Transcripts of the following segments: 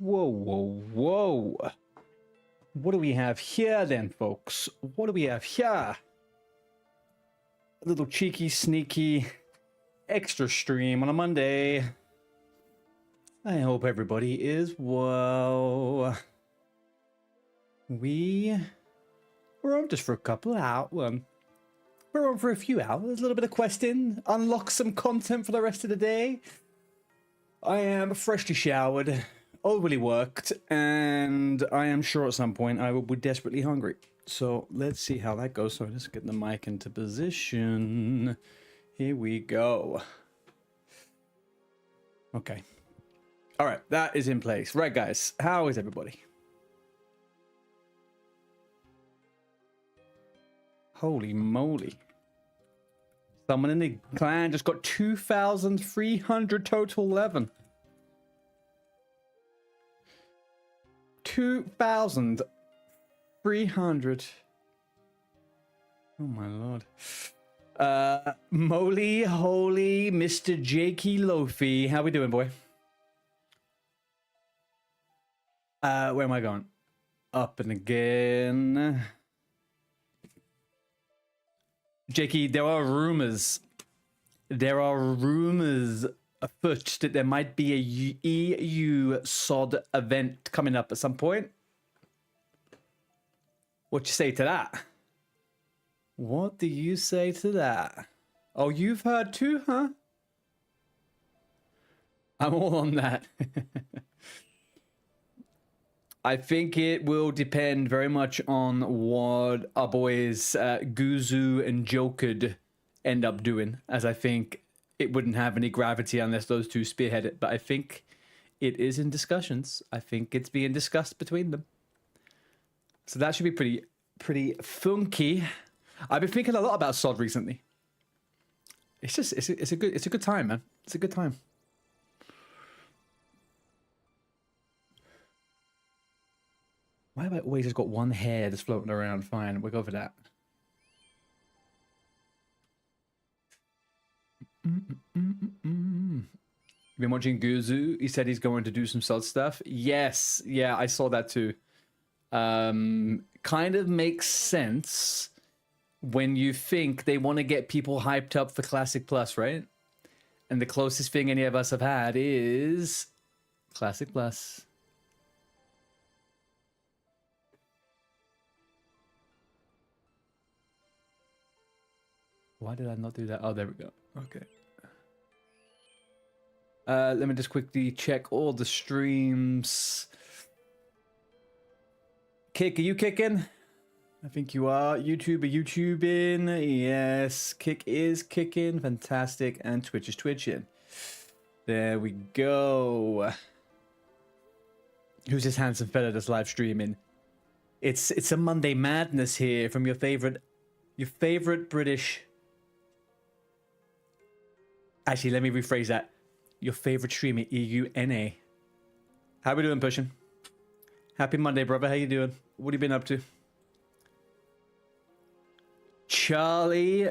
Whoa, whoa, whoa. What do we have here then, folks? What do we have here? A little cheeky, sneaky, extra stream on a Monday. I hope everybody is well. We're on just for a couple of hours. We're on for a few hours. A little bit of questing. Unlock some content for the rest of the day. I am freshly showered, overly worked, and I am sure at some point I will be desperately hungry. So let's see how that goes. So let's get the mic into position. Here we go. Okay. All right, that is in place. Right, guys, how is everybody? Holy moly. Someone in the clan just got 2,300 total 11. 2,300. Oh my lord. Moly, holy Mr. Jakey Lofi. How we doing, boy? Where am I going? Up and again. Jakey, there are rumors afoot that there might be a EU SOD event coming up at some point. What you say to that? What do you say to that? Oh, you've heard too, huh? I'm all on that. I think it will depend very much on what our boys Guzu and Jokered end up doing, as I think it wouldn't have any gravity unless those two spearhead it. But I think it is in discussions. I think it's being discussed between them. So that should be pretty funky. I've been thinking a lot about SOD recently. It's a good time, man. It's a good time. Why have I always just got one hair that's floating around? Fine, we'll go for that. You've been watching Guzu? He said he's going to do some SOD stuff. Yes, yeah, I saw that too. Kind of makes sense when you think they want to get people hyped up for Classic Plus, right? And the closest thing any of us have had is Classic Plus. Why did I not do that? Oh, there we go. Okay. Let me just quickly check all the streams. Kick, are you kicking? I think you are. YouTube, are you YouTubing? Yes. Kick is kicking. Fantastic. And Twitch is twitching. There we go. Who's this handsome fella that's live streaming? It's a Monday madness here from your favorite British. Actually, let me rephrase that. Your favorite streamer, EUNA. How we doing, pushing? Happy Monday, brother. How you doing? What have you been up to? Charlie.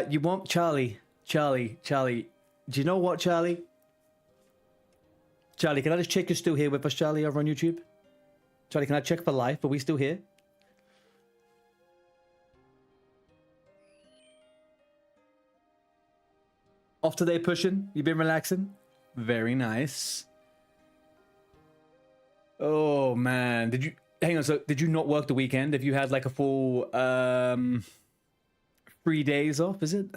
You want Charlie? Charlie. Do you know what, Charlie? Charlie, can I just check you're still here with us, Charlie, over on YouTube? Charlie, can I check for life? Are we still here? Off today pushing? You been relaxing? Very nice. Oh man, did you hang on? So did you not work the weekend? Have you had like a full 3 days off? Is it?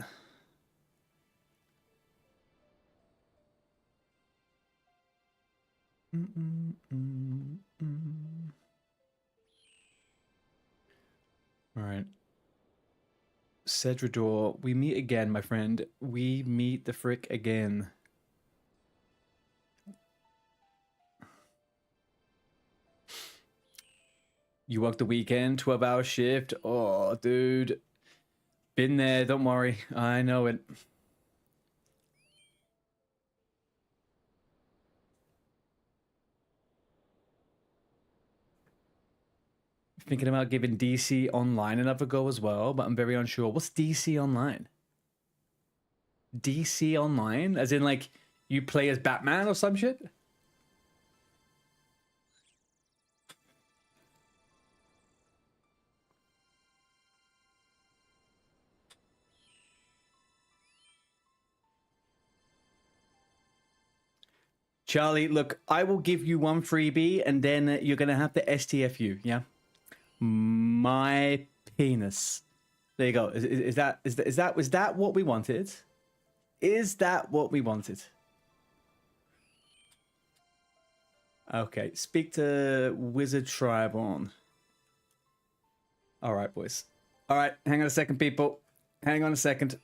All right. Cedrador, we meet again, my friend. We meet the frick again. You worked the weekend, 12-hour shift. Oh, dude. Been there, don't worry. I know it. Thinking about giving DC Online another go as well, but I'm very unsure. What's DC Online? DC Online? As in, like, You play as Batman or some shit? Charlie, look, I will give you one freebie, and then you're gonna have to STFU, yeah? My penis. There you go. Is that what we wanted? Is that what we wanted? Okay, speak to Wizard Tribon. All right, boys. All right, hang on a second, people. Hang on a second.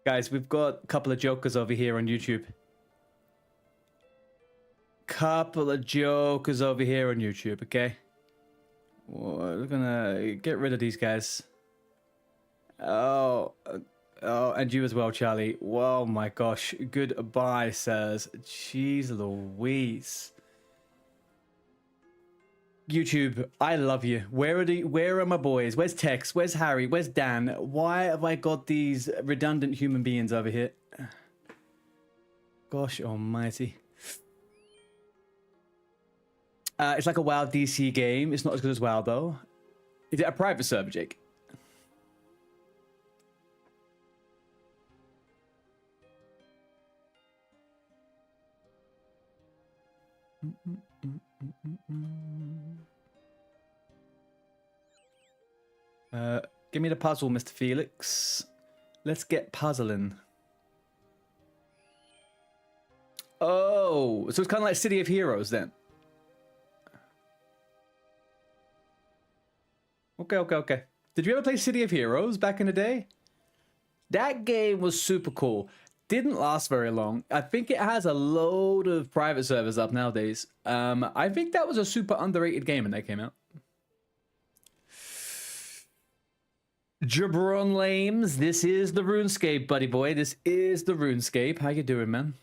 Guys, we've got a couple of jokers over here on YouTube. Couple of jokers over here on YouTube, okay? We're gonna get rid of these guys. Oh, and you as well, Charlie. Oh my gosh. Goodbye, sirs. Jeez Louise. YouTube, I love you. Where are my boys? Where's Tex? Where's Harry? Where's Dan? Why have I got these redundant human beings over here? Gosh almighty. It's like a WoW DC game. It's not as good as WoW though. Is it a private server, Jake? Give me the puzzle, Mr. Felix. Let's get puzzling. Oh, so it's kind of like City of Heroes then. Okay. Did you ever play City of Heroes back in the day? That game was super cool. Didn't last very long. I think it has a load of private servers up nowadays. I think that was a super underrated game when that came out. Jabron Lames, this is the RuneScape, buddy boy. This is the RuneScape. How you doing, man?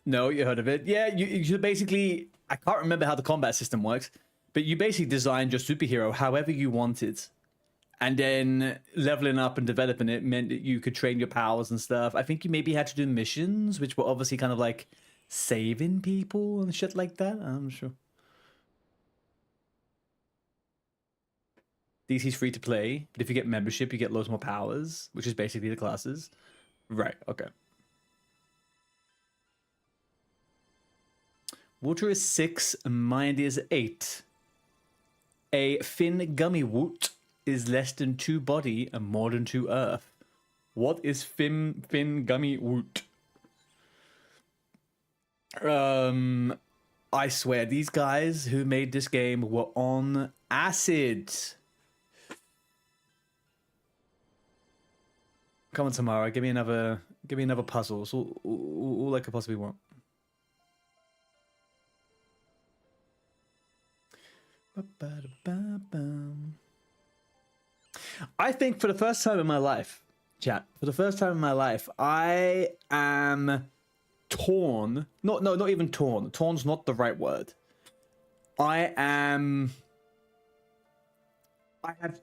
No, you heard of it. Yeah, you basically... I can't remember how the combat system works, but you basically designed your superhero however you wanted. And then leveling up and developing it meant that you could train your powers and stuff. I think you maybe had to do missions, which were obviously kind of like saving people and shit like that. I'm not sure. DC's free to play, but if you get membership, you get loads more powers, which is basically the classes. Right, okay. Water is 6, mind is 8. A fin gummy woot is less than 2 body and more than 2 earth. What is fin gummy woot? I swear, these guys who made this game were on acid. Come on, Tamara, give me another puzzle. It's all I could possibly want. I think for the first time in my life, chat, I am torn. Not even torn. Torn's not the right word. I have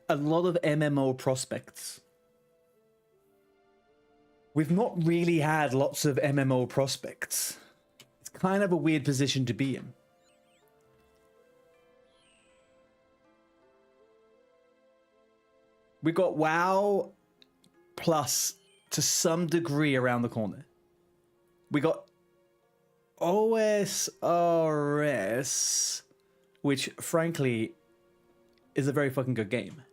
a lot of MMO prospects. We've not really had lots of MMO prospects. It's kind of a weird position to be in. We got WoW plus to some degree around the corner. We got OSRS, which frankly is a very fucking good game.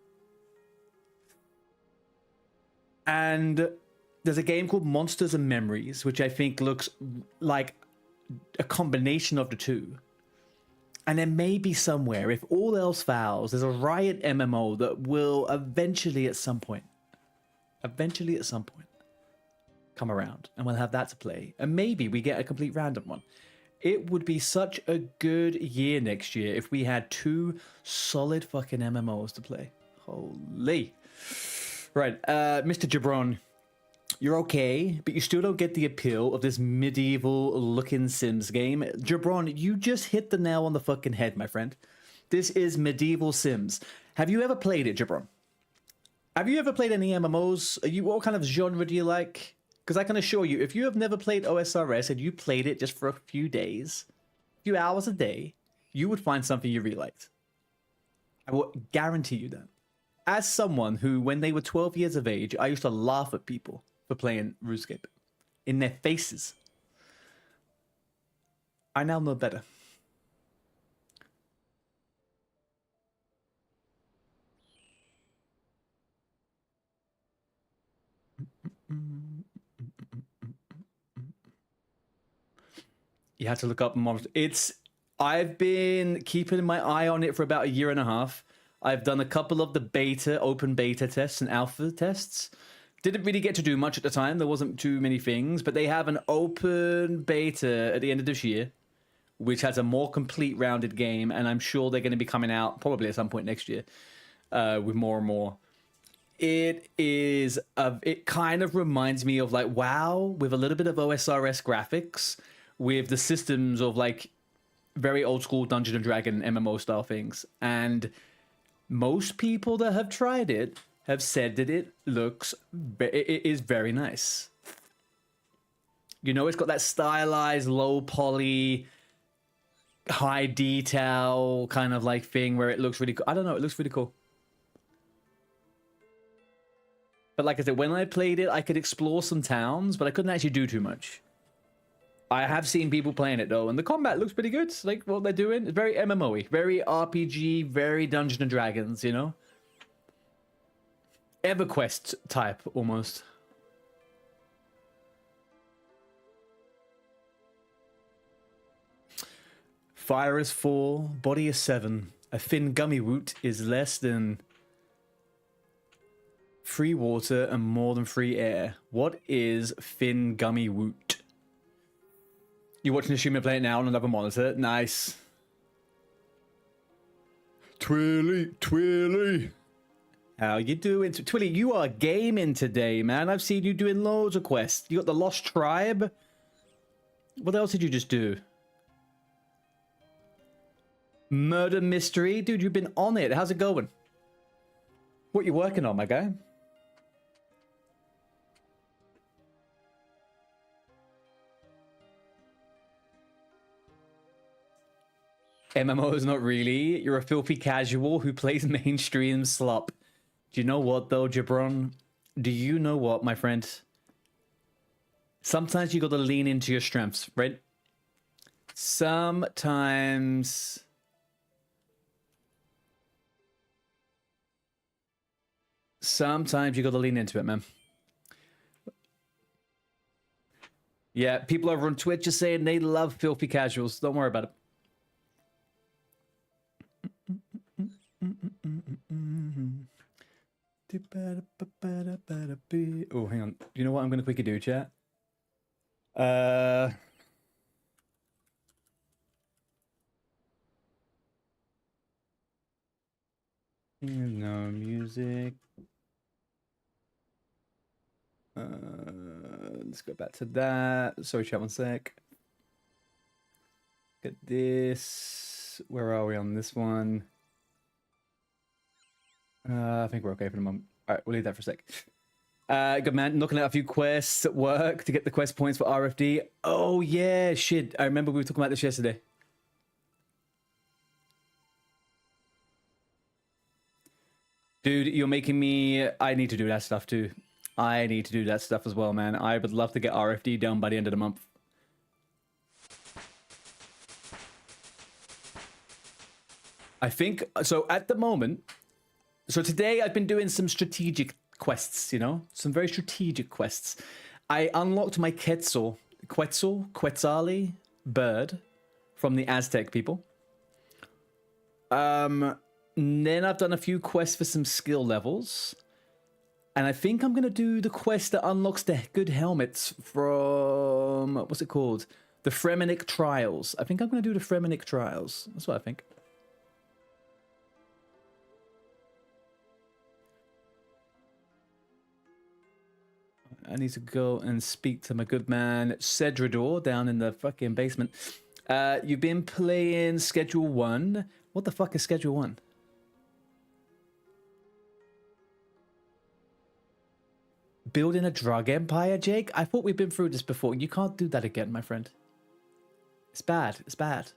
And there's a game called Monsters and Memories, which I think looks like a combination of the two. And there may be somewhere, if all else fails, there's a Riot MMO that will eventually at some point come around, and we'll have that to play. And maybe we get a complete random one. It would be such a good year next year if we had 2 solid fucking MMOs to play. Holy. Right, Mr. Jabron, you're okay, but you still don't get the appeal of this medieval looking Sims game. Jabron, you just hit the nail on the fucking head, my friend. This is medieval Sims. Have you ever played it, Jabron? Have you ever played any MMOs? What kind of genre do you like? Because I can assure you, if you have never played OSRS and you played it just for a few days, a few hours a day, you would find something you really liked. I will guarantee you that. As someone who, when they were 12 years of age, I used to laugh at people for playing RuneScape. In their faces. I now know better. You had to look up monsters. I've been keeping my eye on it for about a year and a half. I've done a couple of the open beta tests and alpha tests. Didn't really get to do much at the time. There wasn't too many things, but they have an open beta at the end of this year, which has a more complete rounded game, and I'm sure they're going to be coming out probably at some point next year with more and more. It kind of reminds me of like WoW with a little bit of OSRS graphics, with the systems of like very old school Dungeon and Dragon MMO style things. And most people that have tried it have said that it is very nice. You know, it's got that stylized, low poly, high detail kind of like thing where it looks really cool. I don't know, it looks really cool. But like I said, when I played it, I could explore some towns, but I couldn't actually do too much. I have seen people playing it though, and the combat looks pretty good. Like what they're doing, it's very MMO-y, very RPG, very Dungeons and Dragons, you know? EverQuest type, almost. Fire is 4, body is 7. A thin gummy woot is less than free water and more than free air. What is thin gummy woot? You're watching the streamer play it now on another monitor. Nice. Twilly. How you doing? Twilly, you are gaming today, man. I've seen you doing loads of quests. You got the Lost Tribe. What else did you just do? Murder Mystery. Dude, you've been on it. How's it going? What you working on, my guy? MMOs, not really. You're a filthy casual who plays mainstream slop. Do you know what, though, Jabron? Do you know what, my friend? Sometimes you gotta lean into your strengths, right? Sometimes you gotta lean into it, man. Yeah, people over on Twitch are saying they love filthy casuals. Don't worry about it. Oh, hang on. You know what I'm going to quickly do, chat? No music. Let's go back to that. Sorry, chat, one sec. Get this. Where are we on this one? I think we're okay for the moment. All right, we'll leave that for a sec. Good man. Looking at a few quests at work to get the quest points for RFD. Oh, yeah. Shit. I remember we were talking about this yesterday. Dude, you're making me... I need to do that stuff too. I need to do that stuff as well, man. I would love to get RFD done by the end of the month. I think... So at the moment... So today I've been doing some strategic quests, you know? Some very strategic quests. I unlocked my Quetzali bird from the Aztec people. Then I've done a few quests for some skill levels. And I think I'm going to do the quest that unlocks the good helmets from... What's it called? The Fremenic Trials. I think I'm going to do the Fremenic Trials. That's what I think. I need to go and speak to my good man Cedrador down in the fucking basement. You've been playing Schedule 1. What the fuck is Schedule 1? Building a drug empire, Jake? I thought we've been through this before. You can't do that again, my friend. It's bad. It's bad.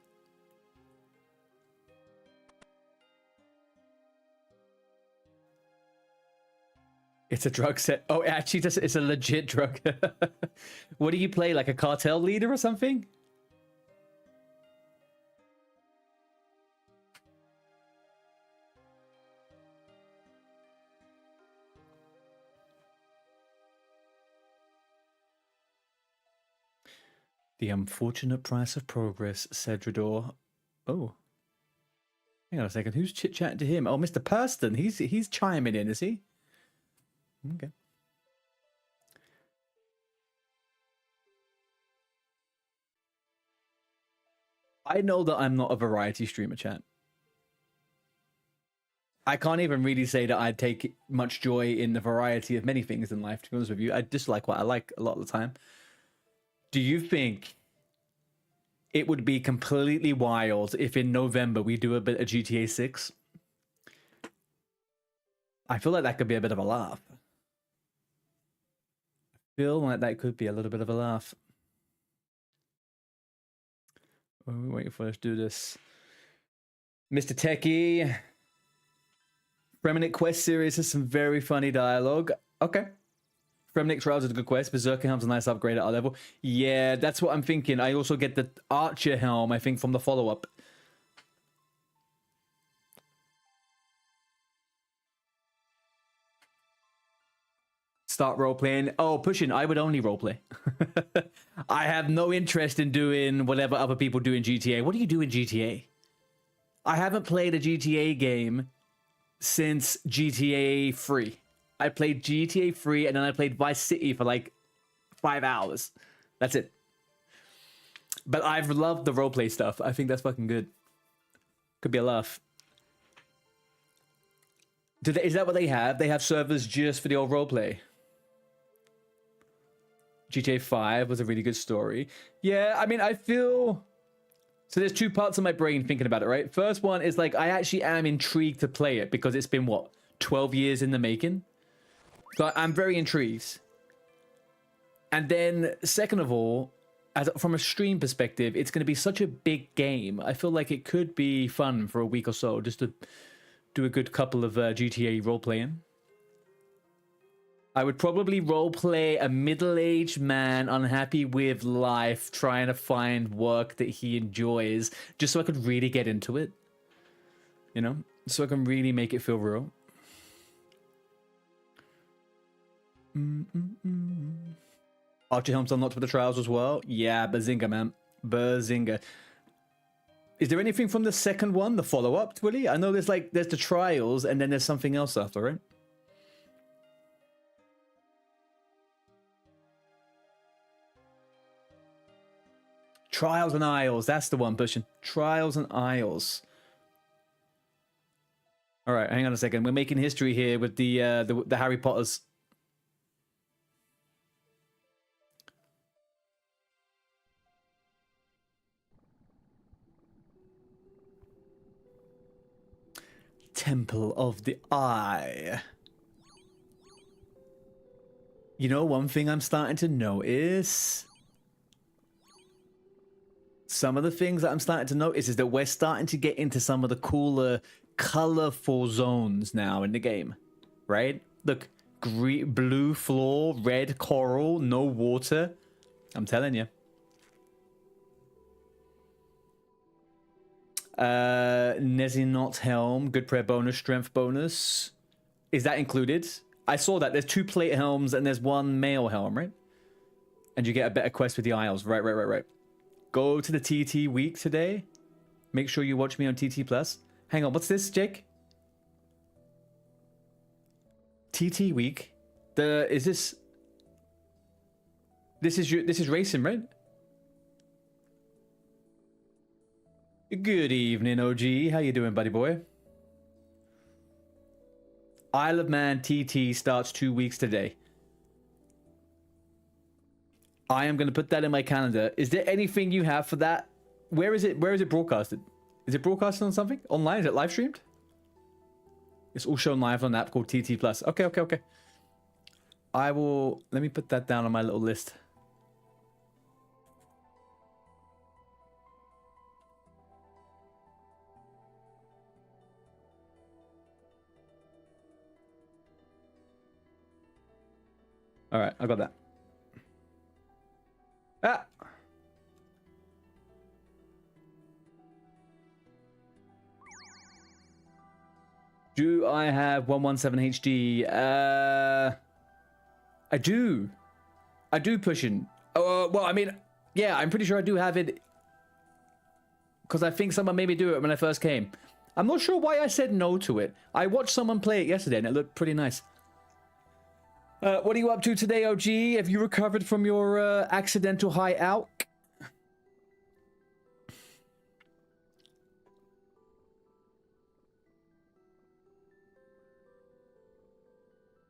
It's a drug set. Oh, actually, it's a legit drug. What do you play? Like a cartel leader or something? The unfortunate price of progress, Cedrador. Oh. Hang on a second. Who's chit-chatting to him? Oh, Mr. Purston. He's chiming in, is he? Okay. I know that I'm not a variety streamer, chat. I can't even really say that I take much joy in the variety of many things in life, to be honest with you. I dislike what I like a lot of the time. Do you think it would be completely wild if in November we do a bit of GTA 6? I feel like that could be a bit of a laugh. I feel like that could be a little bit of a laugh. Oh, we're waiting for us to do this. Mr. Techie. Fremenic Quest series has some very funny dialogue. Okay. Fremenic Trials is a good quest. Berserker Helm's a nice upgrade at our level. Yeah, that's what I'm thinking. I also get the Archer Helm, I think, from the follow-up. Start role-playing. Oh, pushing. I would only roleplay. I have no interest in doing whatever other people do in GTA. What do you do in GTA? I haven't played a GTA game since GTA 3. I played GTA 3 and then I played Vice City for like 5 hours. That's it. But I've loved the roleplay stuff. I think that's fucking good. Could be a laugh. Is that what they have? They have servers just for the old roleplay. GTA 5 was a really good story. Yeah, I mean, I feel... So there's two parts of my brain thinking about it, right? First one is like, I actually am intrigued to play it because it's been, what, 12 years in the making? So I'm very intrigued. And then, second of all, from a stream perspective, it's going to be such a big game. I feel like it could be fun for a week or so just to do a good couple of GTA role-playing. I would probably roleplay a middle-aged man unhappy with life, trying to find work that he enjoys, just so I could really get into it. You know? So I can really make it feel real. Archer Helm's unlocked for the trials as well. Yeah, bazinga, man. Bazinga. Is there anything from the second one, the follow-up, Willie? I know there's the trials, and then there's something else after, right? Trials and Isles, that's the one pushing. Trials and Isles. All right, hang on a second. We're making history here with the Harry Potters. Temple of the Eye. You know, one thing I'm starting to notice... Some of the things that I'm starting to notice is that we're starting to get into some of the cooler, colorful zones now in the game, right? Look, blue floor, red coral, no water. I'm telling you. Nezinot Helm, good prayer bonus, strength bonus. Is that included? I saw that. There's 2 plate helms and there's 1 male helm, right? And you get a better quest with the Isles. Right. Go to the TT week today. Make sure you watch me on TT Plus. Hang on, what's this, Jake? TT week. This is racing, right? Good evening, OG. How you doing, buddy boy? Isle of Man TT starts 2 weeks today. I am going to put that in my calendar. Is there anything you have for that? Where is it broadcasted? Is it broadcasting on something? Online? Is it live streamed? It's all shown live on an app called TT Plus. Okay, okay, okay. I will... Let me put that down on my little list. Alright, I got that. Ah! Do I have 117 HD? I do. I do, Pushin. Well, I mean, yeah, I'm pretty sure I do have it. Because I think someone made me do it when I first came. I'm not sure why I said no to it. I watched someone play it yesterday and it looked pretty nice. What are you up to today, OG? Have you recovered from your accidental high out?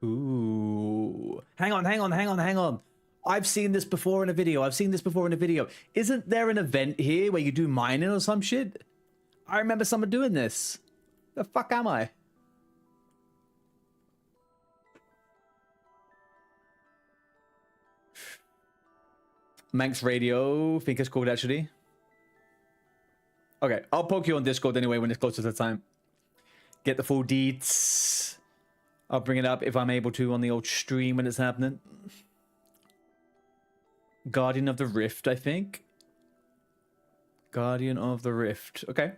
Ooh. Hang on. I've seen this before in a video. Isn't there an event here where you do mining or some shit? I remember someone doing this. The fuck am I? Manx Radio, think it's called actually. Okay, I'll poke you on Discord anyway when it's closer to the time. Get the full deets. I'll bring it up if I'm able to on the old stream when it's happening. Guardian of the Rift, I think. Guardian of the Rift. Okay.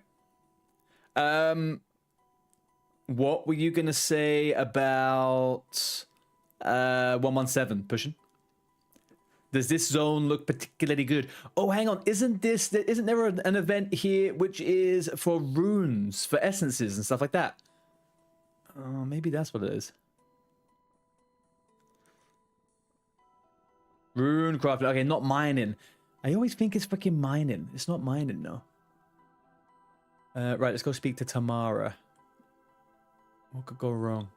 What were you gonna say about 117 pushing? Does this zone look particularly good? Oh, hang on. Isn't there an event here which is for runes, for essences and stuff like that? Oh, maybe that's what it is. Rune crafting. Okay, not mining. I always think it's freaking mining. It's not mining, no. Right, let's go speak to Tamara. What could go wrong?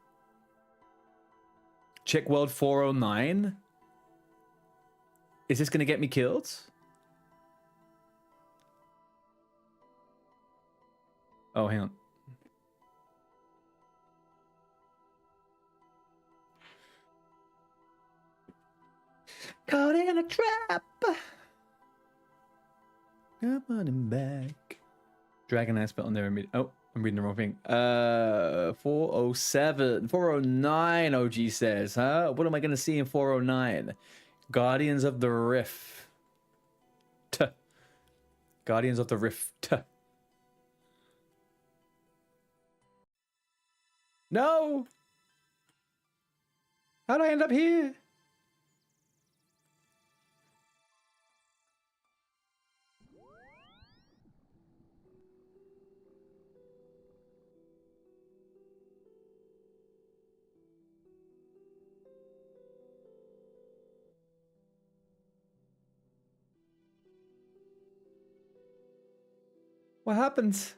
Check world 409. Is this going to get me killed? Oh, hang on. Caught in a trap. Come on and back. Dragon Eye spell on there. Oh, I'm reading the wrong thing. 407. 409, OG says, huh? What am I going to see in 409? Guardians of the Rift. Guardians of the Rift. No! How'd I end up here? What happens?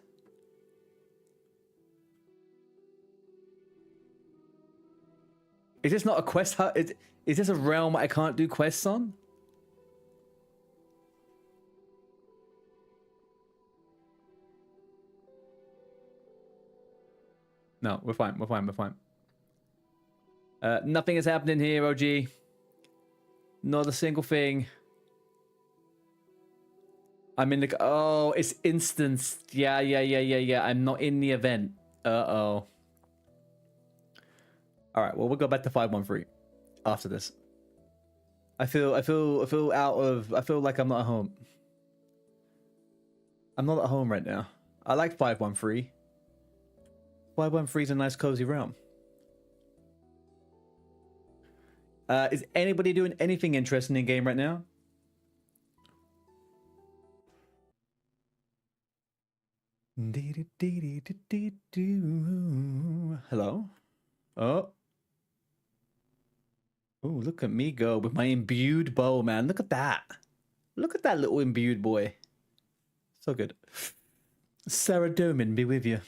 Is this not a quest? Is this a realm I can't do quests on? No, we're fine. We're fine. We're fine. Nothing is happening here, OG. Not a single thing. I'm in the... Oh, it's instanced. Yeah. I'm not in the event. Uh-oh. All right, well, we'll go back to 513 after this. I feel like I'm not at home. I'm not at home right now. I like 513. 513 is a nice cozy realm. Is anybody doing anything interesting in game right now? Hello? Oh. Oh, look at me go with my imbued bow, man. Look at that. Look at that little imbued boy. So good. Sarah Doman be with you.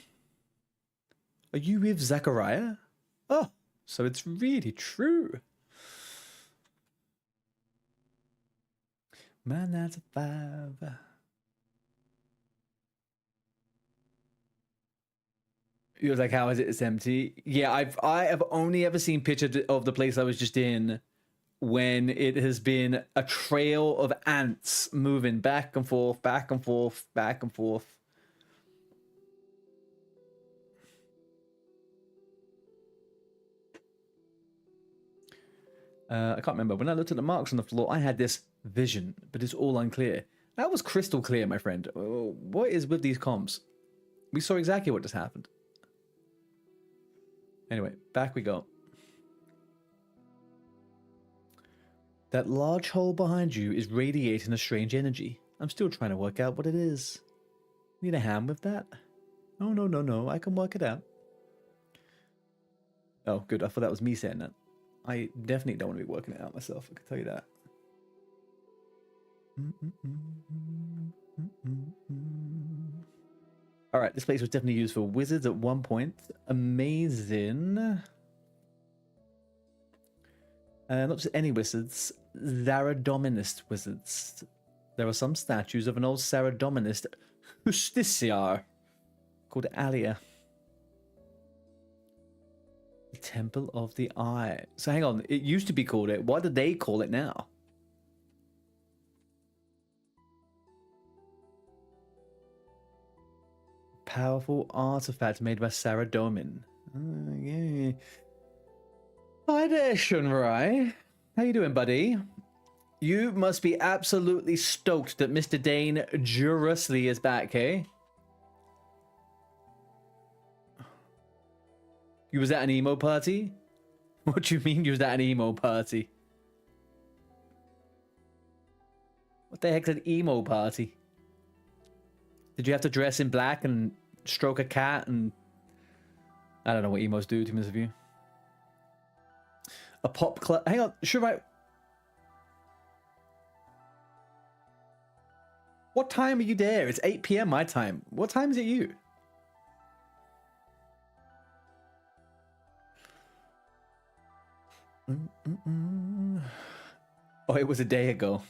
Are you with Zachariah? Oh, so it's really true. Man, that's a 5. He was like, "How is it? It's empty." Yeah, I have only ever seen pictures of the place I was just in when it has been a trail of ants moving back and forth, back and forth, back and forth. I can't remember. When I looked at the marks on the floor, I had this vision, but it's all unclear. That was crystal clear, my friend. What is with these comms? We saw exactly what just happened. Anyway, back we go. That large hole behind you is radiating a strange energy. I'm still trying to work out what it is. Need a hand with that? Oh, no. I can work it out. Oh, good. I thought that was me saying that. I definitely don't want to be working it out myself. I can tell you that. All right, this place was definitely used for wizards at one point. Amazing. Not just any wizards, Zaradominist wizards. There are some statues of an old Zaradominist justiciar called Alia. The Temple of the Eye. So hang on, it used to be called it. What do they call it now? Powerful artifact made by Saradomin. Yeah. Hi there, Shunrai. How you doing, buddy? You must be absolutely stoked that Mr. Dane Jurusley is back, eh? You was at an emo party? What do you mean you was at an emo party? What the heck's an emo party? Did you have to dress in black and stroke a cat and... I don't know what emos do, to be honest with you. A pop club... Hang on, sure, right. What time are you there? It's 8 p.m. my time. What time is it you? Oh, it was a day ago.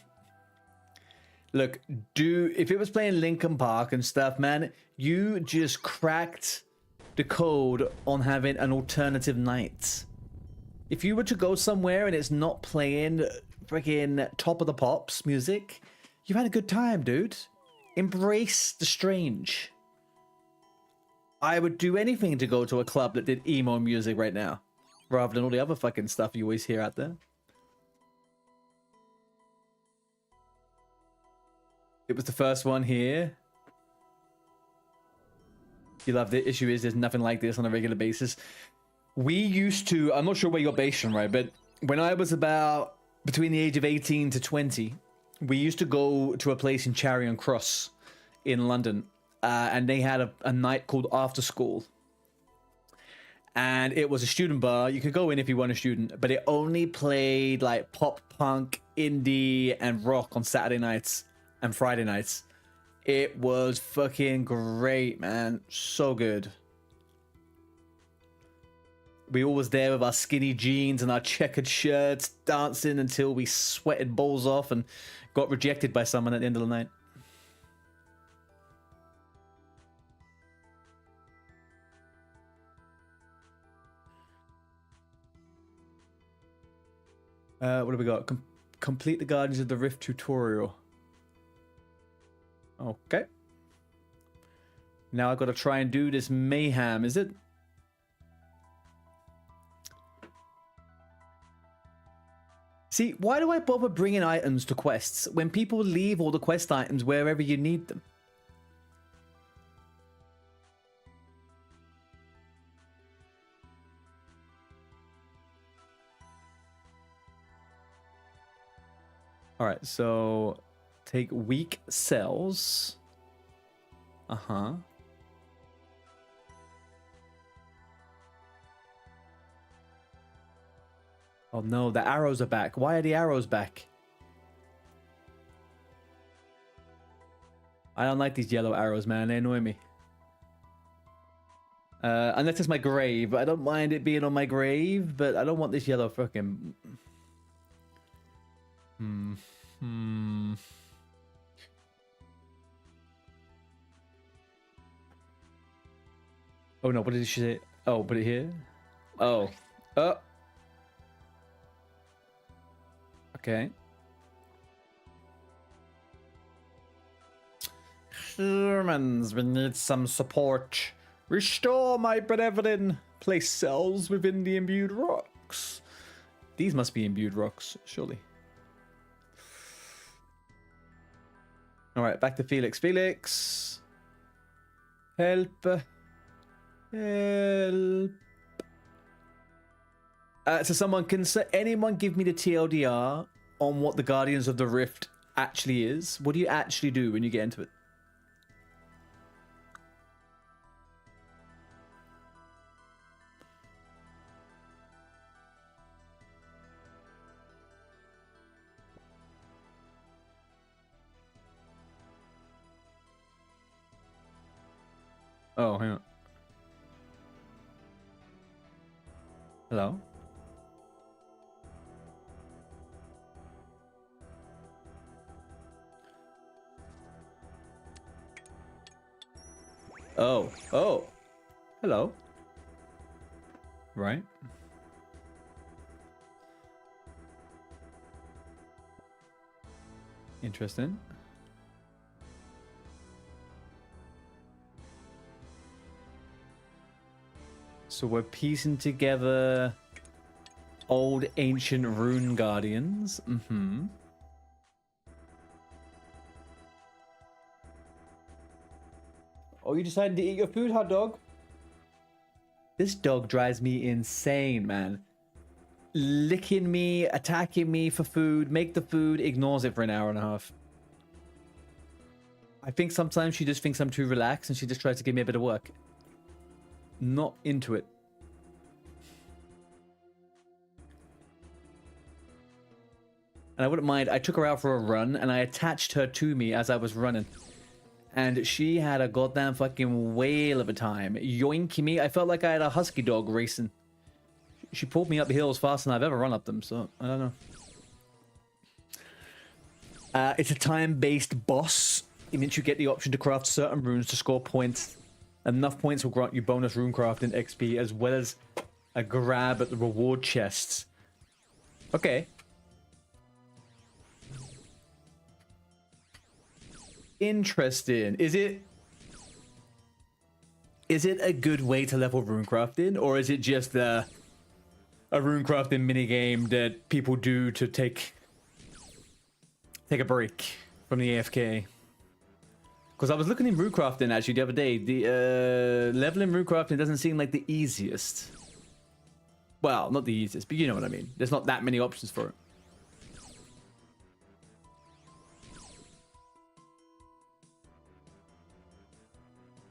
Look, if it was playing Linkin Park and stuff, man, you just cracked the code on having an alternative night. If you were to go somewhere and it's not playing freaking Top of the Pops music, you've had a good time, dude. Embrace the strange. I would do anything to go to a club that did emo music right now, rather than all the other fucking stuff you always hear out there. It was the first one here. You love the issue is there's nothing like this on a regular basis. We used to, I'm not sure where you're based from, right? But when I was about between the age of 18 to 20, we used to go to a place in Charing Cross in London. And they had a night called After School. And it was a student bar. You could go in if you weren't a student, but it only played like pop, punk, indie, and rock on Saturday nights and Friday nights. It was fucking great, man. So good. We all was there with our skinny jeans and our checkered shirts, dancing until we sweated balls off and got rejected by someone at the end of the night. What have we got? Complete the Guardians of the Rift tutorial. Okay. Now I've got to try and do this mayhem, is it? See, why do I bother bringing items to quests when people leave all the quest items wherever you need them? Alright, so take weak cells. Uh-huh. Oh no, the arrows are back. Why are the arrows back? I don't like these yellow arrows, man. They annoy me. Unless it's my grave. I don't mind it being on my grave, but I don't want this yellow fucking... Oh no, what did she say? Oh, put it here. Oh. Oh. Okay. Humans, we need some support. Restore my brethren. Place cells within the imbued rocks. These must be imbued rocks, surely. Alright, back to Felix. Felix. Help. Help. So someone can say, anyone give me the TLDR on what the Guardians of the Rift actually is? What do you actually do when you get into it? Oh, hang on. Hello? Oh. Oh. Hello. Right. Interesting. So we're piecing together old ancient rune guardians. Mm-hmm. Oh, you decided to eat your food, hot dog? This dog drives me insane, man. Licking me, attacking me for food, make the food, ignores it for an hour and a half. I think sometimes she just thinks I'm too relaxed and she just tries to give me a bit of work. Not into it. And I wouldn't mind, I took her out for a run and I attached her to me as I was running. And she had a goddamn fucking whale of a time. Yoinking me. I felt like I had a husky dog racing. She pulled me up hills faster than I've ever run up them, so I don't know. It's a time-based boss. It means you get the option to craft certain runes to score points. Enough points will grant you bonus rune crafting XP, as well as a grab at the reward chests. Okay. Interesting. Is it a good way to level rune crafting, or is it just a rune crafting minigame that people do to take a break from the AFK? Because I was looking in rune crafting actually the other day. The leveling rune crafting doesn't seem like the easiest. Well, not the easiest, but you know what I mean. There's not that many options for it.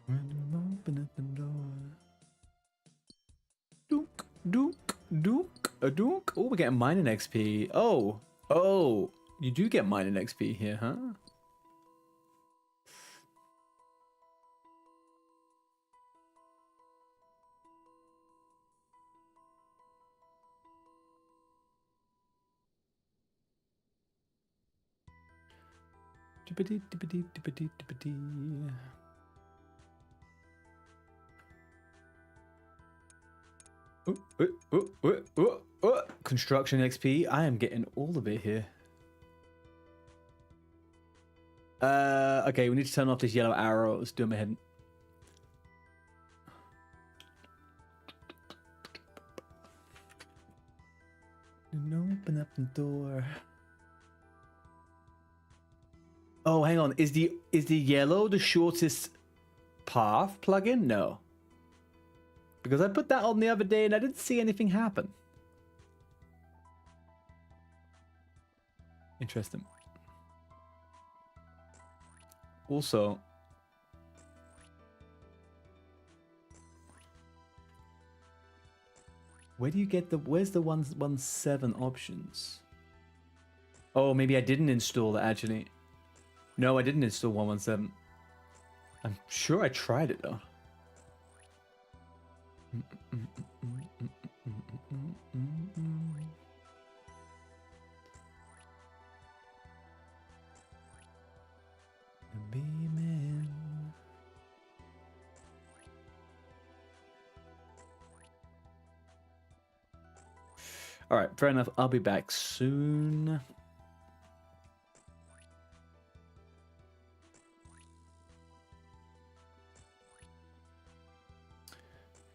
Open up the door. Dook, dook, dook, a dook. Oh, we're getting mining XP. Oh, oh, you do get mining XP here, huh? Dippity, dippity, dippity, dippity. Construction XP. I am getting all of it here. Okay, we need to turn off this yellow arrow. Let's do them ahead. Open up the door. Oh, hang on. Is the yellow the shortest path plugin? No. Because I put that on the other day and I didn't see anything happen. Interesting. Also, where do you get the, where's the 117 options? Oh, maybe I didn't install it actually. No, I didn't install 117. I'm sure I tried it though. All right, fair enough. I'll be back soon.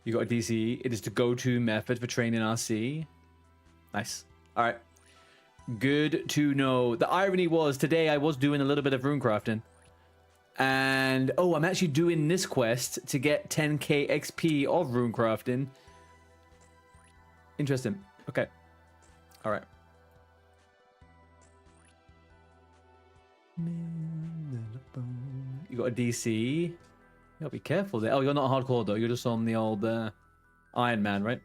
You got a DC. It is the go-to method for training RC. Nice. All right. Good to know. The irony was today I was doing a little bit of runecrafting. And, oh, I'm actually doing this quest to get 10k XP of runecrafting. Interesting. Okay. All right. You got a DC. You gotta be careful there. Oh, you're not hardcore though. You're just on the old Iron Man, right?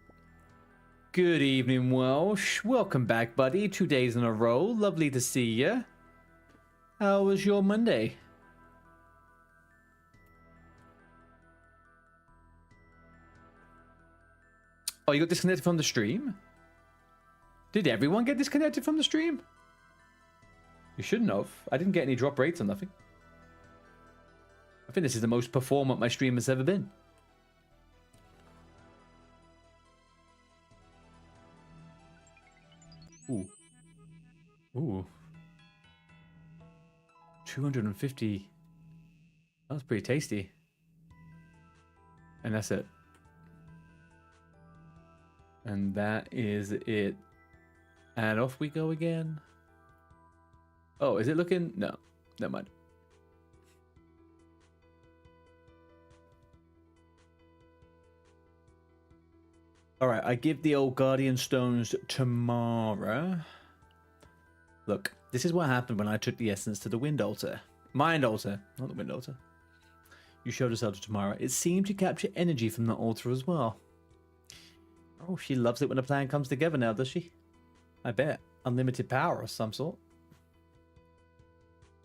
Good evening, Welsh. Welcome back, buddy. 2 days in a row. Lovely to see you. How was your Monday? Oh, you got disconnected from the stream? Did everyone get disconnected from the stream? You shouldn't have. I didn't get any drop rates or nothing. I think this is the most performant my stream has ever been. Ooh. Ooh. 250. That was pretty tasty. And that's it. And that is it. And off we go again. Oh, is it looking? No, never mind. All right, I give the old Guardian Stones tomorrow. Look, this is what happened when I took the essence to the Wind Altar. Mind Altar, not the Wind Altar. You showed us how to Tamara. It seemed to capture energy from the altar as well. Oh, she loves it when a plan comes together now, does she? I bet. Unlimited power of some sort.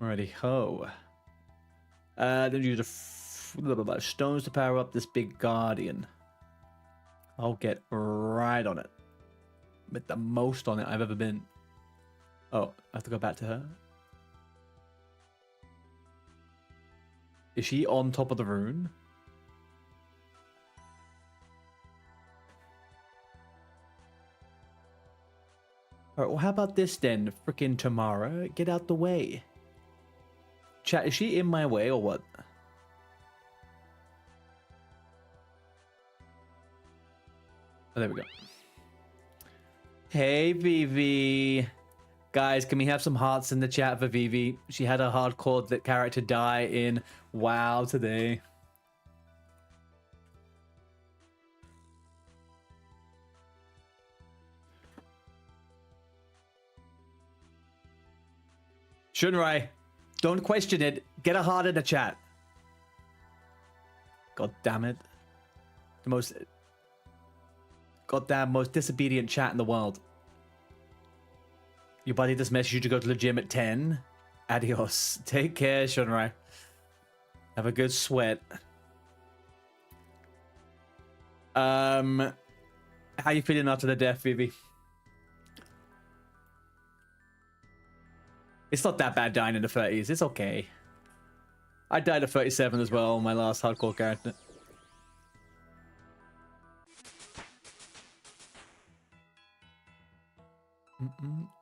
Alrighty, ho. Then use the stones to power up this big Guardian. I'll get right on it. With the most on it I've ever been. Oh, I have to go back to her. Is she on top of the rune? Alright, well how about this then, frickin' Tamara? Get out the way. Chat, is she in my way or what? Oh, there we go. Hey, Vivi. Guys, can we have some hearts in the chat for Vivi? She had a hardcore that character die in WoW today. Shunrai, don't question it. Get a heart in the chat. God damn it. The most... goddamn most disobedient chat in the world. Your buddy just messaged you to go to the gym at 10. Adios. Take care, Shunrai. Have a good sweat. How you feeling after the death, Vivi? It's not that bad dying in the 30s. It's okay. I died at 37 as well, my last hardcore character.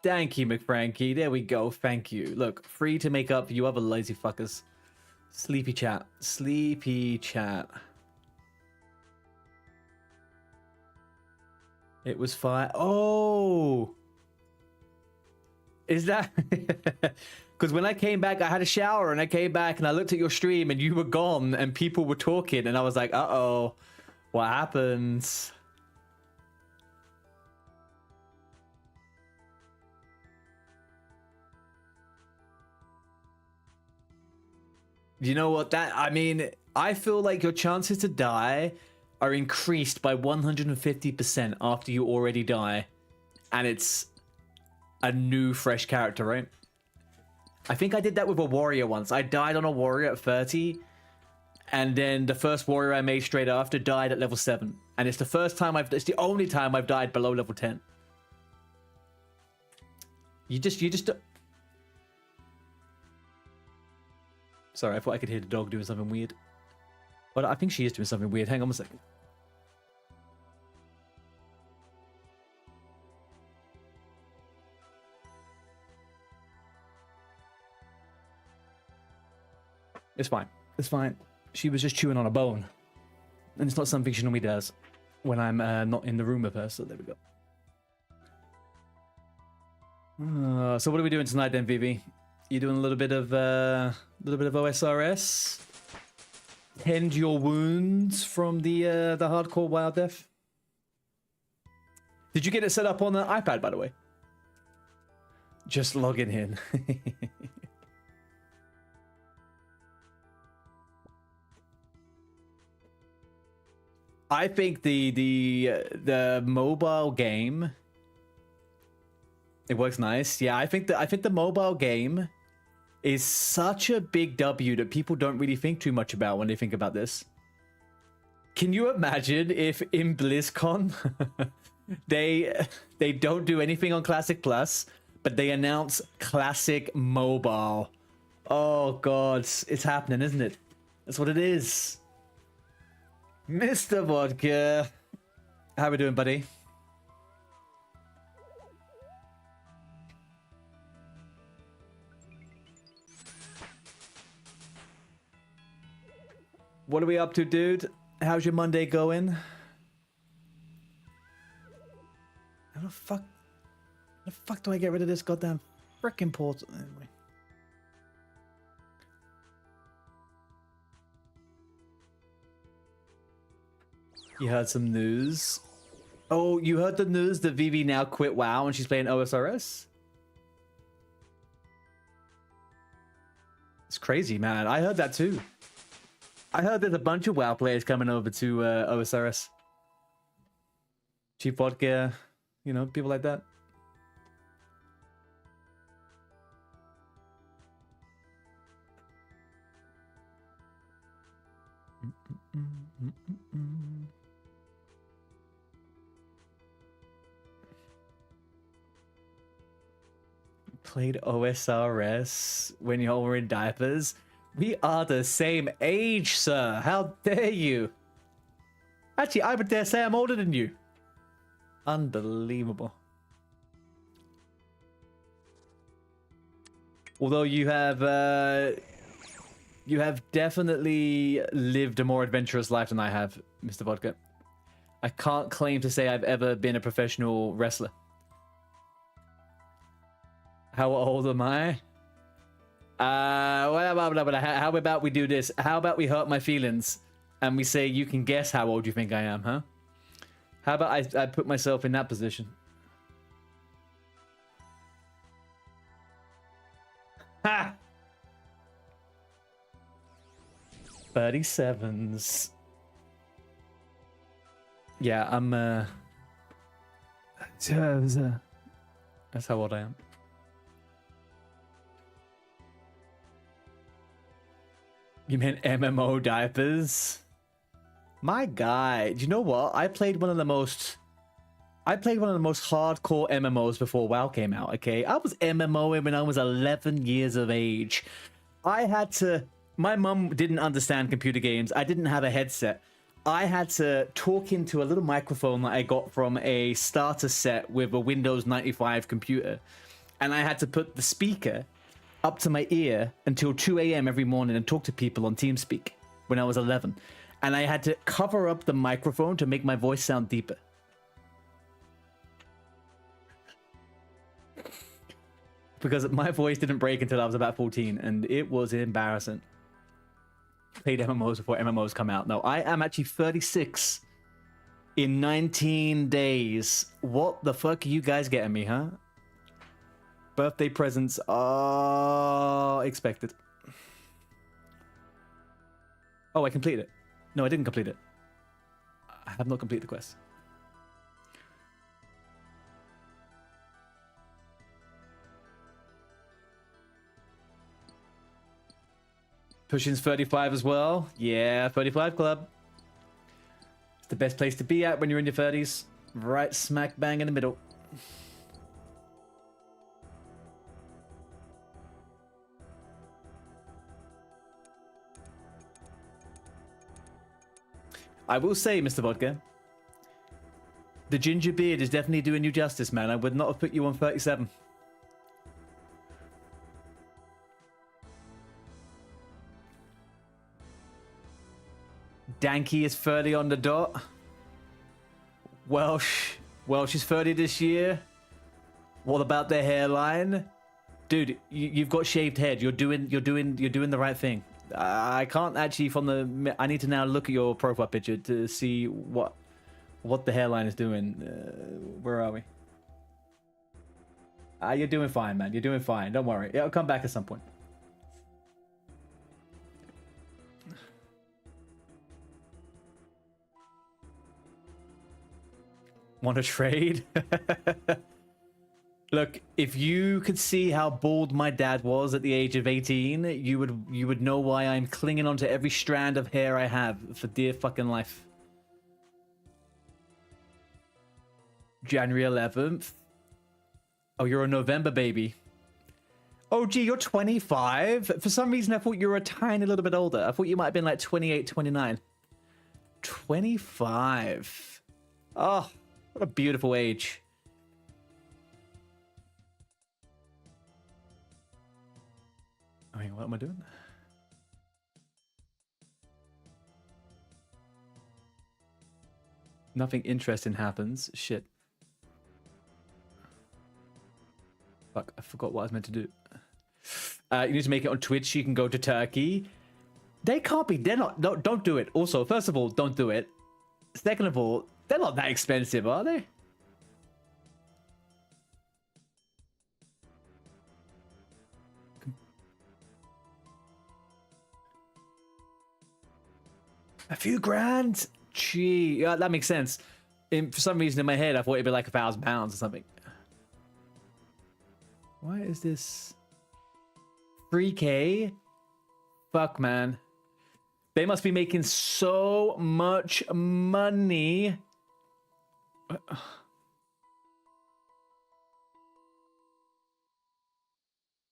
Thank you, McFrankie. There we go. Thank you. Look, free to make up for you other lazy fuckers. Sleepy chat. Sleepy chat. It was fire. Oh! Is that... Because when I came back, I had a shower and I came back and I looked at your stream and you were gone and people were talking and I was like, uh-oh. What happens? You know what? I mean, I feel like your chances to die are increased by 150% after you already die. And it's a new, fresh character, right? I think I did that with a warrior once. I died on a warrior at 30. And then the first warrior I made straight after died at level 7. And it's the first time it's the only time I've died below level 10. You just... Sorry, I thought I could hear the dog doing something weird. But I think she is doing something weird. Hang on a second. It's fine. It's fine. She was just chewing on a bone. And it's not something she normally does when I'm not in the room with her, so there we go. So what are we doing tonight then, Vivi? You doing a little bit of OSRS? Tend your wounds from the hardcore wild death? Did you get it set up on the iPad, by the way? Just logging in. I think the mobile game, it works nice. Yeah, I think the mobile game is such a big W that people don't really think too much about when they think about this. Can you imagine if in BlizzCon they don't do anything on Classic Plus, but they announce Classic Mobile? Oh god, it's happening, isn't it? That's what it is. Mr. Vodka, how we doing, buddy? What are we up to, dude? How's your Monday going? How the fuck do I get rid of this goddamn frickin' portal? Anyway. You heard some news? Oh, you heard the news that Vivi now quit WoW and she's playing OSRS? It's crazy, man. I heard that too. I heard there's a bunch of WoW players coming over to OSRS. Cheap Vodka, you know, people like that. Played OSRS when y'all were in diapers? We are the same age, sir. How dare you? Actually, I would dare say I'm older than you. Unbelievable. Although you have definitely lived a more adventurous life than I have, Mr. Vodka. I can't claim to say I've ever been a professional wrestler. How old am I? How about we do this? How about we hurt my feelings and we say you can guess how old you think I am, huh? How about I put myself in that position? Ha! 37s. Yeah, I'm that's how old I am. You meant MMO diapers? My guy, do you know what? I played one of the most hardcore MMOs before WoW came out, okay? I was MMOing when I was 11 years of age. My mum didn't understand computer games. I didn't have a headset. I had to talk into a little microphone that I got from a starter set with a Windows 95 computer. And I had to put the speaker up to my ear until 2 a.m. every morning and talk to people on TeamSpeak when I was 11. And I had to cover up the microphone to make my voice sound deeper. Because my voice didn't break until I was about 14, and it was embarrassing. Played MMOs before MMOs come out. No, I am actually 36 in 19 days. What the fuck are you guys getting me, huh? Birthday presents are expected. Oh, I completed it. No, I didn't complete it. I have not completed the quest. Pushing's 35 as well. Yeah, 35 club. It's the best place to be at when you're in your 30s. Right smack bang in the middle. I will say, Mr. Vodka, the ginger beard is definitely doing you justice, man. I would not have put you on 37. Danky is 30 on the dot. Welsh is 30 this year. What about their hairline? Dude, you've got shaved head. You're doing the right thing. I can't actually I need to now look at your profile picture to see what the hairline is doing. Where are we? You're doing fine, man. You're doing fine. Don't worry. It'll come back at some point. Want to trade? Look, if you could see how bald my dad was at the age of 18, you would know why I'm clinging onto every strand of hair I have for dear fucking life. January 11th. Oh, you're a November baby. Oh, gee, you're 25? For some reason, I thought you were a tiny little bit older. I thought you might have been like 28, 29. 25. Oh, what a beautiful age. I mean, what am I doing? Nothing interesting happens. Shit. Fuck, I forgot what I was meant to do. You need to make it on Twitch. You can go to Turkey. They can't be. They're not. No, don't do it. Also, first of all, don't do it. Second of all, they're not that expensive, are they? A few grand? Gee, yeah, that makes sense. For some reason in my head, I thought it'd be like £1,000 or something. Why is this 3K? Fuck, man. They must be making so much money.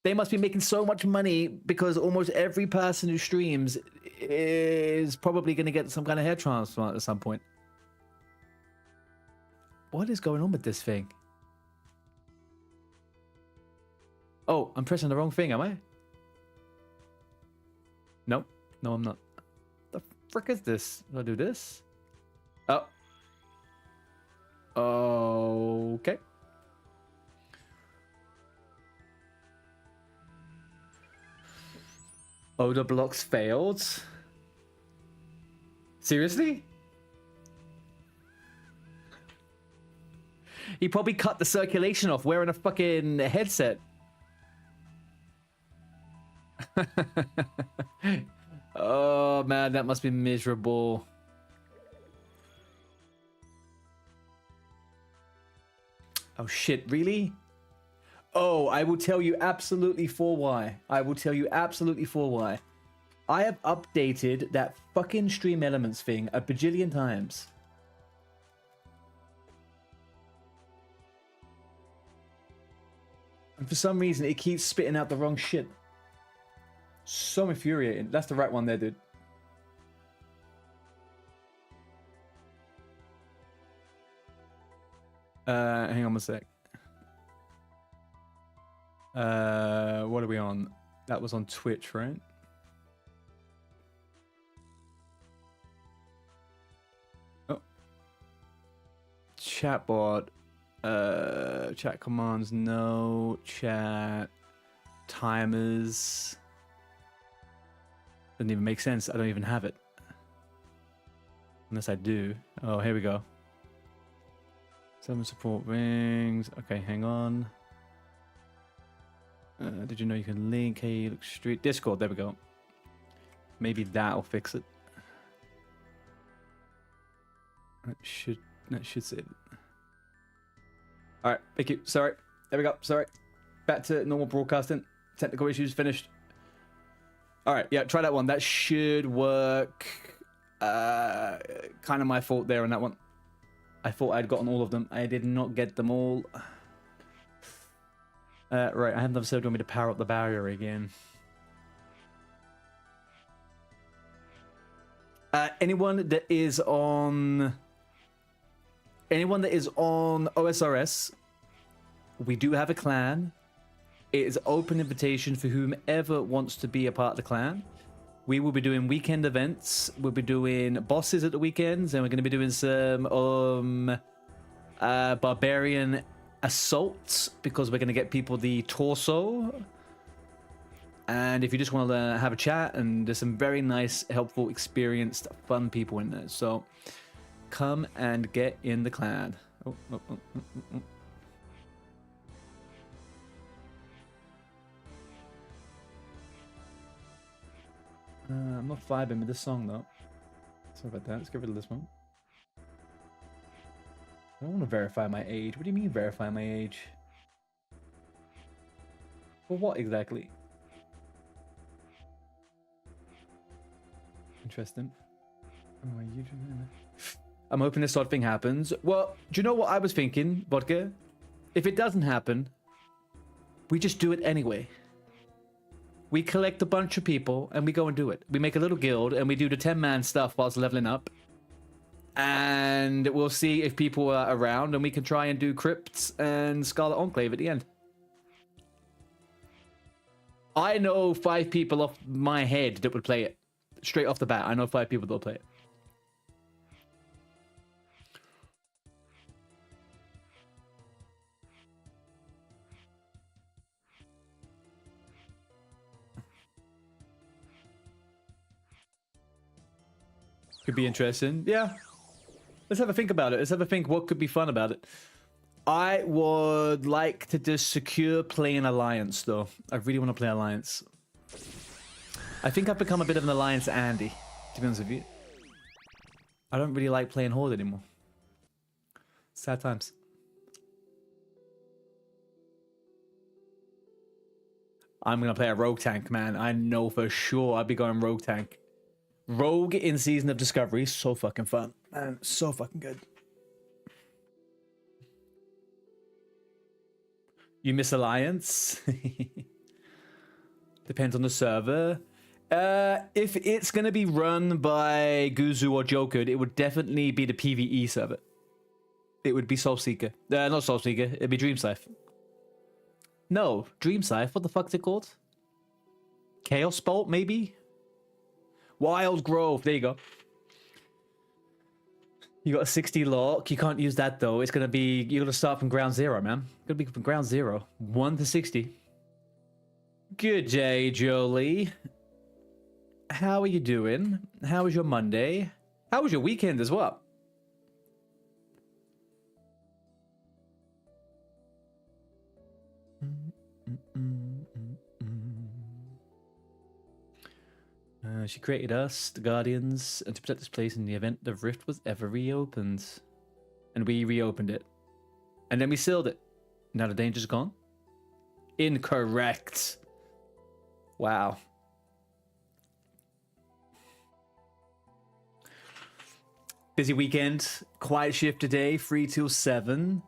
They must be making so much money because almost every person who streams is probably going to get some kind of hair transplant at some point. What is going on with this thing? Oh, I'm pressing the wrong thing, am I? Nope. No, I'm not. The frick is this? Do I do this? Oh. Okay. Oh, the blocks failed? Seriously? He probably cut the circulation off wearing a fucking headset. Oh man, that must be miserable. Oh shit, really? Oh, I will tell you absolutely for why. I will tell you absolutely for why. I have updated that fucking Stream Elements thing a bajillion times. And for some reason, it keeps spitting out the wrong shit. So infuriating. That's the right one there, dude. Hang on a sec. What are we on? That was on Twitch, right? Oh. Chatbot. Chat commands, no. Chat. Timers. Doesn't even make sense. I don't even have it. Unless I do. Oh, here we go. 7 support rings. Okay, hang on. Did you know you can link? Hey, look street Discord. There we go. Maybe that'll fix it. That should save it. All right, thank you. Sorry. There we go. Sorry. Back to normal broadcasting. Technical issues finished. All right, yeah, try that one. That should work. Kind of my fault there on that one. I thought I'd gotten all of them. I did not get them all. Right, I have another server. Do you want me to power up the barrier again? Anyone that is on OSRS, we do have a clan. It is open invitation for whomever wants to be a part of the clan. We will be doing weekend events. We'll be doing bosses at the weekends, and we're going to be doing some barbarian assaults because we're going to get people the torso. And if you just want to have a chat, and there's some very nice, helpful, experienced, fun people in there. So come and get in the clan. I'm not vibing with this song though. Sorry about that. Let's get rid of this one. I don't want to verify my age. What do you mean verify my age? For what exactly? Interesting. Oh, I'm hoping this sort of thing happens. Well, do you know what I was thinking, Vodka? If it doesn't happen, we just do it anyway. We collect a bunch of people and we go and do it. We make a little guild and we do the 10-man stuff whilst leveling up. And we'll see if people are around and we can try and do Crypts and Scarlet Enclave at the end. I know 5 people off my head that would play it. Straight off the bat, I know 5 people that will play it. Could be interesting. Yeah. Let's have a think about it. Let's have a think what could be fun about it. I would like to just secure playing Alliance, though. I really want to play Alliance. I think I've become a bit of an Alliance Andy, to be honest with you. I don't really like playing Horde anymore. Sad times. I'm going to play a Rogue Tank, man. I know for sure I'll be going Rogue Tank. Rogue in Season of Discovery, so fucking fun, man. So fucking good. You miss Alliance? Depends on the server. If it's gonna be run by Guzu or Joker, it would definitely be the PvE server. It would be Soulseeker. Not Soulseeker. It'd be Dreamscythe. No, Dreamscythe. What the fuck is it called? Chaos Bolt, maybe? Wild Grove, there you go. You got a 60 lock. You can't use that though. It's gonna be, you're gonna start from ground zero, man. Gonna be from ground zero. 1 to 60. Good day, Jolie. How are you doing? How was your Monday? How was your weekend as well? She created us, the Guardians, and to protect this place in the event the rift was ever reopened. And we reopened it. And then we sealed it. Now the danger's gone? Incorrect. Wow. Busy weekend. Quiet shift today, 3 till 7.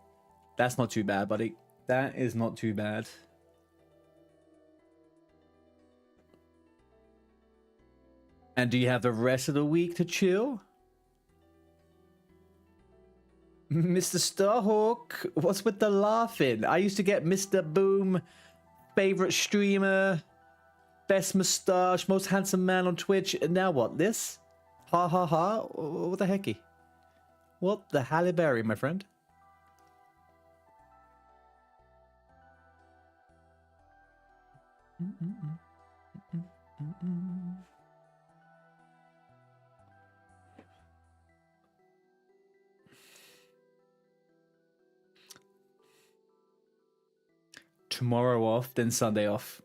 That's not too bad, buddy. That is not too bad. And do you have the rest of the week to chill? Mr. Starhawk, what's with the laughing? I used to get Mr. Boom, favorite streamer, best mustache, most handsome man on Twitch, and now what? This? Ha ha ha? What the hecky? What the Halle Berry, my friend? Tomorrow off, then Sunday off.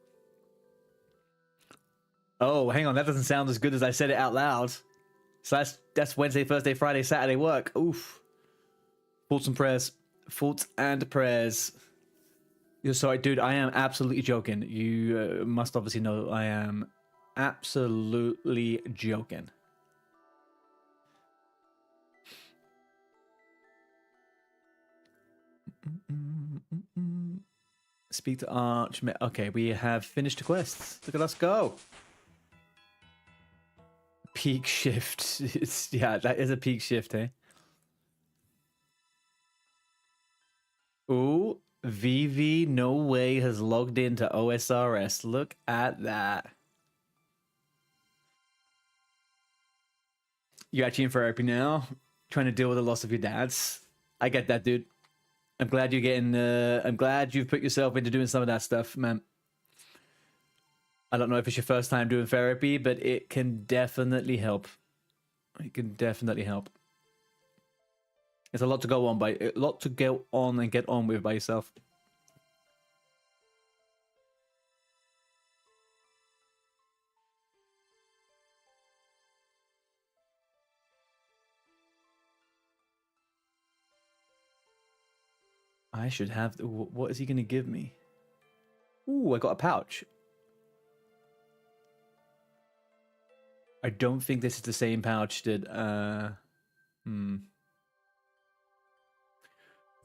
Oh, hang on, that doesn't sound as good as I said it out loud. So that's Wednesday, Thursday, Friday, Saturday work. Oof. Thoughts and prayers. Thoughts and prayers. You're sorry, dude, I am absolutely joking. You must obviously know I am absolutely joking. Speak to Arch. Okay, we have finished the quests. Look at us go. Peak shift. Yeah, that is a peak shift, eh? Ooh, VV no way has logged into OSRS. Look at that. You're actually in therapy now, trying to deal with the loss of your dads. I get that, dude. I'm glad you're getting. I'm glad you've put yourself into doing some of that stuff, man. I don't know if it's your first time doing therapy, but it can definitely help. It can definitely help. It's a lot to go on a lot to go on and get on with by yourself. I should have. What is he going to give me? Ooh, I got a pouch. I don't think this is the same pouch that.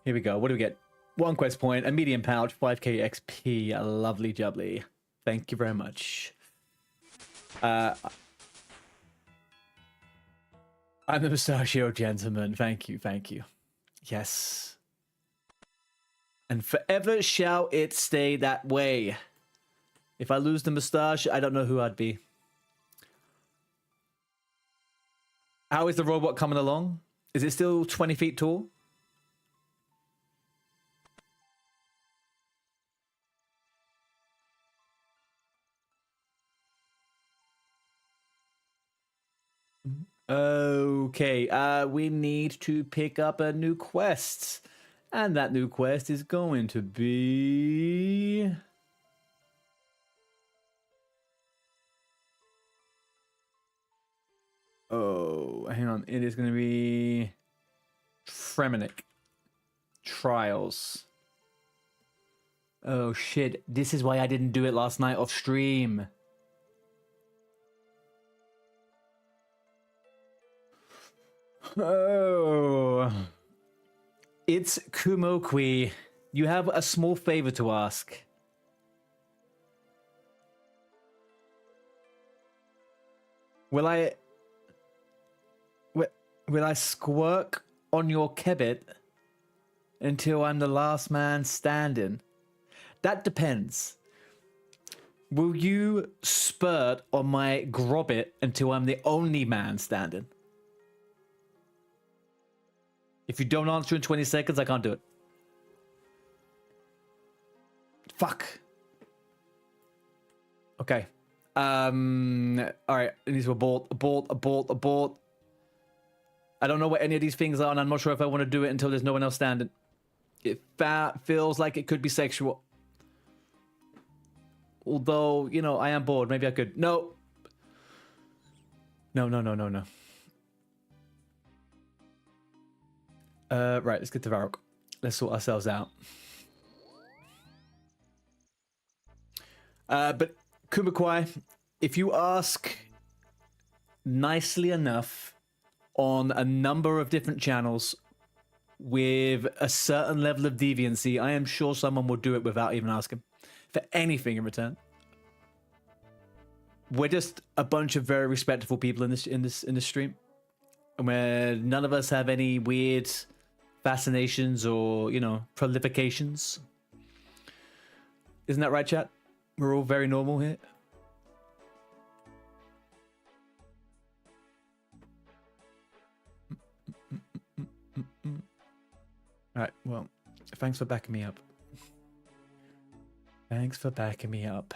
Here we go. What do we get? 1 quest point, a medium pouch, 5k XP. A lovely jubbly. Thank you very much. I'm the mustachio gentleman. Thank you, thank you. Yes. And forever shall it stay that way. If I lose the moustache, I don't know who I'd be. How is the robot coming along? Is it still 20 feet tall? Okay, we need to pick up a new quest. And that new quest is going to be... Oh, hang on. It is going to be... Fremenic. Trials. Oh, shit. This is why I didn't do it last night off stream. Oh... It's Kumokwi. You have a small favor to ask. Will I squirk on your kebbit until I'm the last man standing? That depends. Will you spurt on my grobbit until I'm the only man standing? If you don't answer in 20 seconds, I can't do it. Fuck. Okay. Alright, it needs to abort. I don't know what any of these things are, and I'm not sure if I want to do it until there's no one else standing. It feels like it could be sexual. Although, you know, I am bored. Maybe I could. No. No. Right, let's get to Varrock. Let's sort ourselves out. But Kumakwai, if you ask nicely enough on a number of different channels with a certain level of deviancy, I am sure someone will do it without even asking for anything in return. We're just a bunch of very respectful people in this stream, and where none of us have any weird fascinations or, you know, prolifications. Isn't that right, chat? We're all very normal here. Alright, well, thanks for backing me up. Thanks for backing me up.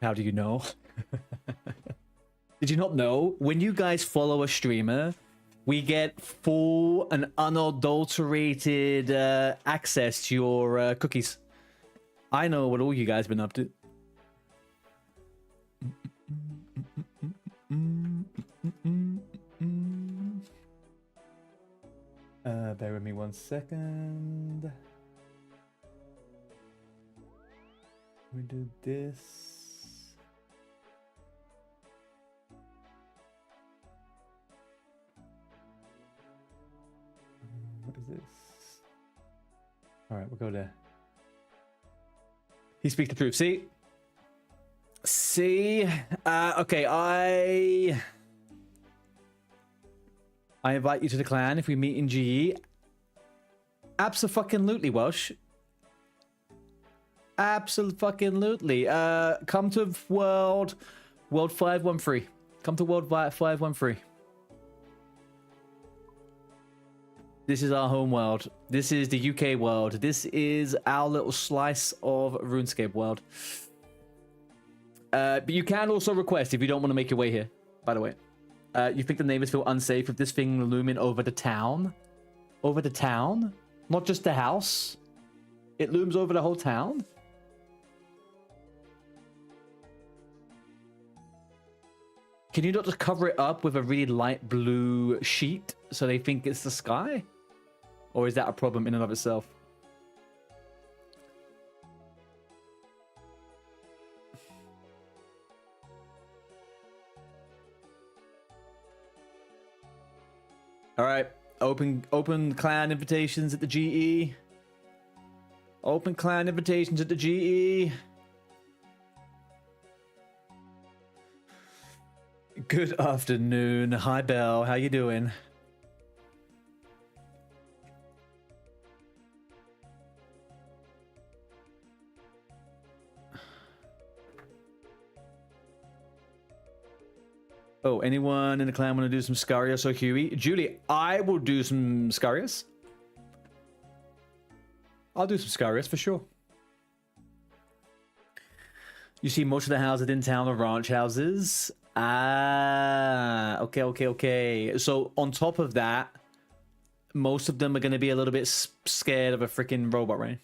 How do you know? Did you not know? When you guys follow a streamer, we get full and unadulterated access to your cookies. I know what all you guys been up to. Bear with me 1 second. We do this. What is this? All right, we'll go there. He speaks the truth. See. Okay, I invite you to the clan if we meet in GE. Abso-fucking-lutely, Welsh. Absolutely. Come to World 513. Come to World 513. This is our home world. This is the UK world. This is our little slice of RuneScape world. But you can also request if you don't want to make your way here, by the way. You think the neighbors feel unsafe with this thing looming over the town? Over the town? Not just the house? It looms over the whole town? Can you not just cover it up with a really light blue sheet so they think it's the sky? Or is that a problem in and of itself? All right, open clan invitations at the GE. Open clan invitations at the GE. Good afternoon. Hi, Belle. How you doing? Oh, anyone in the clan want to do some Scarius or Huey? Julie, I will do some Scarius. I'll do some Scarius for sure. You see most of the houses in town are ranch houses. Ah, okay. So on top of that, most of them are going to be a little bit scared of a freaking robot rain.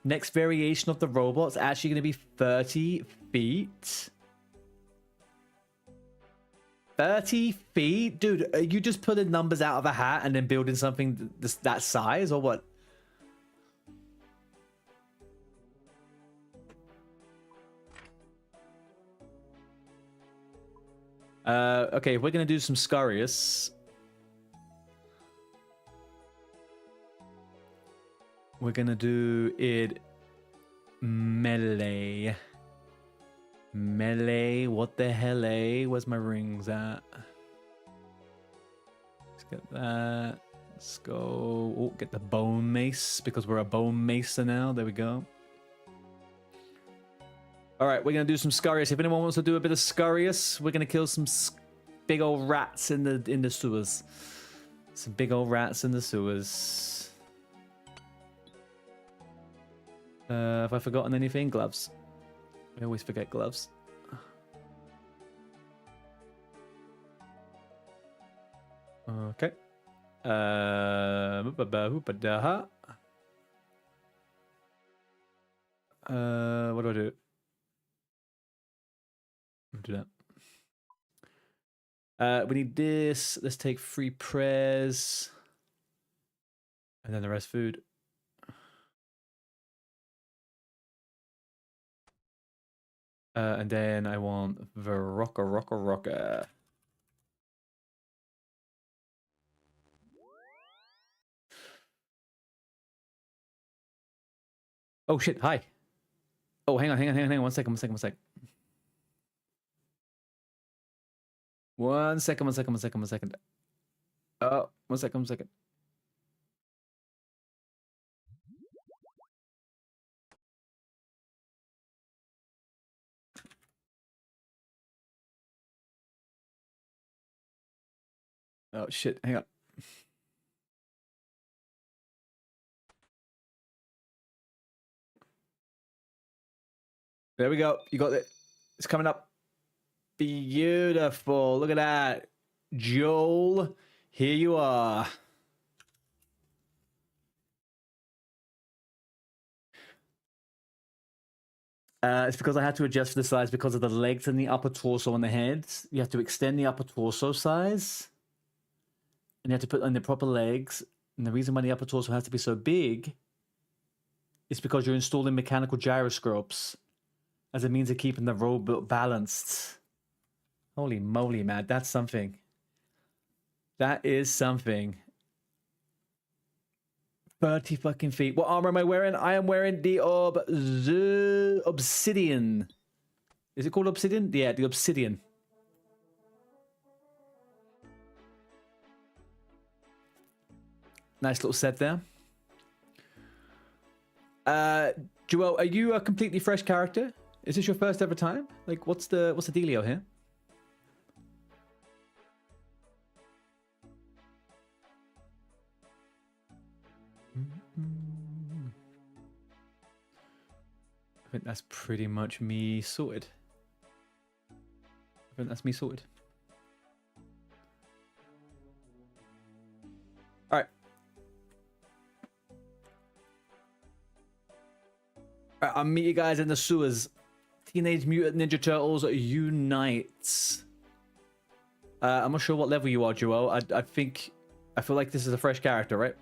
Next variation of the robot's actually going to be 30 feet. 30 feet? Dude, are you just pulling numbers out of a hat and then building something that size, or what? Okay, we're gonna do some Scarius. We're gonna do it melee. Melee, what the hell, eh? Where's my rings at? Let's get that. Let's go. Oh, get the bone mace because we're a bone macer now. There we go. All right, we're gonna do some Scarius. If anyone wants to do a bit of Scarius, we're gonna kill some big old rats in the sewers. Some big old rats in the sewers. Have I forgotten anything? Gloves. I always forget gloves. Okay. What do I do? Do that. We need this. Let's take 3 prayers. And then the rest food. And then I want the rocker. Oh shit, hi. Oh, hang on. 1 second. 1 second. Oh, 1 second. Oh shit, hang on. There we go. You got it. It's coming up. Beautiful. Look at that. Joel, here you are. It's because I had to adjust for the size because of the legs and the upper torso and the head. You have to extend the upper torso size. And you have to put on the proper legs. And the reason why the upper torso has to be so big is because you're installing mechanical gyroscopes as a means of keeping the robot balanced. Holy moly, man. That's something. That is something. 30 fucking feet. What armor am I wearing? I am wearing the obsidian. Is it called obsidian? Yeah, the obsidian. Nice little set there. Joel, are you a completely fresh character? Is this your first ever time? Like, what's the dealio here? I think that's pretty much me sorted. I think that's me sorted. All right. All right, I'll meet you guys in the sewers. Teenage Mutant Ninja Turtles Unites. I'm not sure what level you are, Joel. I feel like this is a fresh character, right?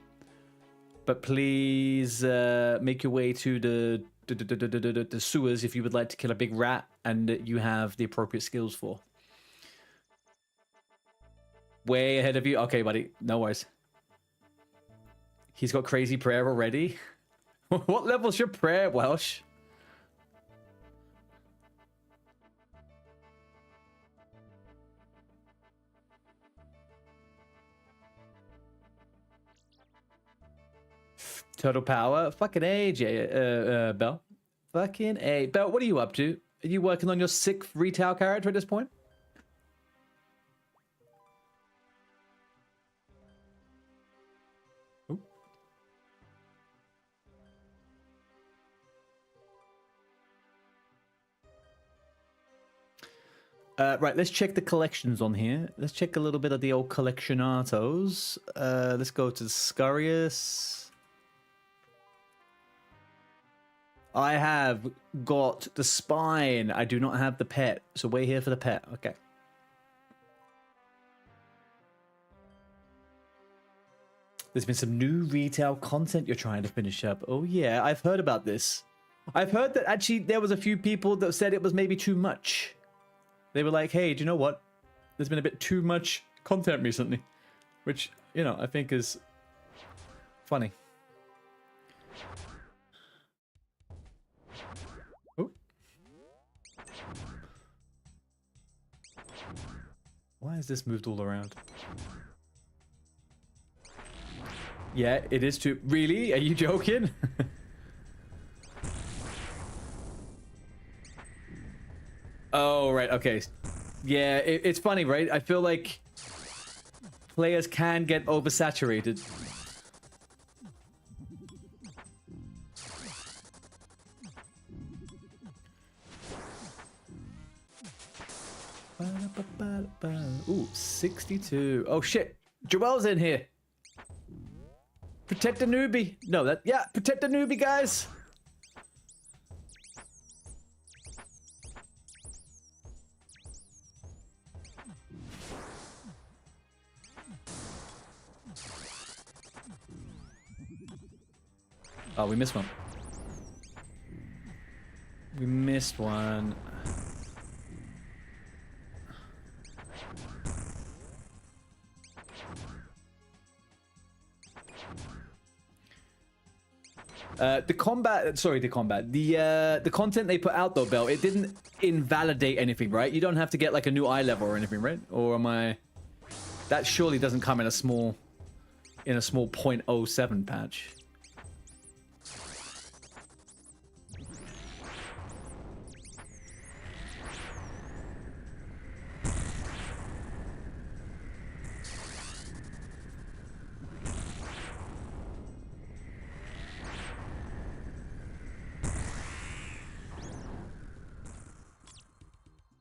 But please make your way to the sewers if you would like to kill a big rat and you have the appropriate skills for. Way ahead of you. Okay, buddy. No worries. He's got crazy prayer already. What level's your prayer, Welsh? Total power. Fucking A, Bell. Fucking A. Bell, what are you up to? Are you working on your 6th retail character at this point? Right, let's check the collections on here. Let's check a little bit of the old collectionatos. Let's go to Scurious. I have got the spine. I do not have the pet. So we're here for the pet. Okay. There's been some new retail content you're trying to finish up. Oh yeah, I've heard about this. I've heard that actually there was a few people that said it was maybe too much. They were like, hey, do you know what? There's been a bit too much content recently. Which, you know, I think is funny. Oh. Why is this moved all around? Yeah, it is too... Really? Are you joking? Oh, right, okay. Yeah, it's funny, right? I feel like players can get oversaturated. Ooh, 62. Oh, shit. Joel's in here. Protect the newbie. No, that... Yeah, protect the newbie, guys. Oh, we missed one. We missed one. The content they put out though, Bell, it didn't invalidate anything, right? You don't have to get like a new eye level or anything, right? Or am I... That surely doesn't come in a small 0.07 patch.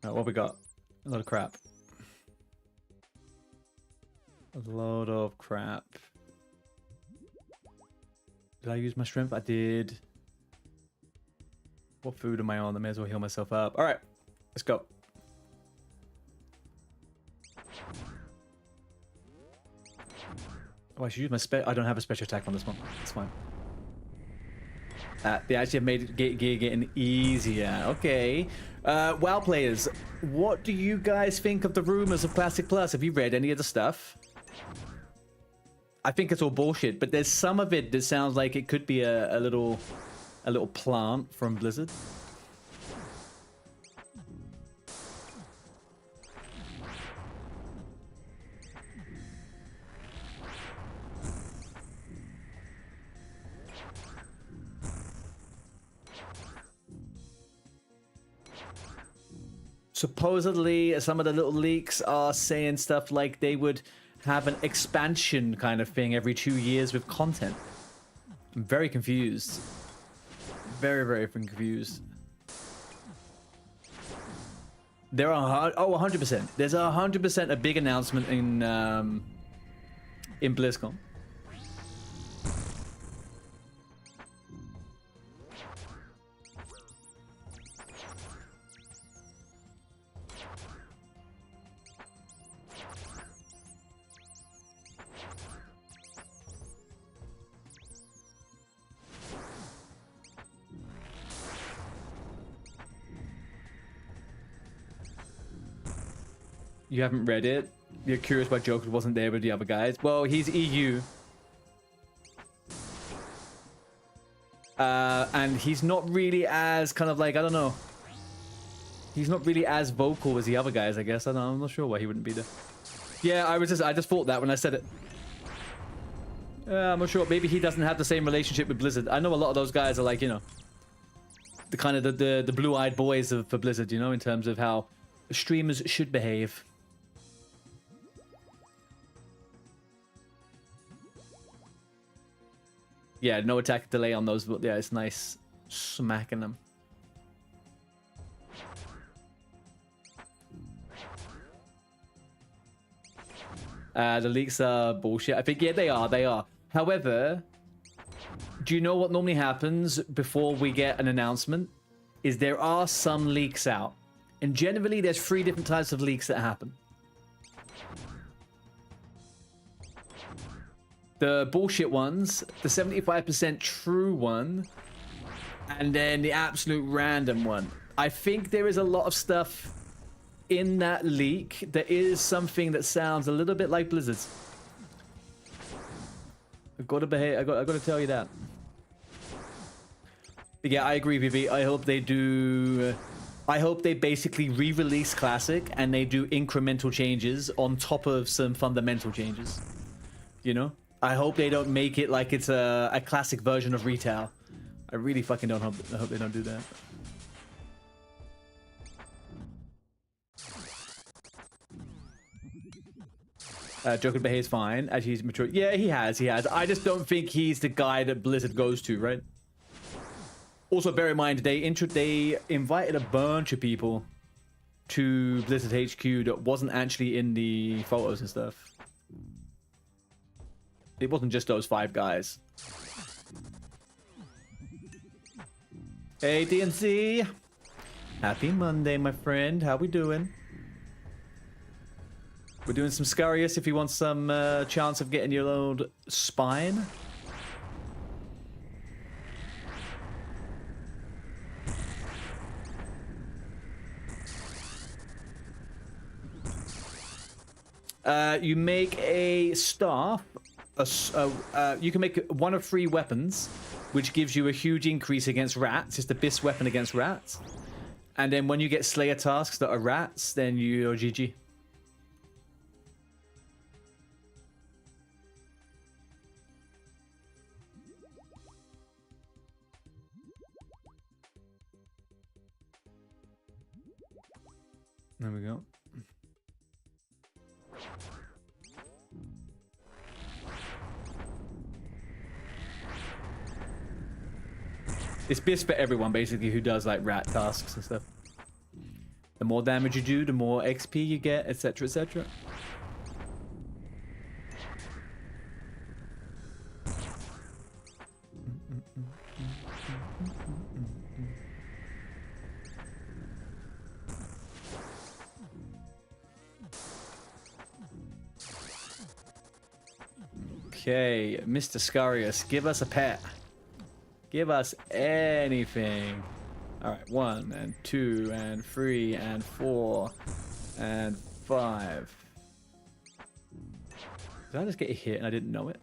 What we got? A lot of crap. A lot of crap. Did I use my strength? I did. What food am I on? I may as well heal myself up. All right, let's go. Oh, I should use my I don't have a special attack on this one. It's fine. They actually have made gear getting easier. Okay. WoW players, what do you guys think of the rumors of Classic Plus? Have you read any of the stuff? I think it's all bullshit, but there's some of it that sounds like it could be a little plant from Blizzard. Supposedly, some of the little leaks are saying stuff like they would have an expansion kind of thing every 2 years with content. I'm very confused. Very, very confused. There are 100%. There's 100% a big announcement in BlizzCon. You haven't read it? You're curious why Joker wasn't there with the other guys? Well, he's EU. And he's not really as kind of like, I don't know. He's not really as vocal as the other guys, I guess. I don't know, I'm not sure why he wouldn't be there. Yeah, I just thought that when I said it. I'm not sure. Maybe he doesn't have the same relationship with Blizzard. I know a lot of those guys are like, you know, the kind of the blue-eyed boys for Blizzard, you know, in terms of how streamers should behave. Yeah, no attack delay on those, but yeah, it's nice smacking them. The leaks are bullshit. I think, yeah, they are. However, do you know what normally happens before we get an announcement? Is there are some leaks out. And generally, there's 3 different types of leaks that happen. The bullshit ones, the 75% true one, and then the absolute random one. I think there is a lot of stuff in that leak that is something that sounds a little bit like Blizzard's. I've got to behave. I've got to tell you that. But yeah, I agree, Vivi. I hope they do. I hope they basically re-release Classic and they do incremental changes on top of some fundamental changes. You know? I hope they don't make it like it's a classic version of retail. I really fucking don't hope. I hope they don't do that. Joker behaves fine as he's mature. Yeah, he has. I just don't think he's the guy that Blizzard goes to, right? Also, bear in mind they invited a bunch of people to Blizzard HQ that wasn't actually in the photos and stuff. It wasn't just those 5 guys. Hey, DNC. Happy Monday, my friend. How we doing? We're doing some Scarius if you want some chance of getting your old spine. You make a staff. You can make 1 of 3 weapons, which gives you a huge increase against rats. It's the best weapon against rats. And then when you get Slayer tasks that are rats, then you're GG. There we go. It's best for everyone, basically, who does, like, rat tasks and stuff. The more damage you do, the more XP you get, etc., etc. Okay, Mr. Scarius, give us a pet. Give us anything. All right, 1 and 2 and 3 and 4 and 5. Did I just get a hit and I didn't know it?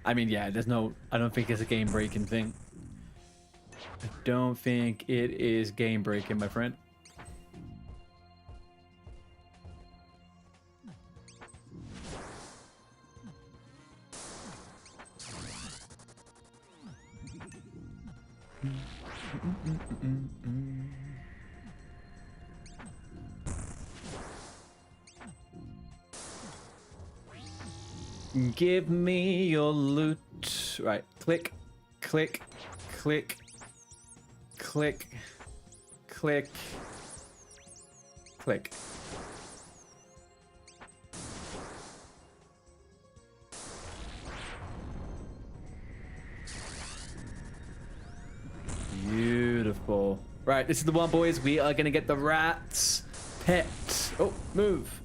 I mean, yeah, there's no... I don't think it's a game-breaking thing. I don't think it is game-breaking, my friend. Give me your loot. Right, click, click, click, click, click, click. Beautiful. Right, this is the one, boys. We are gonna get the rat's pet. Oh, move.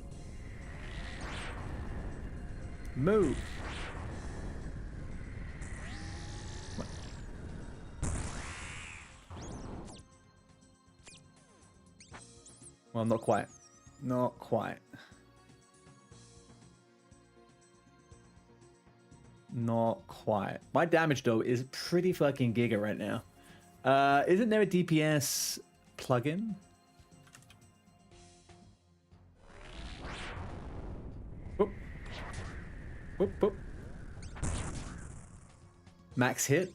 Move. Well, not quite. Not quite. Not quite. My damage, though, is pretty fucking giga right now. Isn't there a DPS plugin? Whoop. Whoop, whoop. Max hit?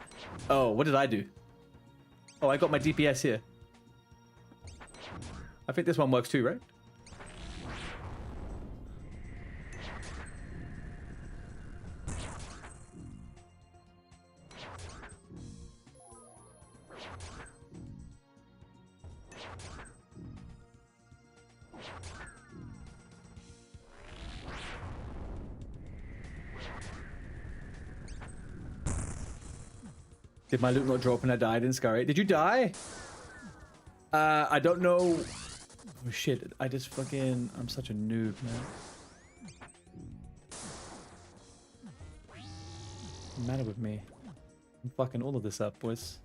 Oh, what did I do? Oh, I got my DPS here. I think this one works too, right? Did my loot not drop when I died in Sky? Did you die? I don't know. Oh shit, I just fucking... I'm such a noob, man. What's the matter with me? I'm fucking all of this up, boys.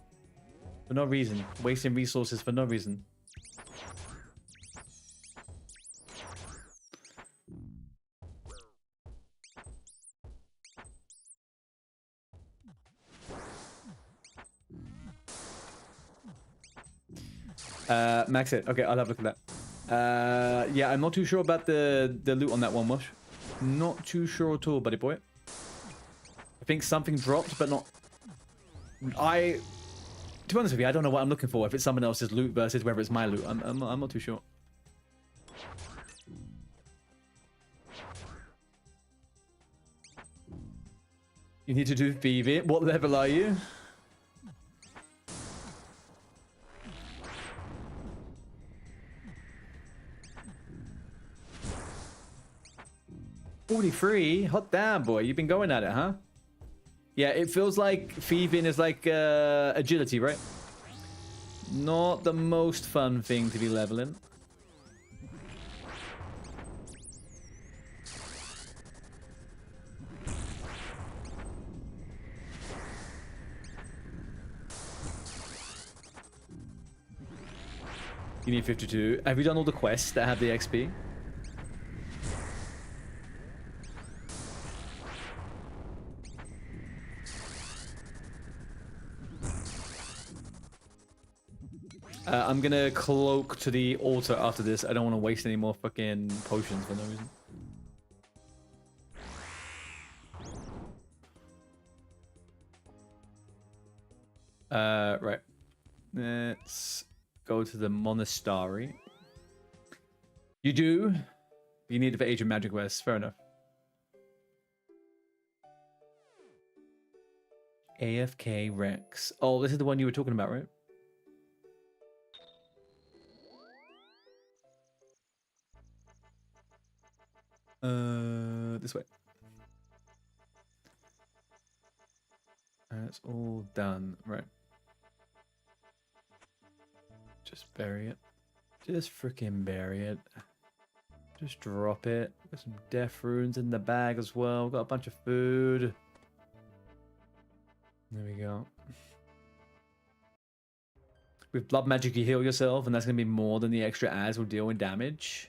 For no reason. Wasting resources for no reason. Max it. Okay, I'll have a look at that. Yeah, I'm not too sure about the loot on that one, Mush. Not too sure at all, buddy boy. I think something dropped, but not... To be honest with you, I don't know what I'm looking for. If it's someone else's loot versus whether it's my loot. I'm not too sure. You need to do Phoebe. What level are you? $43? Hot damn, boy. You've been going at it, huh? Yeah, it feels like thieving is like agility, right? Not the most fun thing to be leveling. You need 52. Have you done all the quests that have the XP? I'm gonna cloak to the altar after this. I don't want to waste any more fucking potions for no reason. Right. Let's go to the monastery. You do? You need it for Age of Magic West. Fair enough. AFK Rex. Oh, this is the one you were talking about, right? This way. That's all done. Right. Just bury it. Just freaking bury it. Just drop it. Got some death runes in the bag as well. Got a bunch of food. There we go. With blood magic, you heal yourself, and that's going to be more than the extra adds will deal in damage.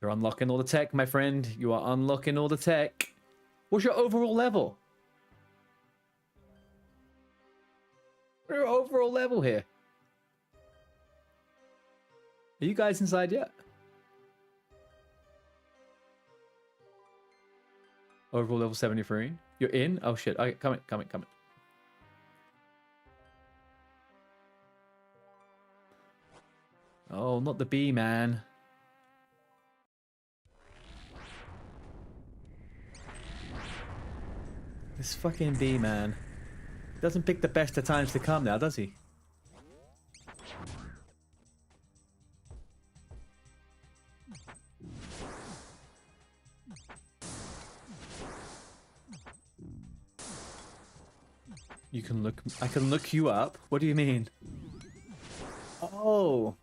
You're unlocking all the tech, my friend. You are unlocking all the tech. What's your overall level? What's your overall level here? Are you guys inside yet? Overall level 73. You're in? Oh shit. Okay, come in. not the bee, man. This fucking bee, man. Doesn't pick the best of times to come now, does he? You can look... I can look you up? What do you mean? Oh.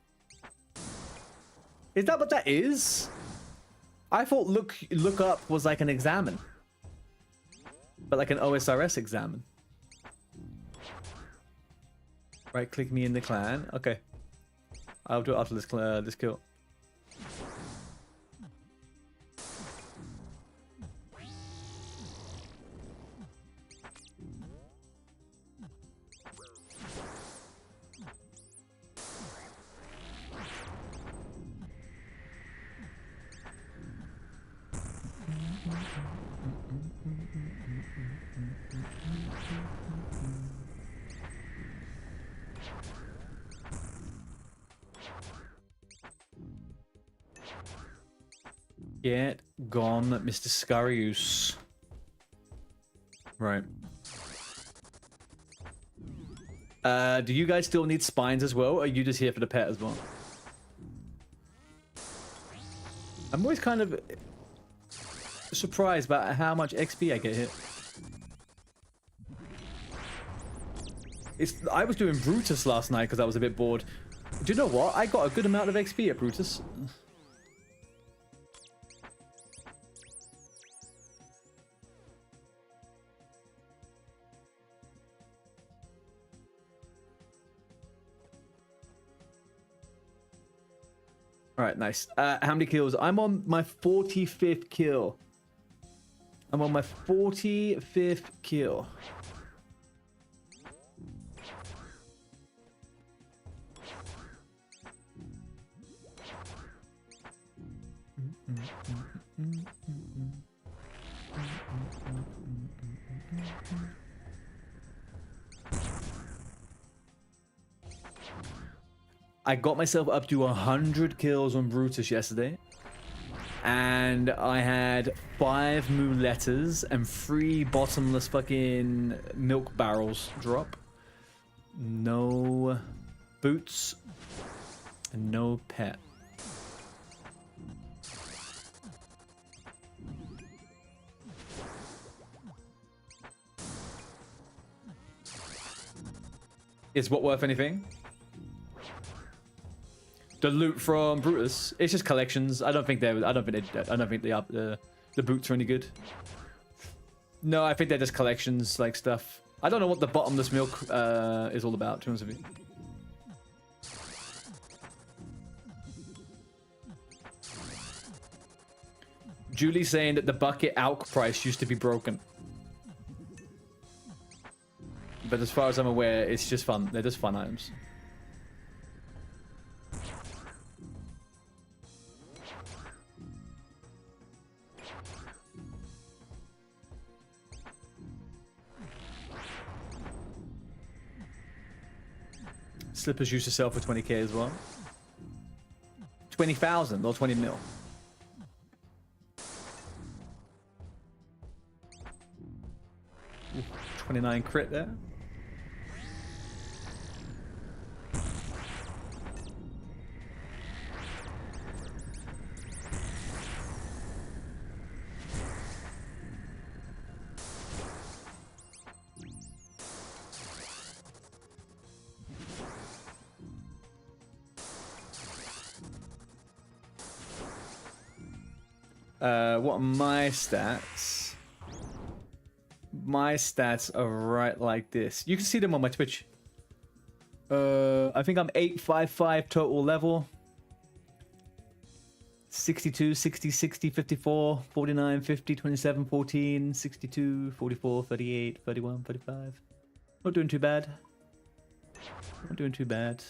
Is that what that is? I thought look up was like an examine. But like an OSRS examine. Right, click me in the clan. Okay. I'll do it after this kill. Get gone, Mr. Scarius. Right. Do you guys still need spines as well, or are you just here for the pet as well? I'm always kind of surprised about how much XP I get here. I was doing Brutus last night because I was a bit bored. Do you know what? I got a good amount of XP at Brutus. All right, nice. How many kills? I'm on my 45th kill. I'm on my 45th kill. I got myself up to 100 kills on Brutus yesterday. And I had 5 moon letters and 3 bottomless fucking milk barrels drop. No boots. And no pet. Is what worth anything? The loot from Brutus, it's just collections. I don't think the boots are any good. No, I think they're just collections, like stuff. I don't know what the bottomless milk is all about, to be honest with you. Julie's saying that the bucket AUK price used to be broken. But as far as I'm aware, it's just fun. They're just fun items. Slippers used to sell for 20k as well. 20,000 or 20 mil. Ooh, 29 crit there. What are my stats? My stats are right like this. You can see them on my Twitch. I think I'm 855 total level. 62, 60, 60, 54, 49, 50, 27, 14, 62, 44, 38, 31, 35. Not doing too bad. Not doing too bad.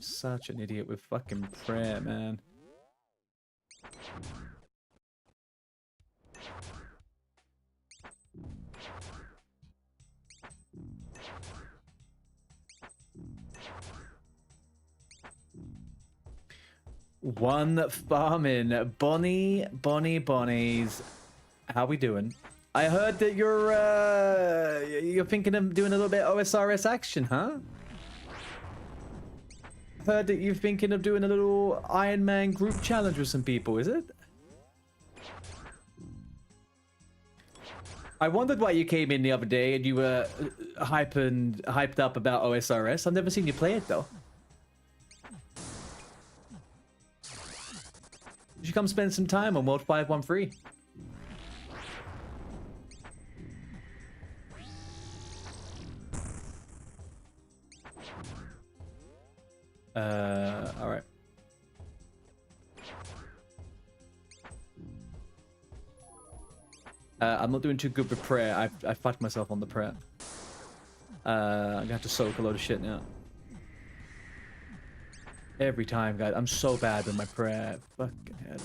Such an idiot with fucking prayer, man. One farming. Bonnies. How we doing? I heard that you're thinking of doing a little bit of OSRS action, huh? Heard that you're thinking of doing a little Iron Man group challenge with some people, is it? I wondered why you came in the other day and you were hyped up about OSRS. I've never seen you play it though. You should come spend some time on World 513. All right. I'm not doing too good with prayer. I fucked myself on the prayer. I'm gonna have to soak a load of shit now. Every time, guys. I'm so bad with my prayer. Fucking hell.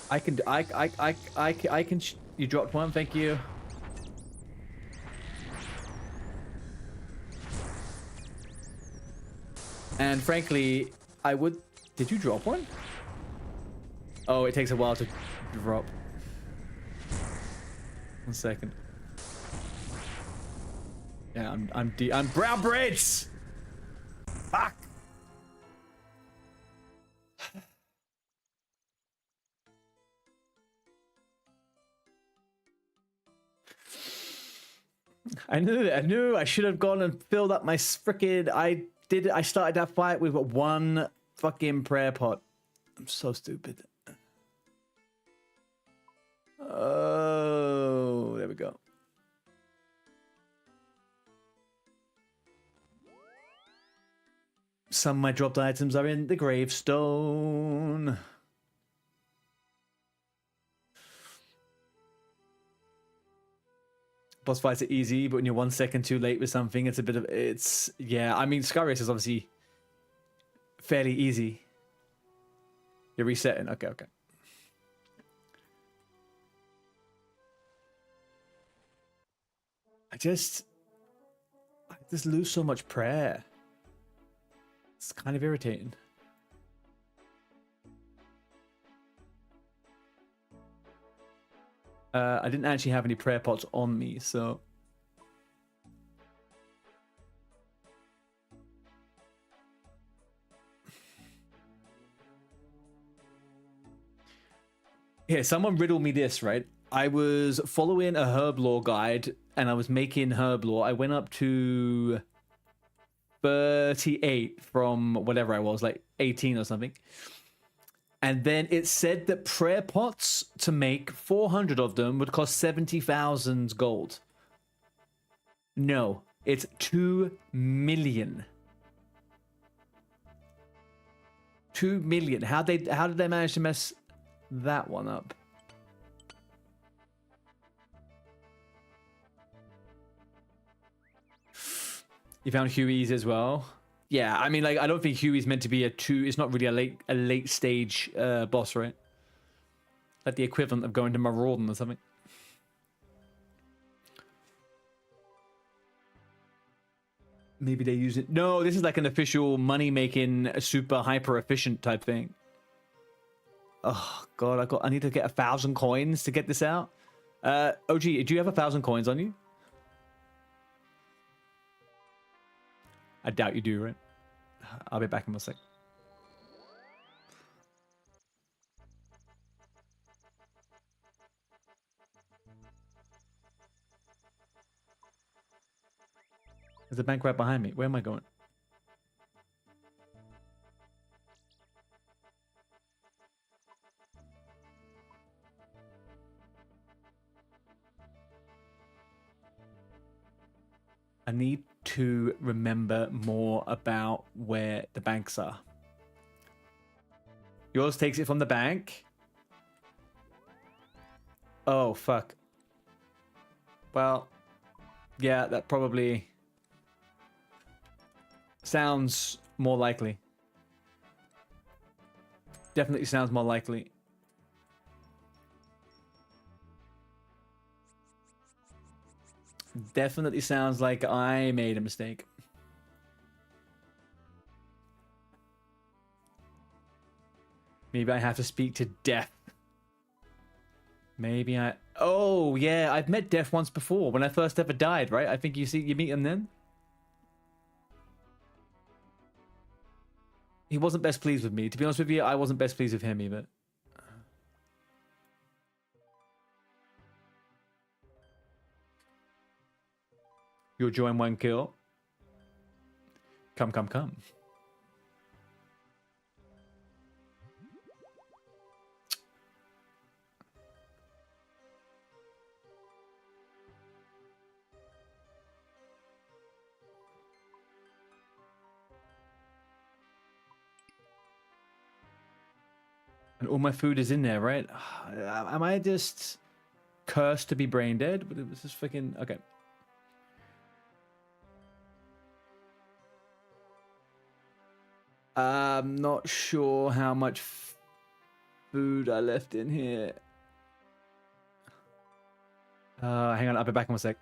I can. You dropped one. Thank you. And frankly, I would... Did you drop one? Oh, it takes a while to drop. 1 second. Yeah, I'm brown braids! Fuck! I knew I should have gone and filled up my frickin'... I started that fight with one fucking prayer pot. I'm so stupid. Oh, there we go. Some of my dropped items are in the gravestone. Boss fights are easy, but when you're 1 second too late with something, it's a bit of... Yeah, I mean, Sky Race is obviously fairly easy. You're resetting. Okay. I just lose so much prayer. It's kind of irritating. I didn't actually have any prayer pots on me, so... Here, someone riddle me this, right? I was following a herb lore guide, and I was making herb lore. I went up to 38 from whatever I was, like 18 or something. And then it said that prayer pots to make 400 of them would cost 70,000 gold. No, it's 2 million. 2 million. How did they manage to mess that one up? You found Huey's as well? Yeah, I mean, like, I don't think Huey's meant to be it's not really a late stage boss, right? Like the equivalent of going to Maraudon or something. Maybe they use it. No, this is like an official money-making, super hyper-efficient type thing. Oh, God, I need to get 1,000 coins to get this out. OG, do you have 1,000 coins on you? I doubt you do, right? I'll be back in a sec. There's a bank right behind me. Where am I going? I need to remember more about where the banks are. Yours takes it from the bank. Oh, fuck. Well, yeah, that probably sounds more likely. Definitely sounds more likely. Definitely sounds like I made a mistake. Maybe I have to speak to Death. Maybe I... Oh, yeah, I've met Death once before when I first ever died, right? I think you meet him then? He wasn't best pleased with me. To be honest with you, I wasn't best pleased with him either. You'll join one kill. Come, come, come. And all my food is in there, right? Am I just cursed to be brain dead? But it was just freaking... Okay. I'm not sure how much food I left in here. Hang on, I'll be back in one sec.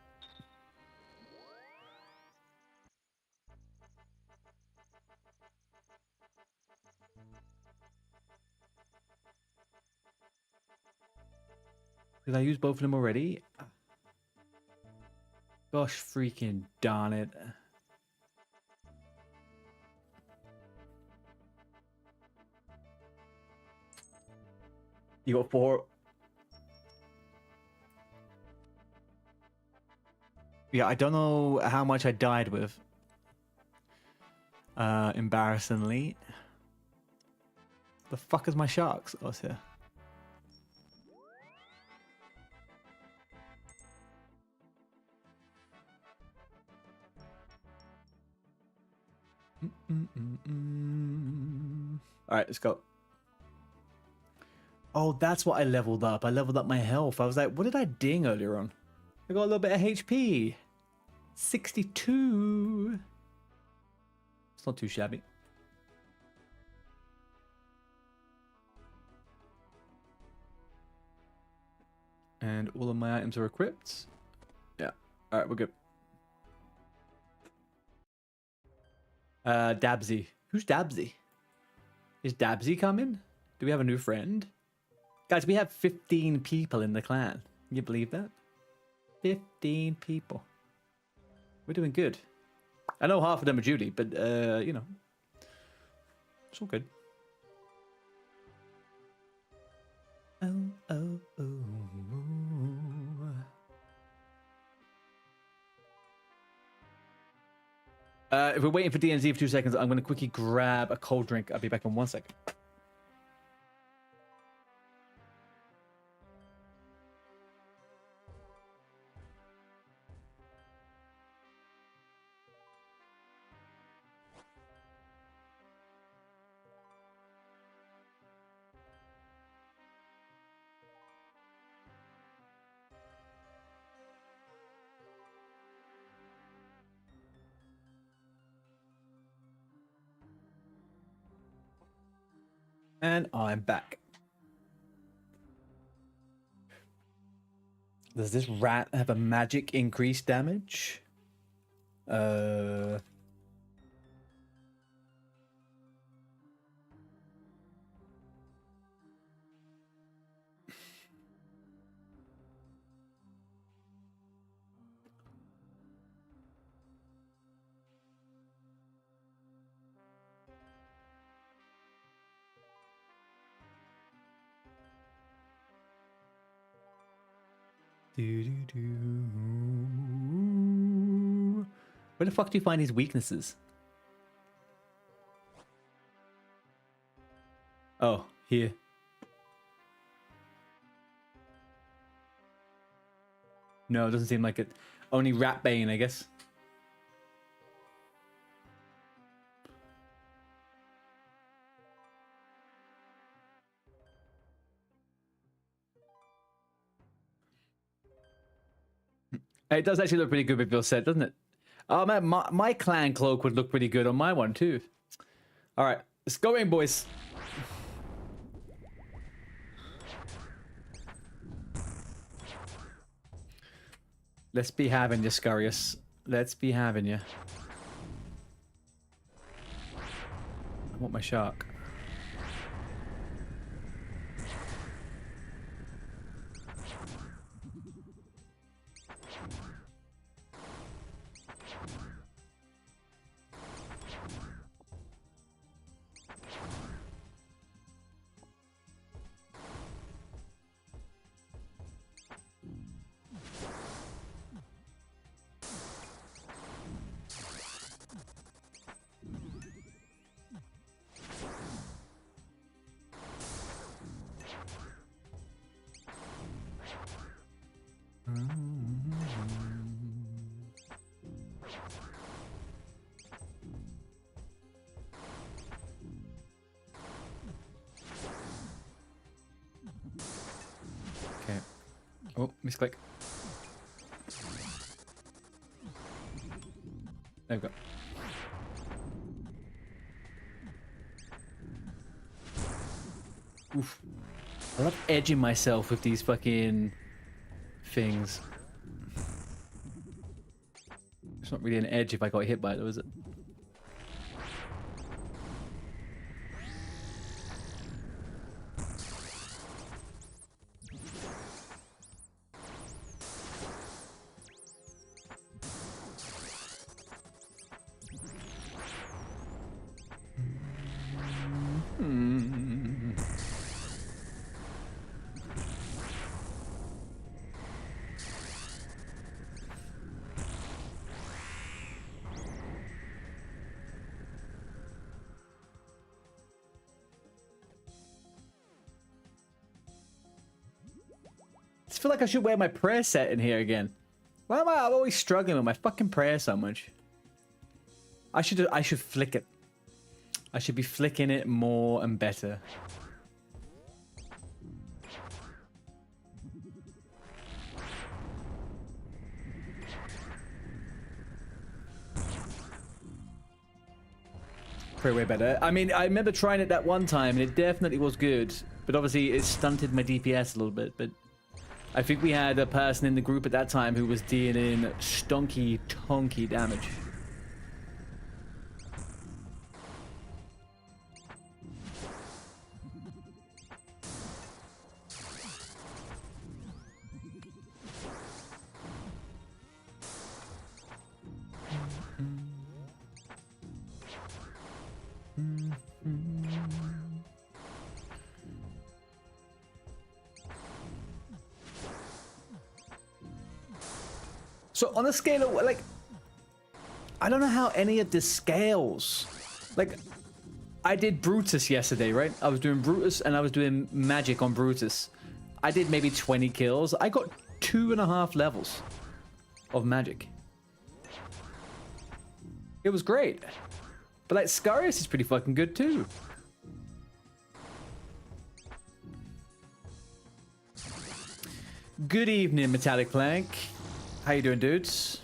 Did I use both of them already? Gosh freaking darn it. You got 4. Yeah, I don't know how much I died with. Embarrassingly. The fuck is my sharks? Oh, it's here. Alright, let's go. Oh, that's what I leveled up. I leveled up my health. I was like, what did I ding earlier on? I got a little bit of HP. 62. It's not too shabby. And all of my items are equipped. Yeah. Alright, we're good. Dabsy. Who's Dabsy? Is Dabsy coming? Do we have a new friend? Guys, we have 15 people in the clan. Can you believe that? 15 people. We're doing good. I know half of them are Judy, but, you know. It's all good. Oh, oh, oh. If we're waiting for DNZ for 2 seconds, I'm going to quickly grab a cold drink. I'll be back in 1 second. And I'm back. Does this rat have a magic increased damage? Where the fuck do you find his weaknesses? Oh, here. No, it doesn't seem like it. Only Ratbane, I guess. It does actually look pretty good with your set, doesn't it? Oh man, my clan cloak would look pretty good on my one too. All right, let's go in, boys. Let's be having you, Scarius. Let's be having you. I want my shark. Okay. Oh, misclick. There we go. Oof. I love edging myself with these fucking things. It's not really an edge if I got hit by it, though, is it? I feel like I should wear my prayer set in here again. Why am I always struggling with my fucking prayer so much? I should flick it. I should be flicking it more and better. Pray way better. I mean, I remember trying it that one time and it definitely was good, but obviously it stunted my DPS a little bit. But I think we had a person in the group at that time who was dealing stonky tonky damage. So on a scale of, like, I don't know how any of this scales. Like, I did Brutus yesterday, right? I was doing Brutus and I was doing magic on Brutus. I did maybe 20 kills. I got 2.5 levels of magic. It was great. But like, Scarius is pretty fucking good too. Good evening, Metallic Plank. How you doing, dudes?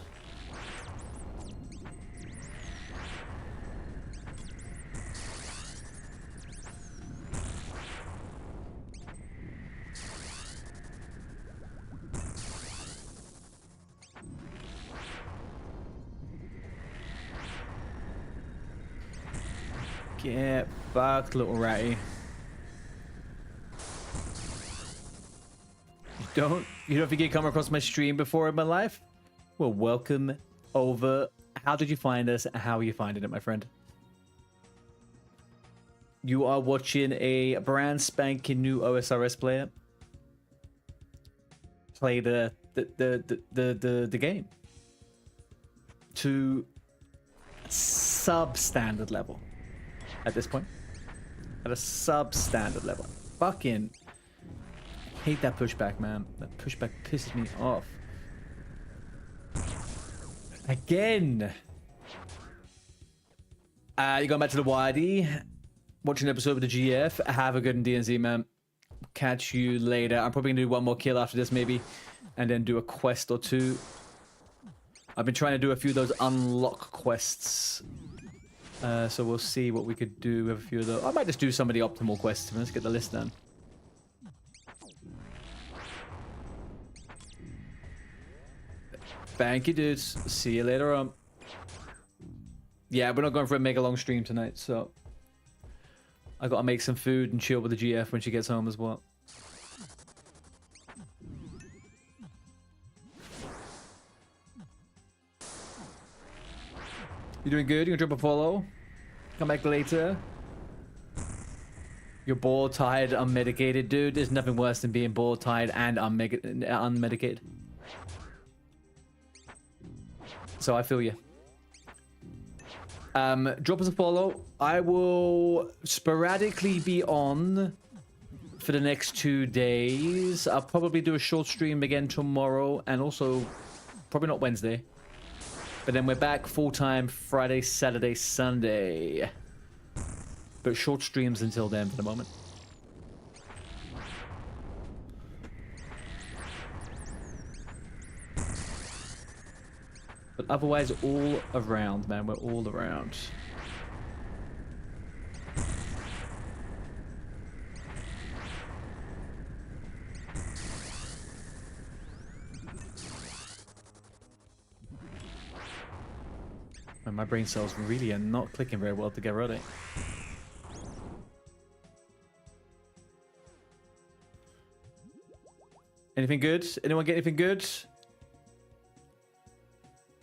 Get fucked, little ratty. You don't think you come across my stream before in my life? Well, welcome over. How did you find us? How are you finding it, my friend? You are watching a brand spanking new OSRS player play the game to substandard level at this point. At a substandard level. Fucking hate that pushback, man. That pushback pisses me off. Again. You're going back to the YD. Watching an episode of the GF. Have a good DNZ, man. Catch you later. I'm probably gonna do one more kill after this, maybe, and then do a quest or two. I've been trying to do a few of those unlock quests, so we'll see what we could do with a few of those. I might just do some of the optimal quests. Let's get the list done. Thank you, dudes. See you later on. Yeah, we're not going for a mega long stream tonight, so I gotta make some food and chill with the GF when she gets home as well. You doing good? You gonna drop a follow? Come back later. You're bored, tired, unmedicated, dude. There's nothing worse than being bored, tired, and unmedicated. So I feel you. Drop us a follow. I will sporadically be on for the next 2 days. I'll probably do a short stream again tomorrow, and also probably not Wednesday. But then we're back full-time Friday, Saturday, Sunday. But short streams until then for the moment. But otherwise, all around, man. We're all around. And my brain cells really are not clicking very well together, are they? Anything good? Anyone get anything good?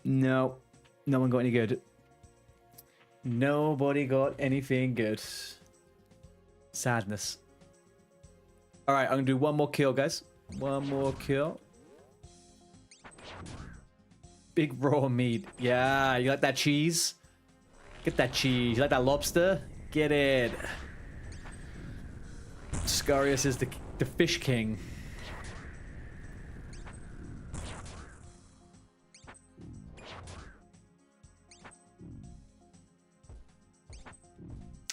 No. No one got any good. Nobody got anything good. Sadness. Alright, I'm gonna do one more kill, guys. One more kill. Big raw meat. Yeah, you like that cheese? Get that cheese. You like that lobster? Get it. Scarius is the fish king.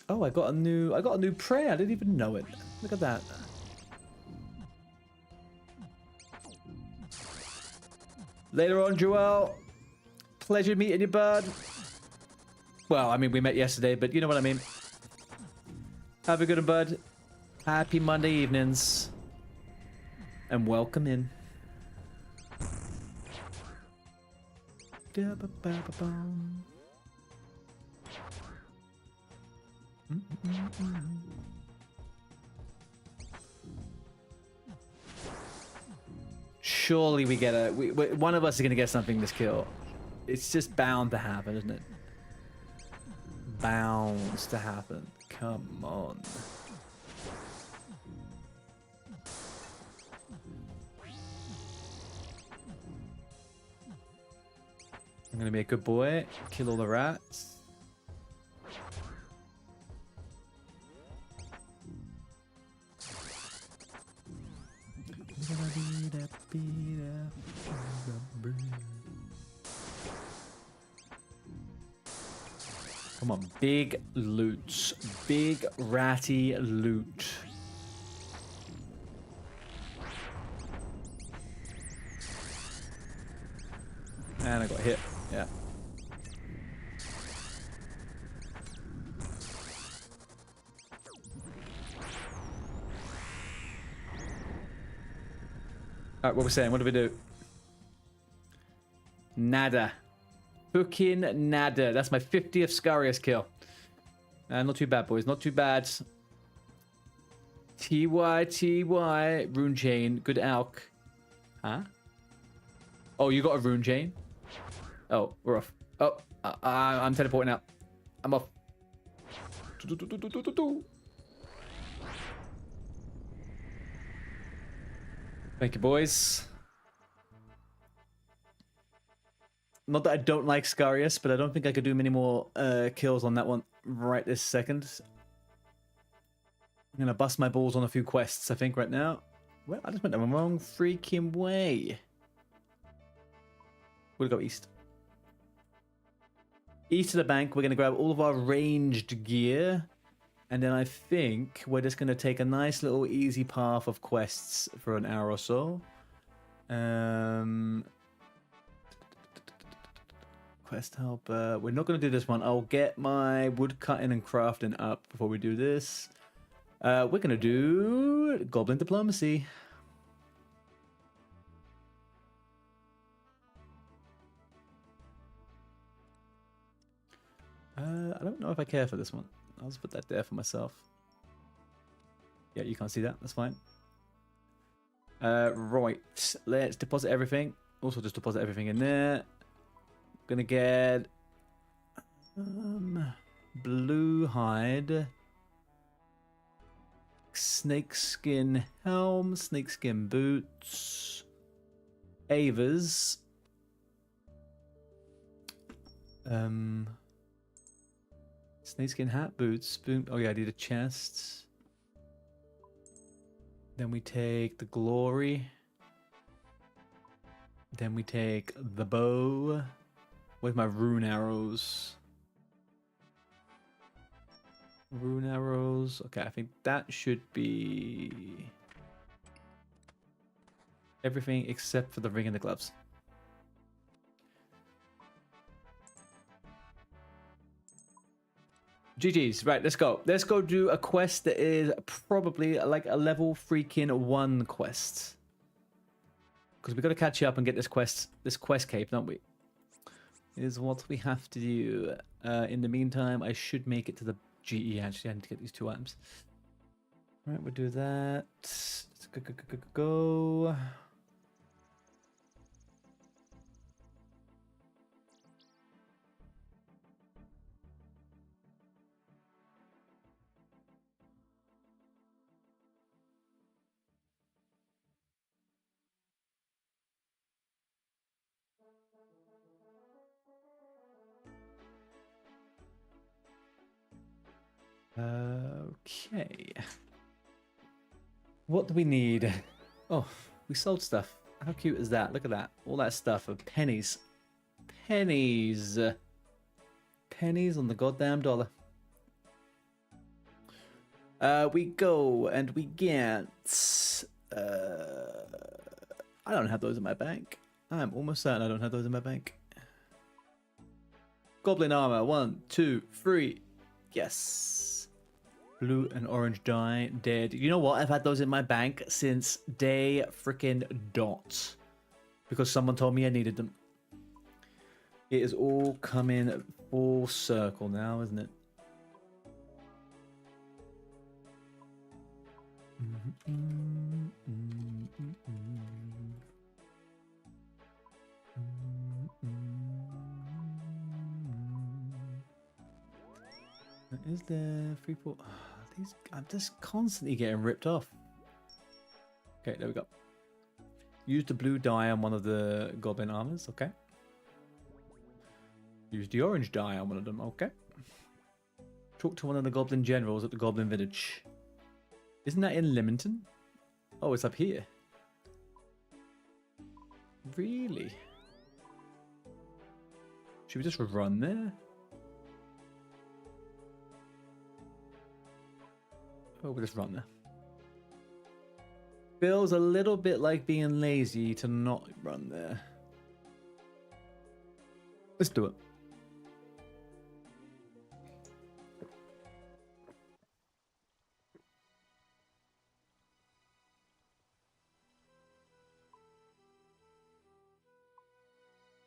Oh, I got a new prey. I didn't even know it. Look at that. Later on, Joel. Pleasure meeting you, bud. Well, I mean, we met yesterday, but you know what I mean. Have a good one, bud. Happy Monday evenings. And welcome in. Surely we get one of us is gonna get something this kill. It's just bound to happen, isn't it? Bounds to happen. Come on. I'm gonna be a good boy. Kill all the rats. Come on, big loot. Big ratty loot. And I got hit. Yeah. Alright, what we're saying, what do we do? Nada. Fucking nada. That's my 50th Scarius kill. Not too bad, boys. Not too bad. TY. Rune chain. Good alk. Huh? Oh, you got a rune chain? Oh, we're off. Oh, I'm teleporting out. I'm off. Thank you, boys. Not that I don't like Scarius, but I don't think I could do many more kills on that one right this second. I'm going to bust my balls on a few quests, I think, right now. Well, I just went the wrong freaking way. We'll go east. East of the bank, we're going to grab all of our ranged gear. And then I think we're just going to take a nice little easy path of quests for an hour or so. Quest helper. We're not going to do this one. I'll get my wood cutting and crafting up before we do this. We're going to do Goblin Diplomacy. I don't know if I care for this one. I'll just put that there for myself. Yeah, you can't see that. That's fine. Right. Let's deposit everything. Also, just deposit everything in there. Gonna get blue hide, snakeskin helm, snakeskin boots, Ava's. Snakeskin hat, boots, boom. Oh yeah, I need a chest. Then we take the glory. Then we take the bow. Where's my rune arrows? Rune arrows. Okay, I think that should be everything except for the ring and the gloves. GG's. Right, let's go. Let's go do a quest that is probably like a level freaking 1 quest. Because we got to catch up and get this quest cape, don't we? Is what we have to do. In the meantime, I should make it to the GE. Actually, I need to get these 2 items. All right, we'll do that. Let's go. Okay. What do we need? Oh, we sold stuff. How cute is that? Look at that. All that stuff for pennies. Pennies. Pennies on the goddamn dollar. We go and we get... I don't have those in my bank. I'm almost certain I don't have those in my bank. Goblin armor. 1, 2, 3. Yes. Blue and orange dye. Dead. You know what? I've had those in my bank since day freaking dot. Because someone told me I needed them. It is all coming full circle now, isn't it? Is there 3, 4? These, I'm just constantly getting ripped off. Okay, there we go. Use the blue dye on one of the goblin armors. Okay. Use the orange dye on one of them. Okay. Talk to one of the goblin generals at the goblin village. Isn't that in Leamington? Oh, it's up here. Really? Should we just run there? Oh, we'll just run there. Feels a little bit like being lazy to not run there. Let's do it.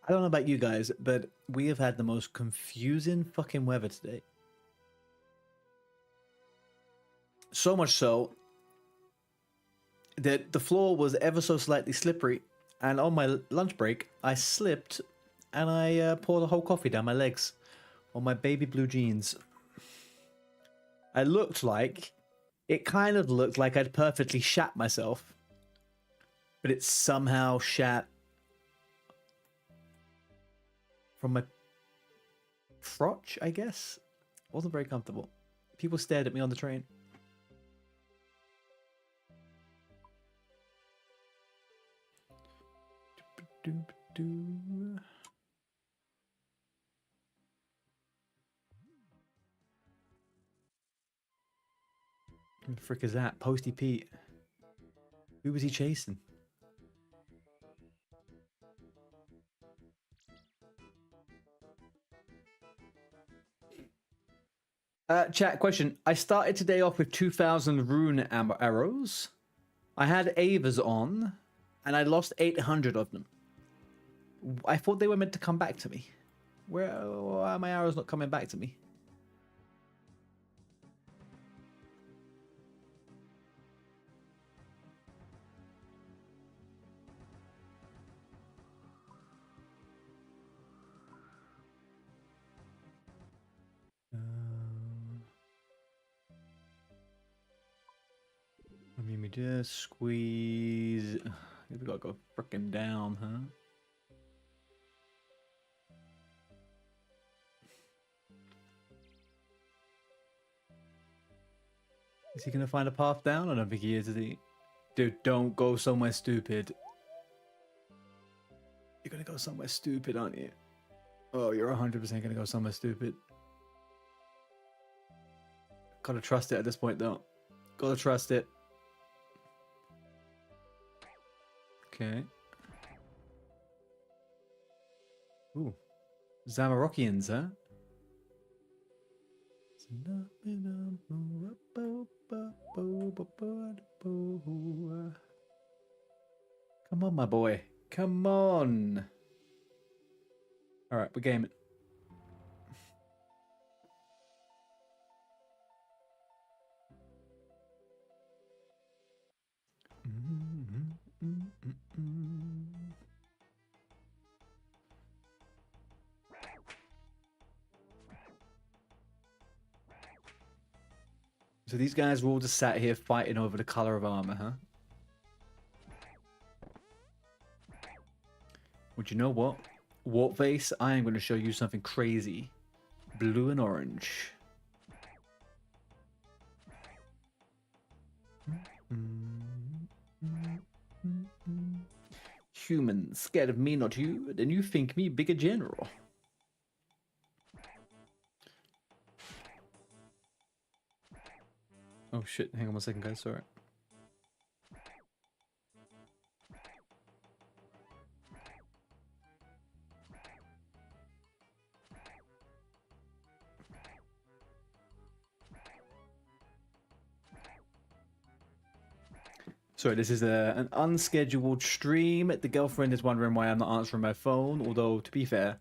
I don't know about you guys, but we have had the most confusing fucking weather today. So much so that the floor was ever so slightly slippery, and on my lunch break, I slipped and I poured a whole coffee down my legs on my baby blue jeans. It kind of looked like I'd perfectly shat myself, but it somehow shat from my crotch, I guess. Wasn't very comfortable. People stared at me on the train. Who the frick is that? Posty Pete. Who was he chasing? Chat question. I started today off with 2,000 rune arrows. I had Ava's on, and I lost 800 of them. I thought they were meant to come back to me. Why are my arrows not coming back to me? I mean, we just squeeze. We gotta go frickin' down, huh? Is he gonna find a path down? I don't think he is he? Dude, don't go somewhere stupid. You're gonna go somewhere stupid, aren't you? Oh, you're 100% gonna go somewhere stupid. Gotta trust it at this point, though. Gotta trust it. Okay. Ooh. Zamarockians, huh? Come on, my boy. Come on. All right, we're gaming. So these guys were all just sat here fighting over the color of armor, huh? Would you know what? Warpface, I am going to show you something crazy. Blue and orange. Human, scared of me, not you? Then you think me bigger general. Oh shit, hang on 1 second, guys, sorry. Sorry, this is an unscheduled stream. The girlfriend is wondering why I'm not answering my phone, although, to be fair,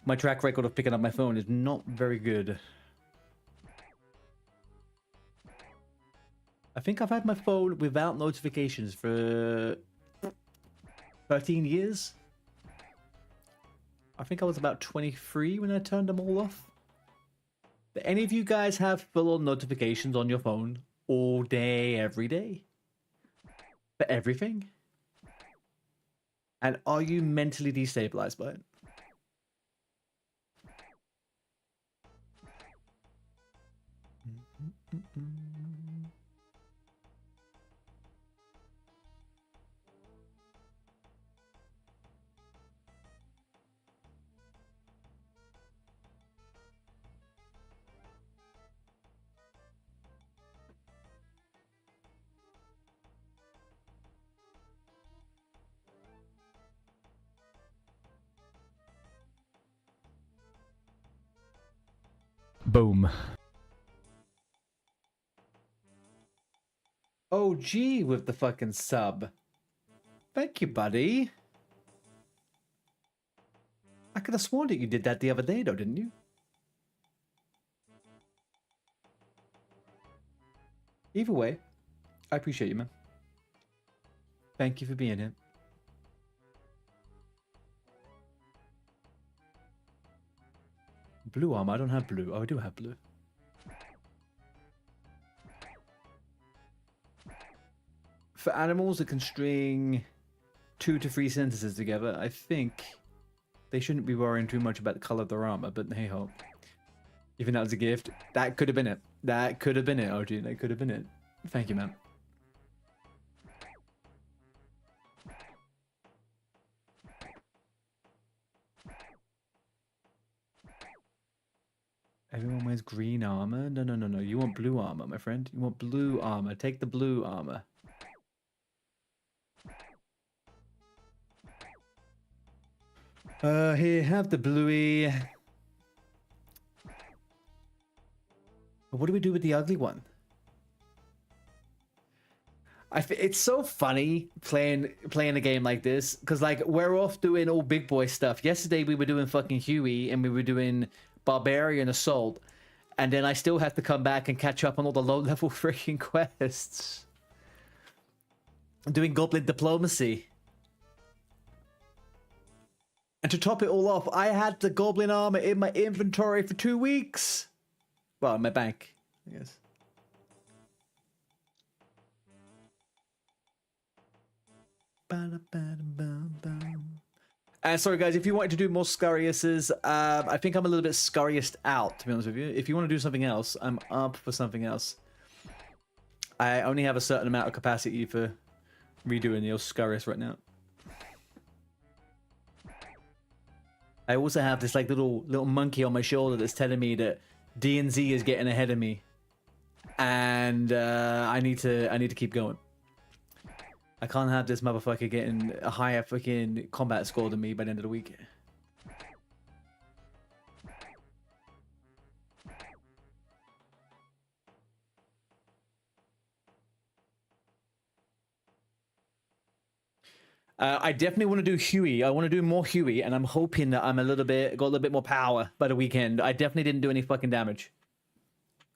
my track record of picking up my phone is not very good. I think I've had my phone without notifications for 13 years. I think I was about 23 when I turned them all off. Do any of you guys have full-on notifications on your phone all day, every day? For everything? And are you mentally destabilized by it? Boom. Oh, gee, with the fucking sub. Thank you, buddy. I could have sworn that you did that the other day, though, didn't you? Either way, I appreciate you, man. Thank you for being here. Blue armor? I don't have blue. Oh, I do have blue. For animals that can string 2 to 3 sentences together, I think they shouldn't be worrying too much about the color of their armor, but hey ho. Even that was a gift. That could have been it. That could have been it, OG. That could have been it. Thank you, man. Everyone wears green armor? No, no, no, no. You want blue armor, my friend. You want blue armor. Take the blue armor. Here, have the bluey. What do we do with the ugly one? It's so funny playing a game like this because like we're off doing all big boy stuff. Yesterday we were doing fucking Huey and we were doing Barbarian Assault, and then I still have to come back and catch up on all the low level freaking quests. I'm doing Goblin Diplomacy, and to top it all off, I had the Goblin armor in my inventory for 2 weeks. Well, in my bank, I guess. Sorry guys, if you wanted to do more Scariuses, I think I'm a little bit Scariused out, to be honest with you. If you want to do something else, I'm up for something else. I only have a certain amount of capacity for redoing the Scarius right now. I also have this like little monkey on my shoulder that's telling me that D&Z is getting ahead of me, and I need to keep going. I can't have this motherfucker getting a higher fucking combat score than me by the end of the week. I definitely want to do Huey. I want to do more Huey, and I'm hoping that I'm got a little bit more power by the weekend. I definitely didn't do any fucking damage.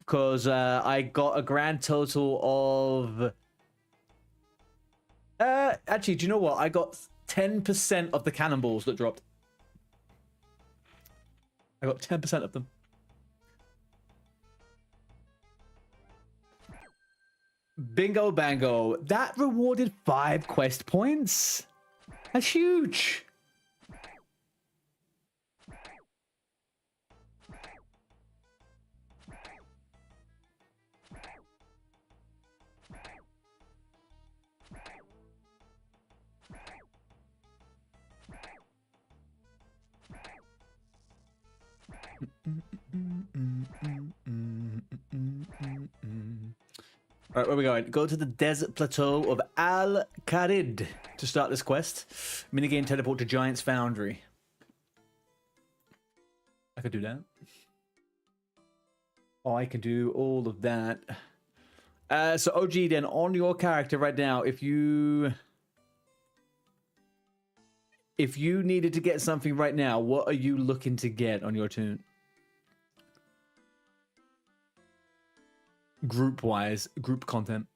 Because I got a grand total of... actually, do you know what? I got 10% of the cannonballs that dropped. I got 10% of them. Bingo bango. That rewarded 5 quest points. That's huge. Alright, where are we going? Go to the desert plateau of Al Kharid to start this quest. Minigame teleport to Giant's Foundry. I could do that. Oh, I can do all of that. So OG, then on your character right now, if you needed to get something right now, what are you looking to get on your tune? Group-wise, group content.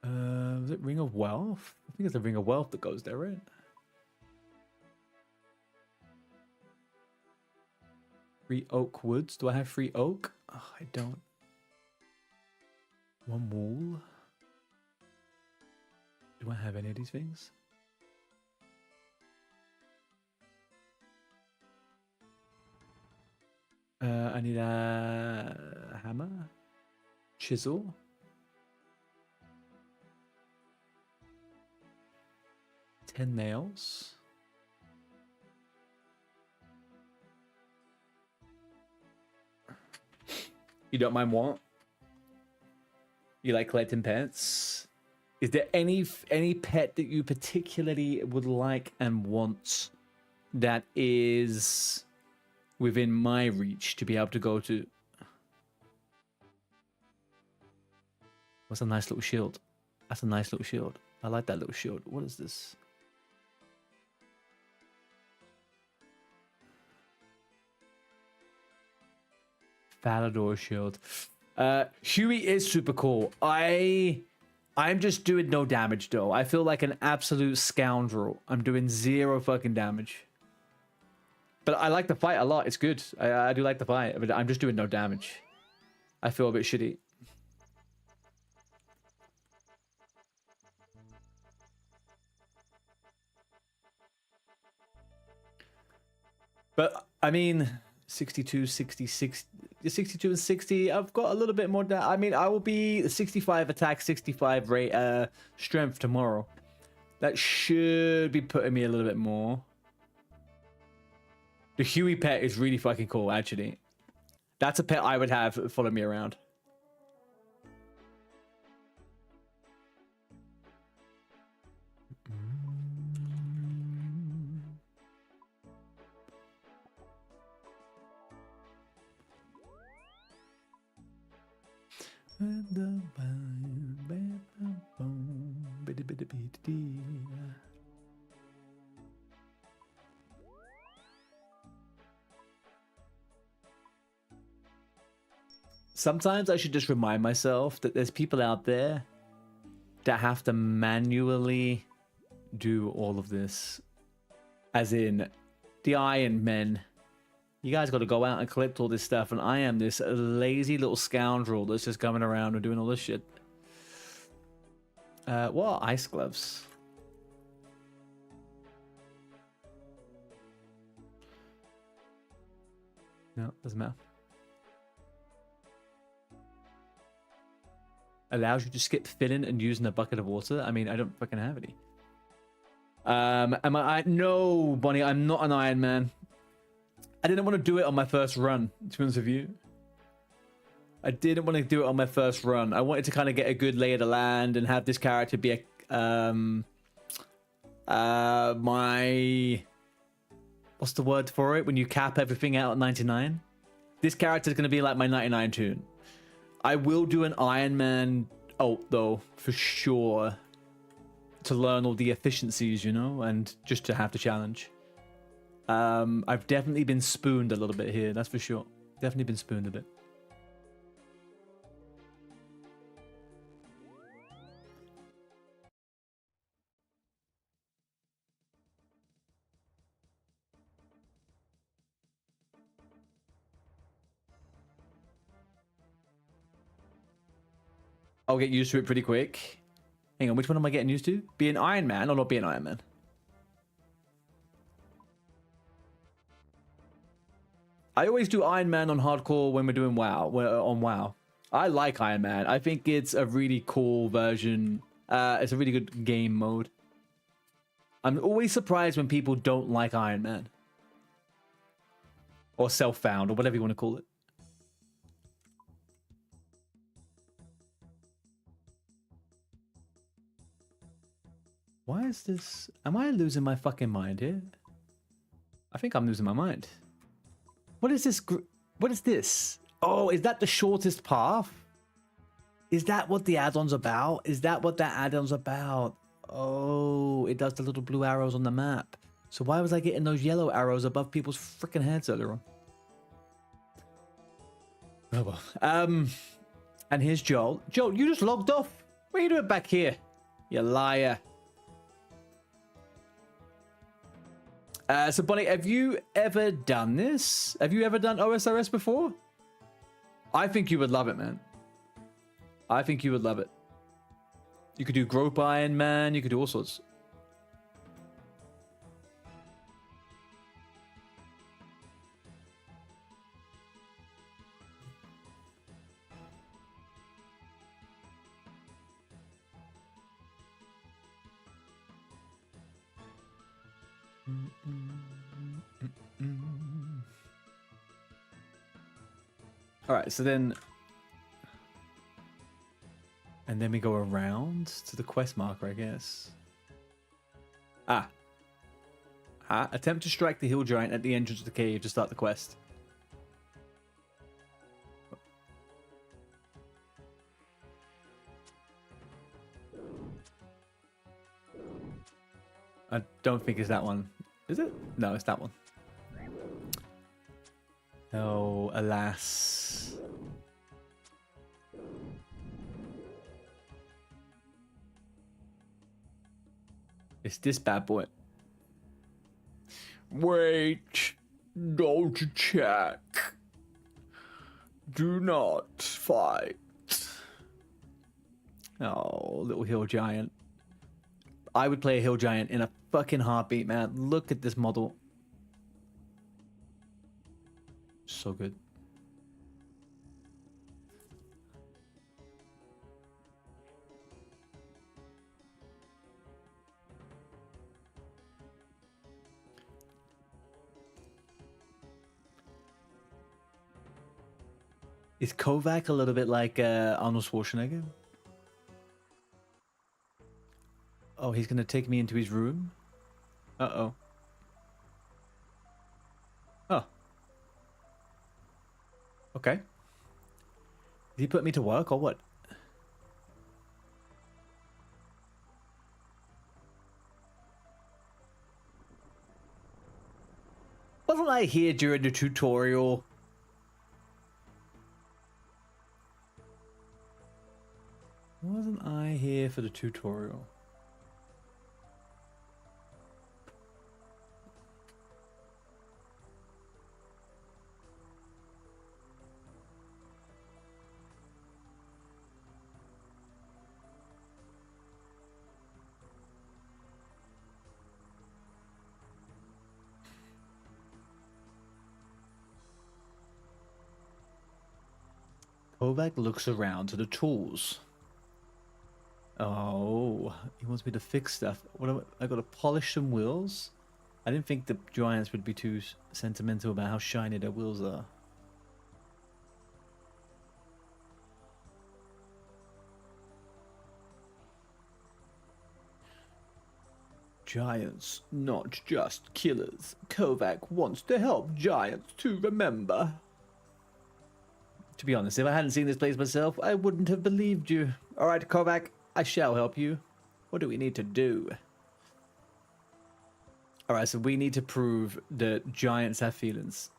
Was it Ring of Wealth? I think it's a Ring of Wealth that goes there, right? Free Oak Woods. Do I have free oak? Oh, I don't. One wool. Do I have any of these things? I need a hammer, chisel, 10 nails. You don't mind what? You like collecting pets? Is there any pet that you particularly would like and want that is within my reach to be able to go to? What's a nice little shield? That's a nice little shield. I like that little shield. What is this? Falador shield. Huey is super cool. I'm just doing no damage though. I feel like an absolute scoundrel. I'm doing 0 fucking damage. But I like the fight a lot. It's good. I do like the fight, but I'm just doing no damage. I feel a bit shitty. But I mean, 62, 66, 62 and 60. I've got a little bit more. I mean, I will be 65 attack, 65 rate, strength tomorrow. That should be putting me a little bit more. The Huey pet is really fucking cool, actually. That's a pet I would have follow me around. Sometimes I should just remind myself that there's people out there that have to manually do all of this. As in, the Iron Men. You guys got to go out and collect all this stuff, and I am this lazy little scoundrel that's just coming around and doing all this shit. What are ice gloves? No, doesn't matter. Allows you to skip filling and using a bucket of water. I mean, I don't fucking have any. Am I? No, Bonnie, I'm not an Iron Man. I didn't want to do it on my first run, to be honest with you. I didn't want to do it on my first run. I wanted to kind of get a good lay of the land and have this character be a my, what's the word for it when you cap everything out at 99? This character is going to be like my 99 tune. I will do an Iron Man ult though, for sure, to learn all the efficiencies, you know, and just to have the challenge. I've definitely been spooned a little bit here, that's for sure. Definitely been spooned a bit. I'll get used to it pretty quick. Hang on, which one am I getting used to? Be an Iron Man or not be an Iron Man? I always do Iron Man on hardcore when we're doing WoW, on WoW. I like Iron Man. I think it's a really cool version. It's a really good game mode. I'm always surprised when people don't like Iron Man. Or Self-Found, or whatever you want to call it. Why is this? Am I losing my fucking mind here? I think I'm losing my mind. What is this? What is this? Oh, is that the shortest path? Is that what the add-on's about? Is that what that add-on's about? Oh, it does the little blue arrows on the map. So why was I getting those yellow arrows above people's freaking heads earlier on? Oh well. And here's Joel. Joel, you just logged off. What are you doing back here? You liar. So Bonnie, have you ever done this? Have you ever done OSRS before? I think you would love it, man. I think you would love it. You could do Grope Iron Man, you could do all sorts. All right, so then... And then we go around to the quest marker, I guess. Attempt to strike the hill giant at the entrance of the cave to start the quest. I don't think it's that one. Is it? No, it's that one. Oh, alas. It's this bad boy. Wait, don't check. Do not fight. Oh, little hill giant. I would play a hill giant in a fucking heartbeat, man. Look at this model. So good. Is Kovac a little bit like Arnold Schwarzenegger? Oh, he's gonna take me into his room? Uh-oh. Oh. Okay. Did he put me to work or what? Wasn't I here during the tutorial? Wasn't I here for the tutorial? Kovac looks around to the tools. Oh, he wants me to fix stuff. What I gotta polish some wheels? I didn't think the giants would be too sentimental about how shiny their wheels are. Giants, not just killers. Kovac wants to help giants to remember. To be honest, if I hadn't seen this place myself, I wouldn't have believed you. Alright, Kovac, I shall help you. What do we need to do? Alright, so we need to prove that giants have feelings.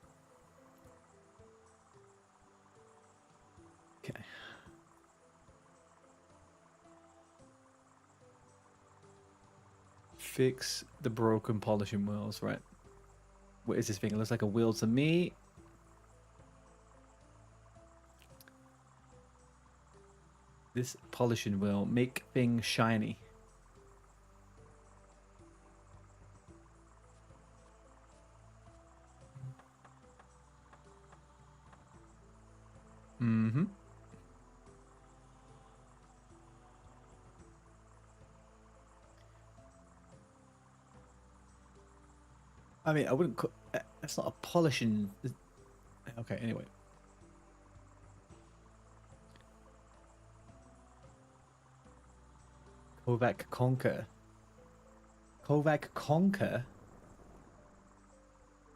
Okay. Fix the broken polishing wheels, right? What is this thing? It looks like a wheel to me. This polishing wheel, make things shiny. Mm-hmm. I mean, I wouldn't. That's not a polishing. Okay, anyway. Kovac Conquer. Kovac Conquer?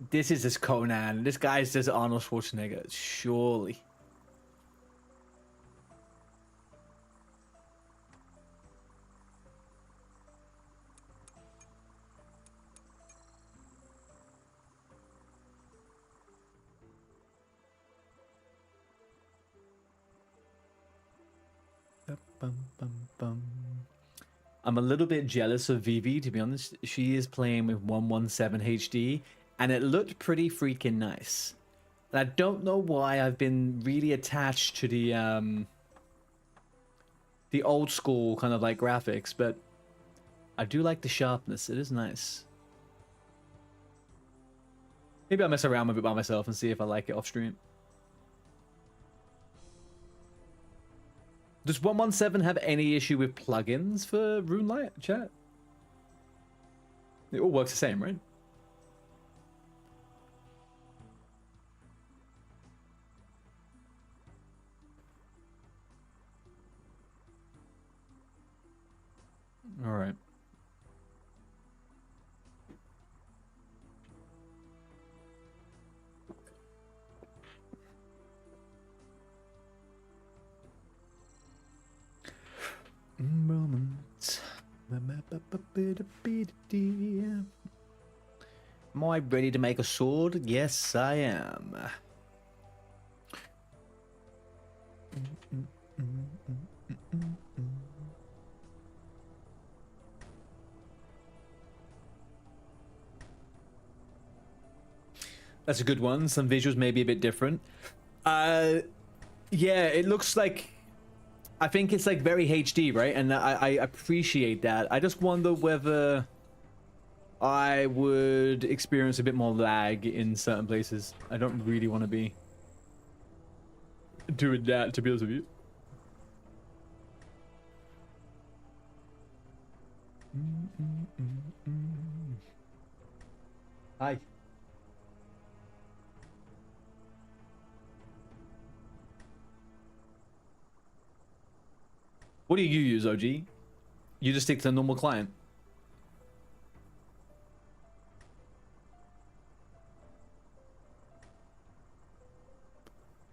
This is just Conan. This guy's just Arnold Schwarzenegger. Surely. I'm a little bit jealous of Vivi, to be honest. She is playing with 117 HD, and it looked pretty freaking nice. And I don't know why I've been really attached to the old school kind of like graphics, but I do like the sharpness. It is nice. Maybe I'll mess around with it by myself and see if I like it off stream. Does 117 have any issue with plugins for RuneLite, chat? It all works the same, right? All right. Moment. Am I ready to make a sword? Yes, I am. That's a good one. Some visuals may be a bit different. Yeah, it looks like... I think it's like very HD, right? And I appreciate that. I just wonder whether I would experience a bit more lag in certain places. I don't really want to be doing that, to be honest with you. Hi. What do you use, OG? You just stick to the normal client.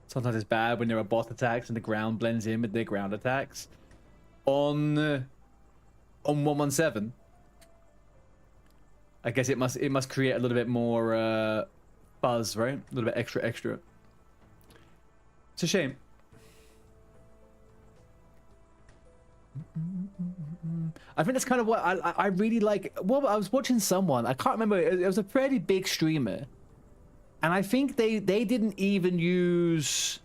Sometimes it's bad when there are bot attacks and the ground blends in with their ground attacks. On 117, I guess it must create a little bit more buzz, right? A little bit extra. It's a shame. I think that's kind of what I really like. Well, I was watching someone, I can't remember, it was a fairly big streamer, and I think they didn't even use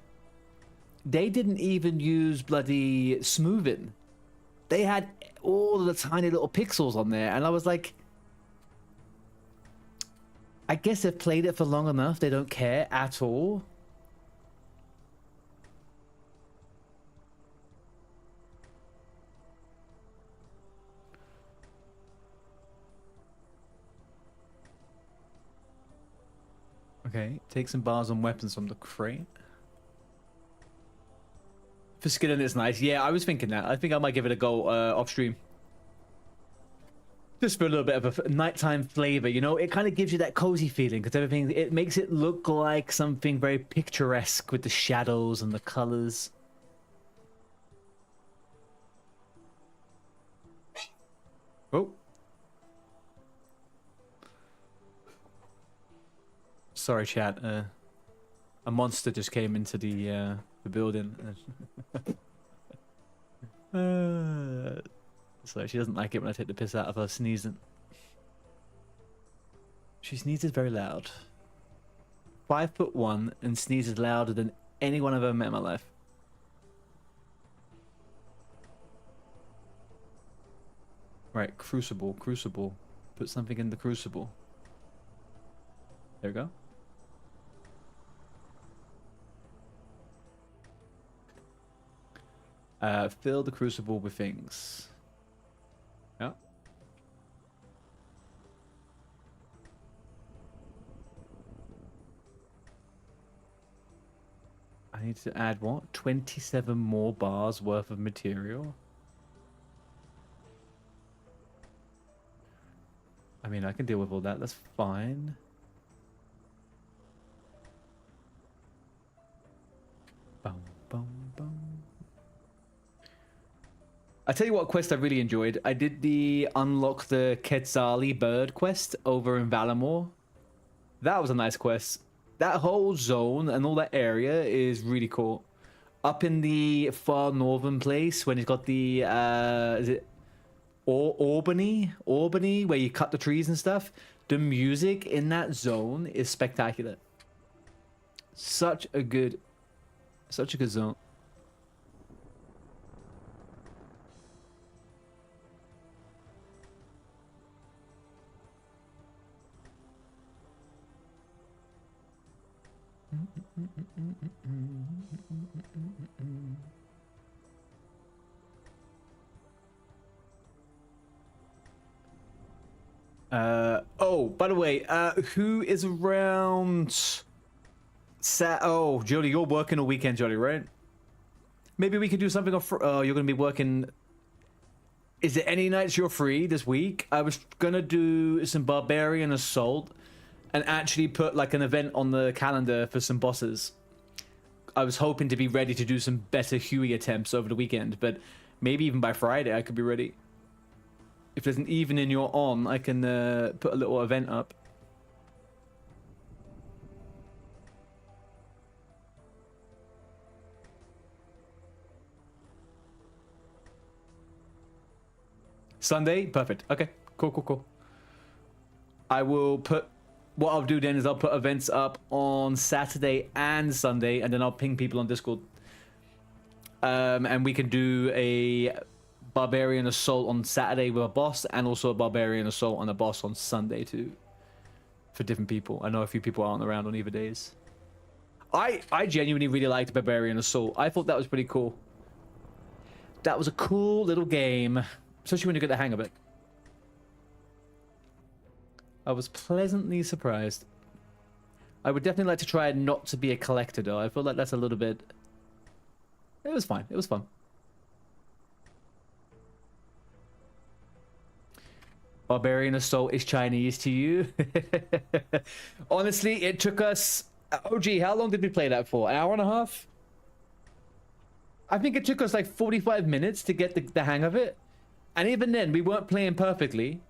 bloody smoothing. They had all the tiny little pixels on there, and I was like, I guess they've played it for long enough, they don't care at all. Okay, take some bars on weapons from the crate. For skilling, it's nice. Yeah, I was thinking that. I think I might give it a go off stream. Just for a little bit of a nighttime flavor, you know? It kind of gives you that cozy feeling because everything, it makes it look like something very picturesque with the shadows and the colors. Oh. Sorry, chat. A monster just came into the building. So she doesn't like it when I take the piss out of her sneezing. She sneezes very loud. 5'1" and sneezes louder than anyone I've ever met in my life. Right, crucible. Put something in the crucible. There we go. Fill the crucible with things. Yeah. I need to add what? 27 more bars worth of material? I mean, I can deal with all that. That's fine. Boom, boom, boom. I tell you what quest I really enjoyed. I did the unlock the Quetzali bird quest over in Valamore. That was a nice quest. That whole zone and all that area is really cool. Up in the far northern place when he's got the is it Albany, where you cut the trees and stuff. The music in that zone is spectacular. Such a good zone. Oh, by the way, who is around? Oh, Jody, you're working all weekend, Jody, right? Maybe we could do something off. Oh, you're gonna be working. Is there any nights you're free this week? I was gonna do some Barbarian Assault and actually put like an event on the calendar for some bosses. I was hoping to be ready to do some better Huey attempts over the weekend, but maybe even by Friday I could be ready. If there's an evening you're on, I can put a little event up. Sunday? Perfect. Okay. Cool. I will put... What I'll do then is I'll put events up on Saturday and Sunday, and then I'll ping people on Discord. And we can do a Barbarian Assault on Saturday with a boss, and also a Barbarian Assault on a boss on Sunday too. For different people. I know a few people aren't around on either days. I genuinely really liked Barbarian Assault. I thought that was pretty cool. That was a cool little game. Especially when you get the hang of it. I was pleasantly surprised. I would definitely like to try not to be a collector though. I feel like that's a little bit... It was fine. It was fun. Barbarian Assault is Chinese to you? Honestly, it took us... Oh gee, how long did we play that for? An hour and a half? I think it took us like 45 minutes to get the hang of it. And even then, we weren't playing perfectly.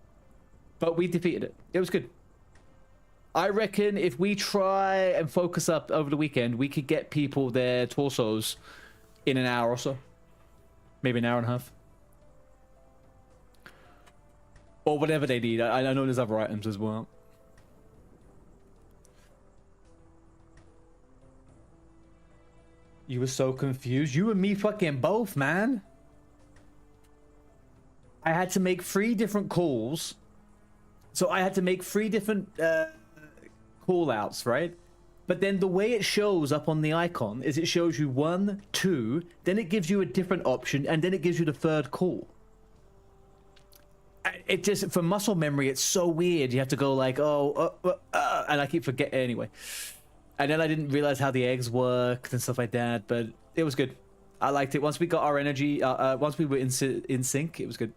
But we defeated it. It was good. I reckon if we try and focus up over the weekend, we could get people their torsos in an hour or so. Maybe an hour and a half. Or whatever they need. I know there's other items as well. You were so confused. You and me fucking both, man. I had to make 3 different calls. So I had to make 3 different call outs, right? But then the way it shows up on the icon is it shows you 1, 2, then it gives you a different option, and then it gives you the 3rd call. It just, for muscle memory, it's so weird. You have to go like, and I keep forgetting anyway. And then I didn't realize how the eggs worked and stuff like that, but it was good. I liked it. Once we got our energy, once we were in sync, it was good.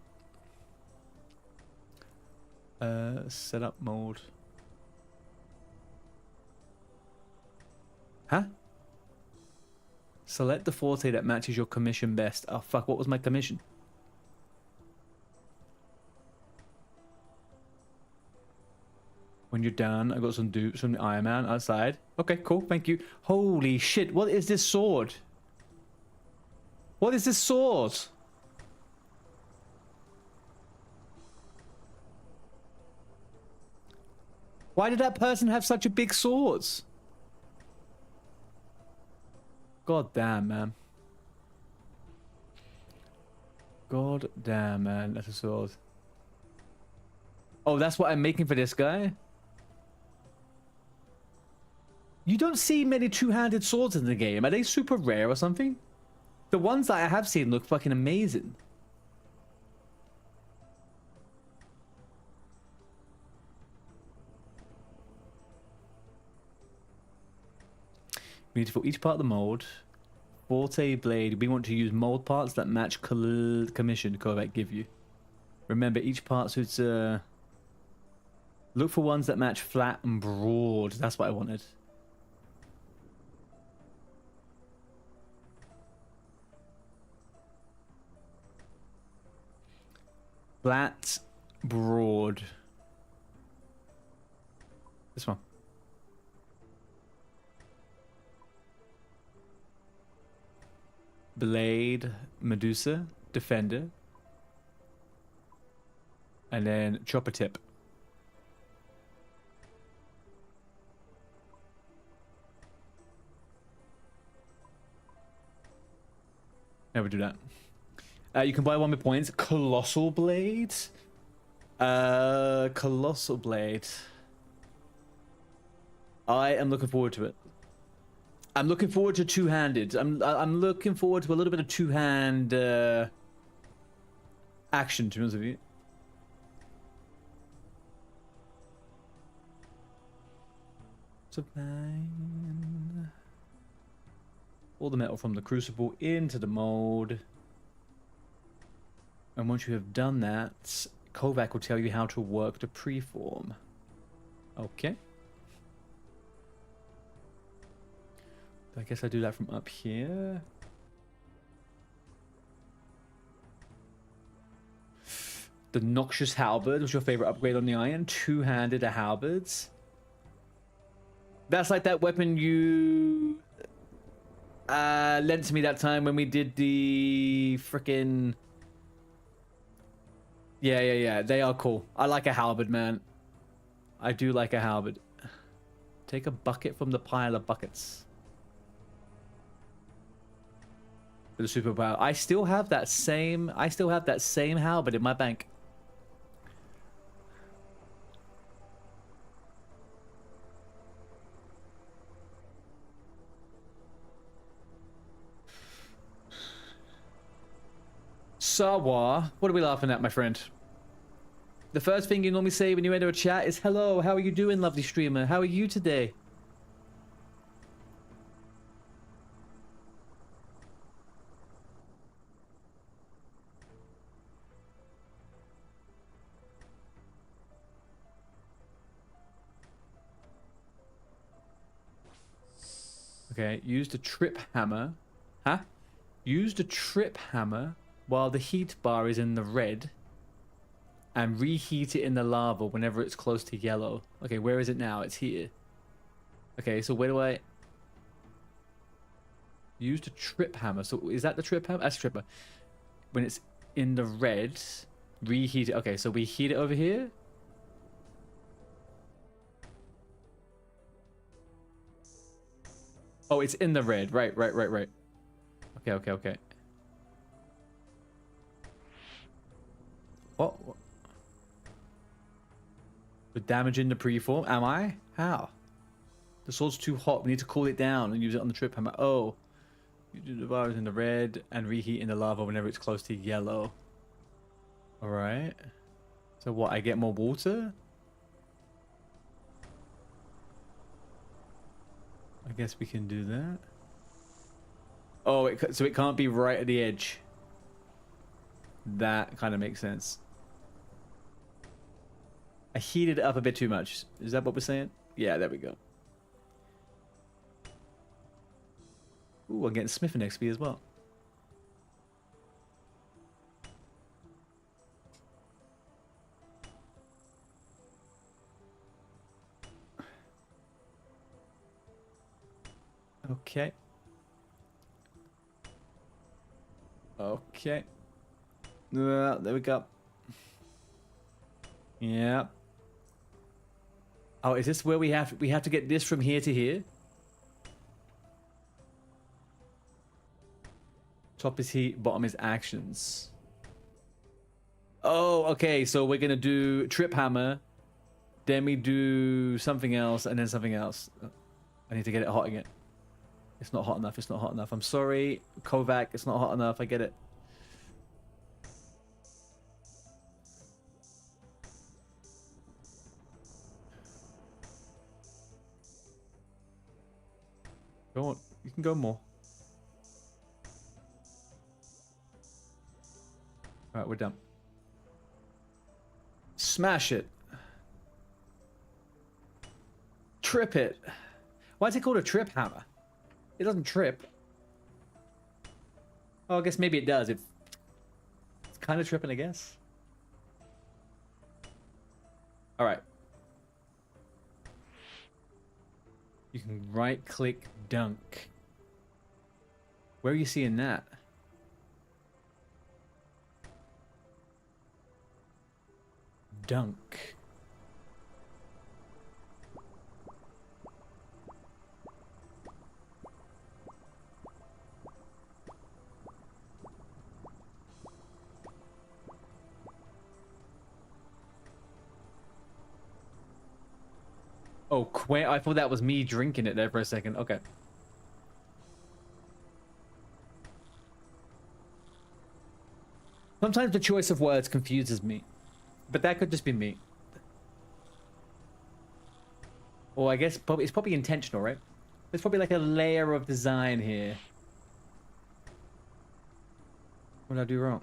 Setup mode. Huh? Select the forte that matches your commission best. Oh fuck, what was my commission? When you're done, I got some dupes from the Iron Man outside. Okay, cool, thank you. Holy shit, what is this sword? What is this sword? Why did that person have such a big sword? God damn, man. God damn, man, that's a sword. Oh, that's what I'm making for this guy? You don't see many two-handed swords in the game. Are they super rare or something? The ones that I have seen look fucking amazing. We need to fill each part of the mold. Forte blade. We want to use mold parts that match commission Kovac give you. Remember, each part suits look for ones that match flat and broad. That's what I wanted. Flat, broad. This one. Blade, Medusa, Defender. And then chopper tip. Never do that. You can buy one with points. Colossal blade. Colossal blade. I am looking forward to it. I'm looking forward to two-handed. I'm looking forward to a little bit of two-hand action, to be honest with you. Fine. All the metal from the crucible into the mold. And once you have done that, Kovac will tell you how to work the preform. Okay. I guess I do that from up here. The Noxious Halberd was your favorite upgrade on the iron. Two-handed halberds. That's like that weapon you lent to me that time when we did the frickin'... Yeah. They are cool. I like a halberd, man. I do like a halberd. Take a bucket from the pile of buckets. For the superpower. I still have that same halberd in my bank. Sawa, what are we laughing at, my friend? The first thing you normally say when you enter a chat is, hello, how are you doing, lovely streamer? How are you today? Okay, use the trip hammer. Huh? Use the trip hammer while the heat bar is in the red. and reheat it in the lava whenever it's close to yellow. Okay, where is it now? It's here. Okay, so where do I use the trip hammer? So is that the trip hammer? That's trip hammer. When it's in the red, reheat it. Okay, so we heat it over here. Oh, it's in the red. Right. Okay. What? We're damaging the preform? Am I? How? The sword's too hot. We need to cool it down and use it on the trip hammer. Oh. You do the bars in the red and reheat in the lava whenever it's close to yellow. Alright. So what? I get more water? I guess we can do that. Oh, so it can't be right at the edge. That kind of makes sense. I heated it up a bit too much. Is that what we're saying? Yeah, there we go. Ooh, I'm getting Smith and XP as well. Okay. Okay. There we go. Yeah. Oh, is this where we have to get this from here to here? Top is heat, bottom is actions. Oh, okay. So we're gonna do trip hammer, then we do something else, and then something else. I need to get it hot again. It's not hot enough. It's not hot enough. I'm sorry, Kovac. It's not hot enough. I get it. Go on. You can go more. All right, we're done. Smash it. Trip it. Why is it called a trip hammer? It doesn't trip. Oh, I guess maybe it does. It's kind of tripping, I guess. All right. You can right-click dunk. Where are you seeing that? Dunk. Oh, I thought that was me drinking it there for a second. Okay. Sometimes the choice of words confuses me. But that could just be me. Well, I guess it's probably intentional, right? There's probably like a layer of design here. What did I do wrong?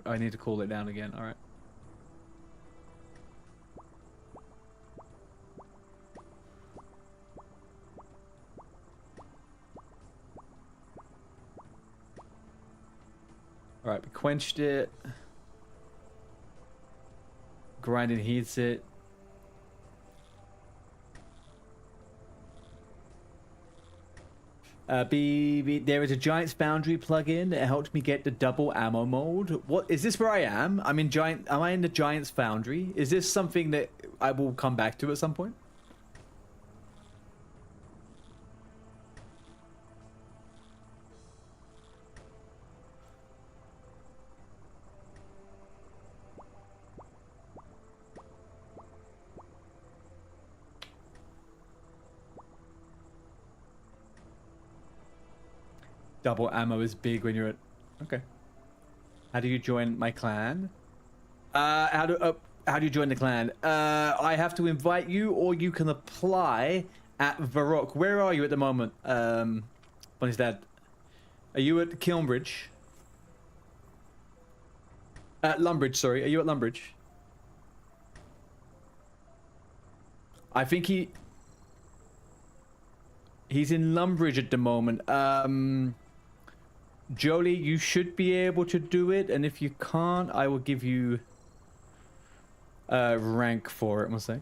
I need to cool it down again. All right. All right, we quenched it. Grinding heats it. There is a Giant's Foundry plugin that helped me get the double ammo mode. What is this? Where I am? I'm in Giant. Am I in the Giant's Foundry? Is this something that I will come back to at some point? Double ammo is big when you're at... Okay. How do you join my clan? How do you join the clan? I have to invite you, or you can apply at Varrock. Where are you at the moment? What is that? Are you at Kilnbridge? At Lumbridge, sorry. Are you at Lumbridge? I think he's in Lumbridge at the moment. Jolie, you should be able to do it, and if you can't, I will give you rank for it. One sec.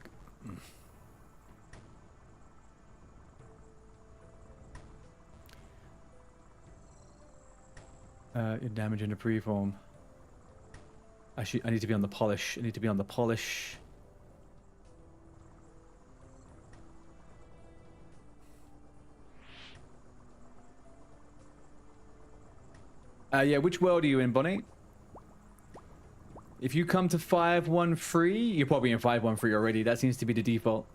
Damage into preform. Actually, I need to be on the polish. I need to be on the polish. Yeah, which world are you in, Bonnie? If you come to 513, you're probably in 513 already. That seems to be the default.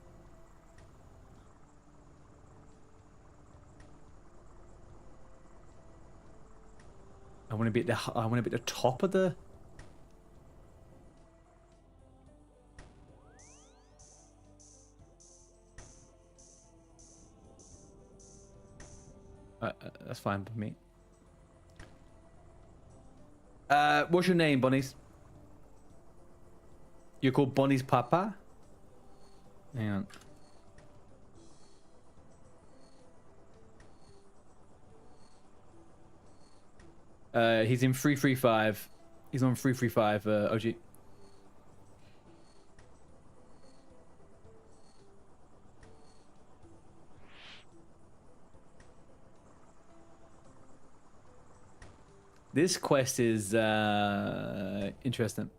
I want to be at the top of the. That's fine with me. What's your name, Bonnie's? You're called Bonnie's Papa? Hang on. He's in 335. He's on 335, OG. This quest is interesting.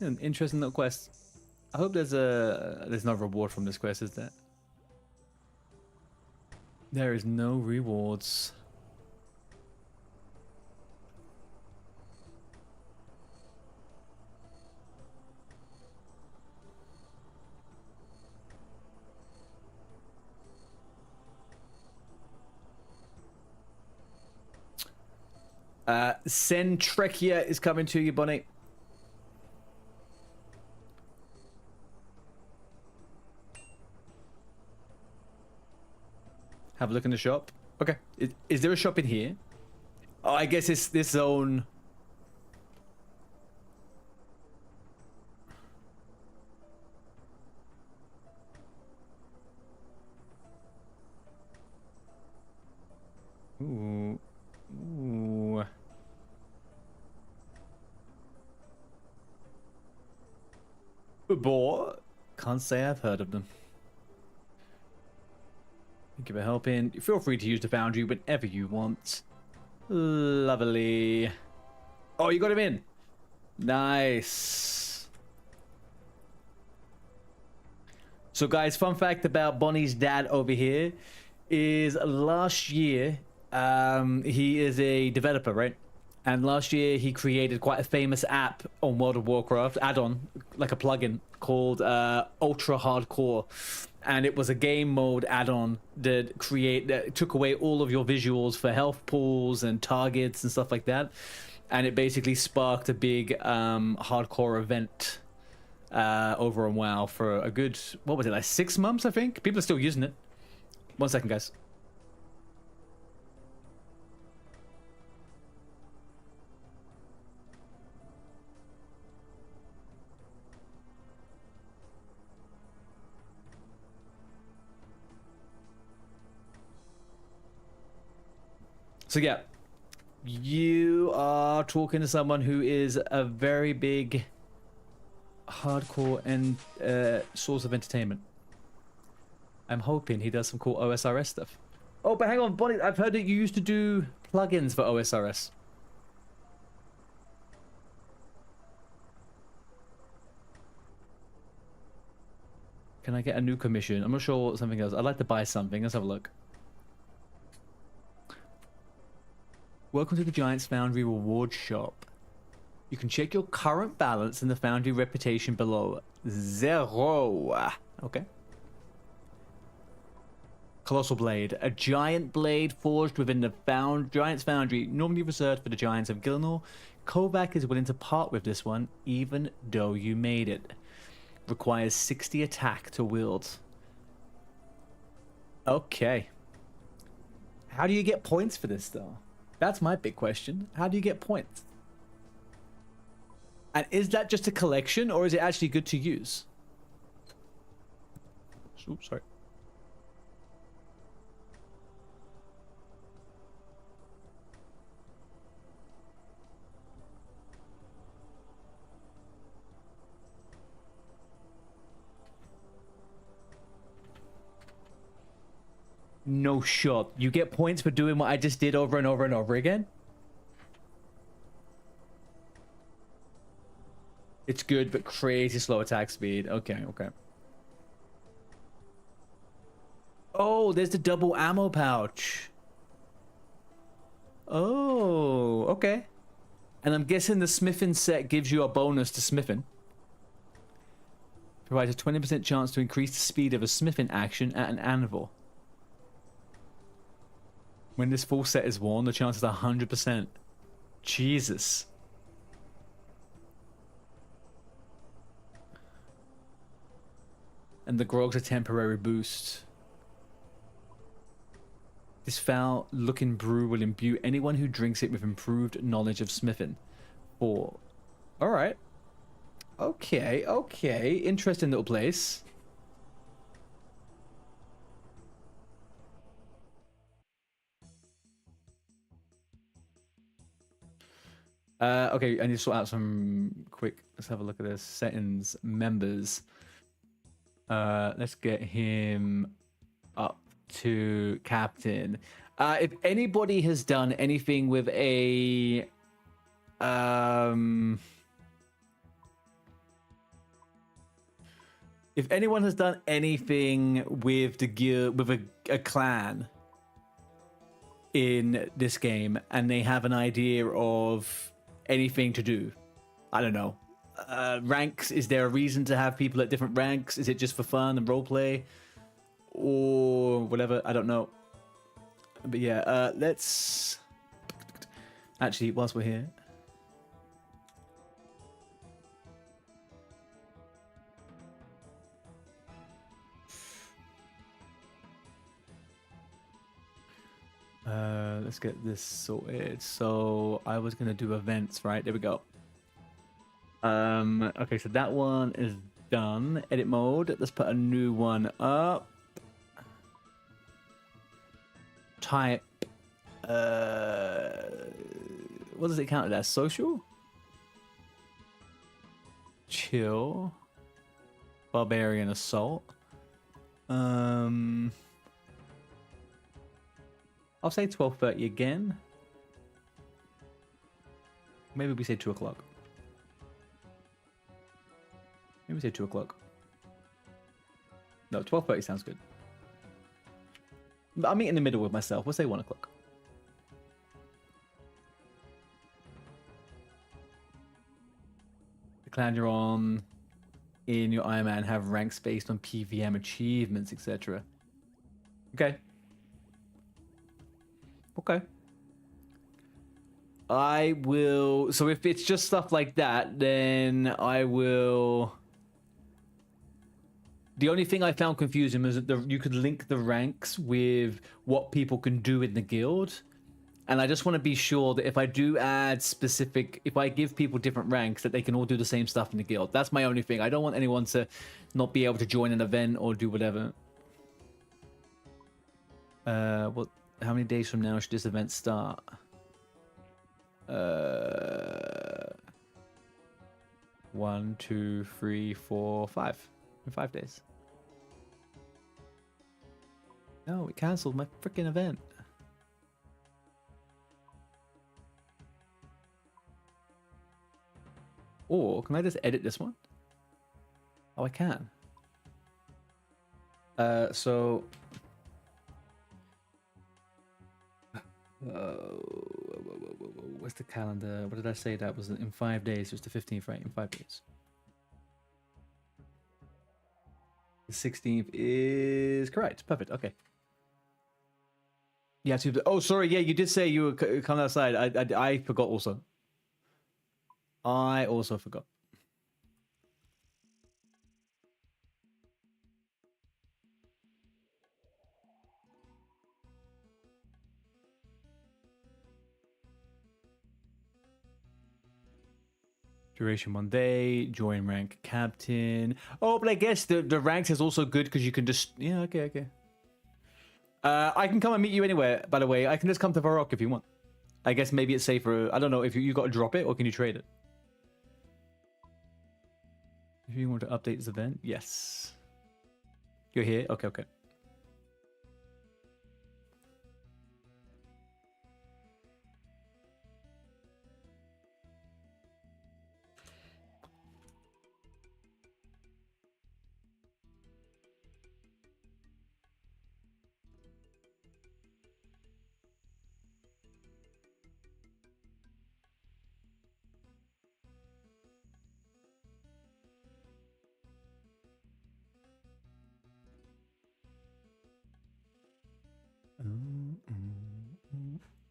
An interesting little quest. I hope there's no reward from this quest, is there? There is no rewards. Centrekia is coming to you, Bonnie. Have a look in the shop. Okay. Is there a shop in here? Oh, I guess it's this zone. Ooh. Ooh. Boy, can't say I've heard of them. Thank you for helping. Feel free to use the foundry whenever you want. Lovely. Oh, you got him in. Nice. So guys, fun fact about Bonnie's dad over here is last year, he is a developer, right? And last year he created quite a famous app on World of Warcraft, add-on, like a plugin called Ultra Hardcore. And it was a game mode add-on that took away all of your visuals for health pools and targets and stuff like that. And it basically sparked a big hardcore event over on WoW for a good, what was it, like 6 months, I think? People are still using it. 1 second, guys. So yeah, you are talking to someone who is a very big hardcore and source of entertainment. I'm hoping he does some cool OSRS stuff. Oh, but hang on, Bonnie, I've heard that you used to do plugins for OSRS. Can I get a new commission? I'm not sure what something else. I'd like to buy something. Let's have a look. Welcome to the Giants Foundry Reward Shop. You can check your current balance and the Foundry reputation below. 0. Okay. Colossal Blade. A giant blade forged within the Giants Foundry, normally reserved for the Giants of Gilnor. Kovac is willing to part with this one, even though you made it. Requires 60 attack to wield. Okay. How do you get points for this, though? That's my big question. How do you get points? And is that just a collection, or is it actually good to use? Oops, sorry. No shot. You get points for doing what I just did over and over and over again? It's good, but crazy slow attack speed. Okay, okay. Oh, there's the double ammo pouch. Oh, okay. And I'm guessing the smithing set gives you a bonus to smithing. Provides a 20% chance to increase the speed of a smithing action at an anvil. When this full set is worn, the chance is 100%. Jesus. And the grog's a temporary boost. This foul-looking brew will imbue anyone who drinks it with improved knowledge of smithing. All right. Okay, okay. Interesting little place. Okay, I need to sort out some quick... Let's have a look at this. Settings, members. Let's get him up to captain. If anybody has done anything with a... If anyone has done anything with the gear, with a clan in this game, and they have an idea of anything to do, I don't know. Ranks, is there a reason to have people at different ranks? Is it just for fun and roleplay? Or whatever, I don't know. But yeah, let's... Actually, whilst we're here... Let's get this sorted. So I was gonna do events, right? There we go. Okay, so that one is done. Edit mode. Let's put a new one up. Type. What does it count as? Social? Chill. Barbarian assault. I'll say 12:30 again. Maybe we say 2 o'clock. Maybe we say 2 o'clock. No, 12:30 sounds good. I'll meet in the middle with myself. We'll say 1 o'clock. The clan you're on in your Iron Man have ranks based on PVM achievements, etc. Okay. Okay. I will... So if it's just stuff like that, then I will... The only thing I found confusing was that you could link the ranks with what people can do in the guild. And I just want to be sure that if I do add specific... If I give people different ranks, that they can all do the same stuff in the guild. That's my only thing. I don't want anyone to not be able to join an event or do whatever. What... How many days from now should this event start? 1, 2, 3, 4, 5. In 5 days. No, it cancelled my freaking event. Or can I just edit this one? Oh, I can. So... what's the calendar? What did I say? That was in 5 days. It was the 15th, right? In 5 days. The 16th is correct. Perfect. Okay. Yeah. Oh, sorry. Yeah, you did say you were coming outside. I forgot also. I also forgot. Duration 1 day, join rank captain. Oh, but I guess the ranks is also good because you can just... Yeah, okay. I can come and meet you anywhere, by the way. I can just come to Varrock if you want. I guess maybe it's safer. I don't know if you got to drop it or can you trade it? If you want to update this event, yes. You're here? Okay.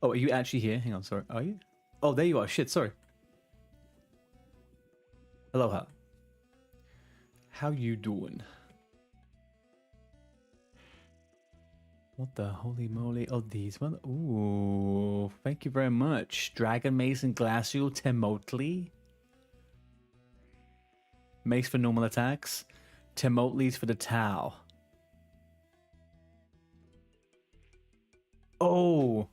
Oh, are you actually here? Hang on, sorry. Are you? Oh, there you are. Shit, sorry. Aloha. How you doing? What the holy moly? Oh, these one. Ooh, thank you very much. Dragon Mace and Glacial Temotli. Mace for normal attacks. Temotli's for the Tau. Oh.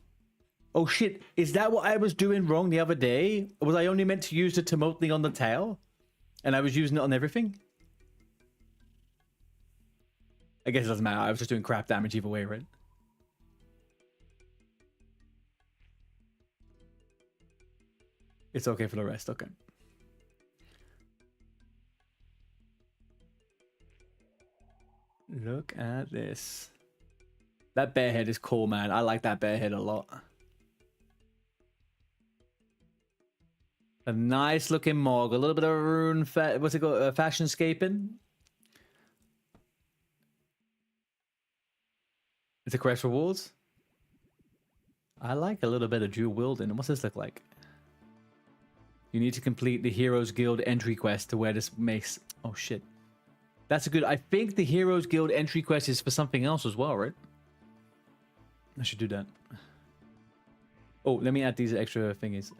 Oh shit, is that what I was doing wrong the other day? Was I only meant to use the Temotli on the tail? And I was using it on everything? I guess it doesn't matter, I was just doing crap damage either way, right? It's okay for the rest, okay. Look at this. That bear head is cool, man. I like that bear head a lot. A nice looking Mog, a little bit of rune, what's it called? Fashion scaping. It's a correct rewards. I like a little bit of dual wielding. What's this look like? You need to complete the Heroes Guild entry quest to wear this mace. Oh shit. That's a good... I think the Heroes Guild entry quest is for something else as well, right? I should do that. Oh, let me add these extra thingies.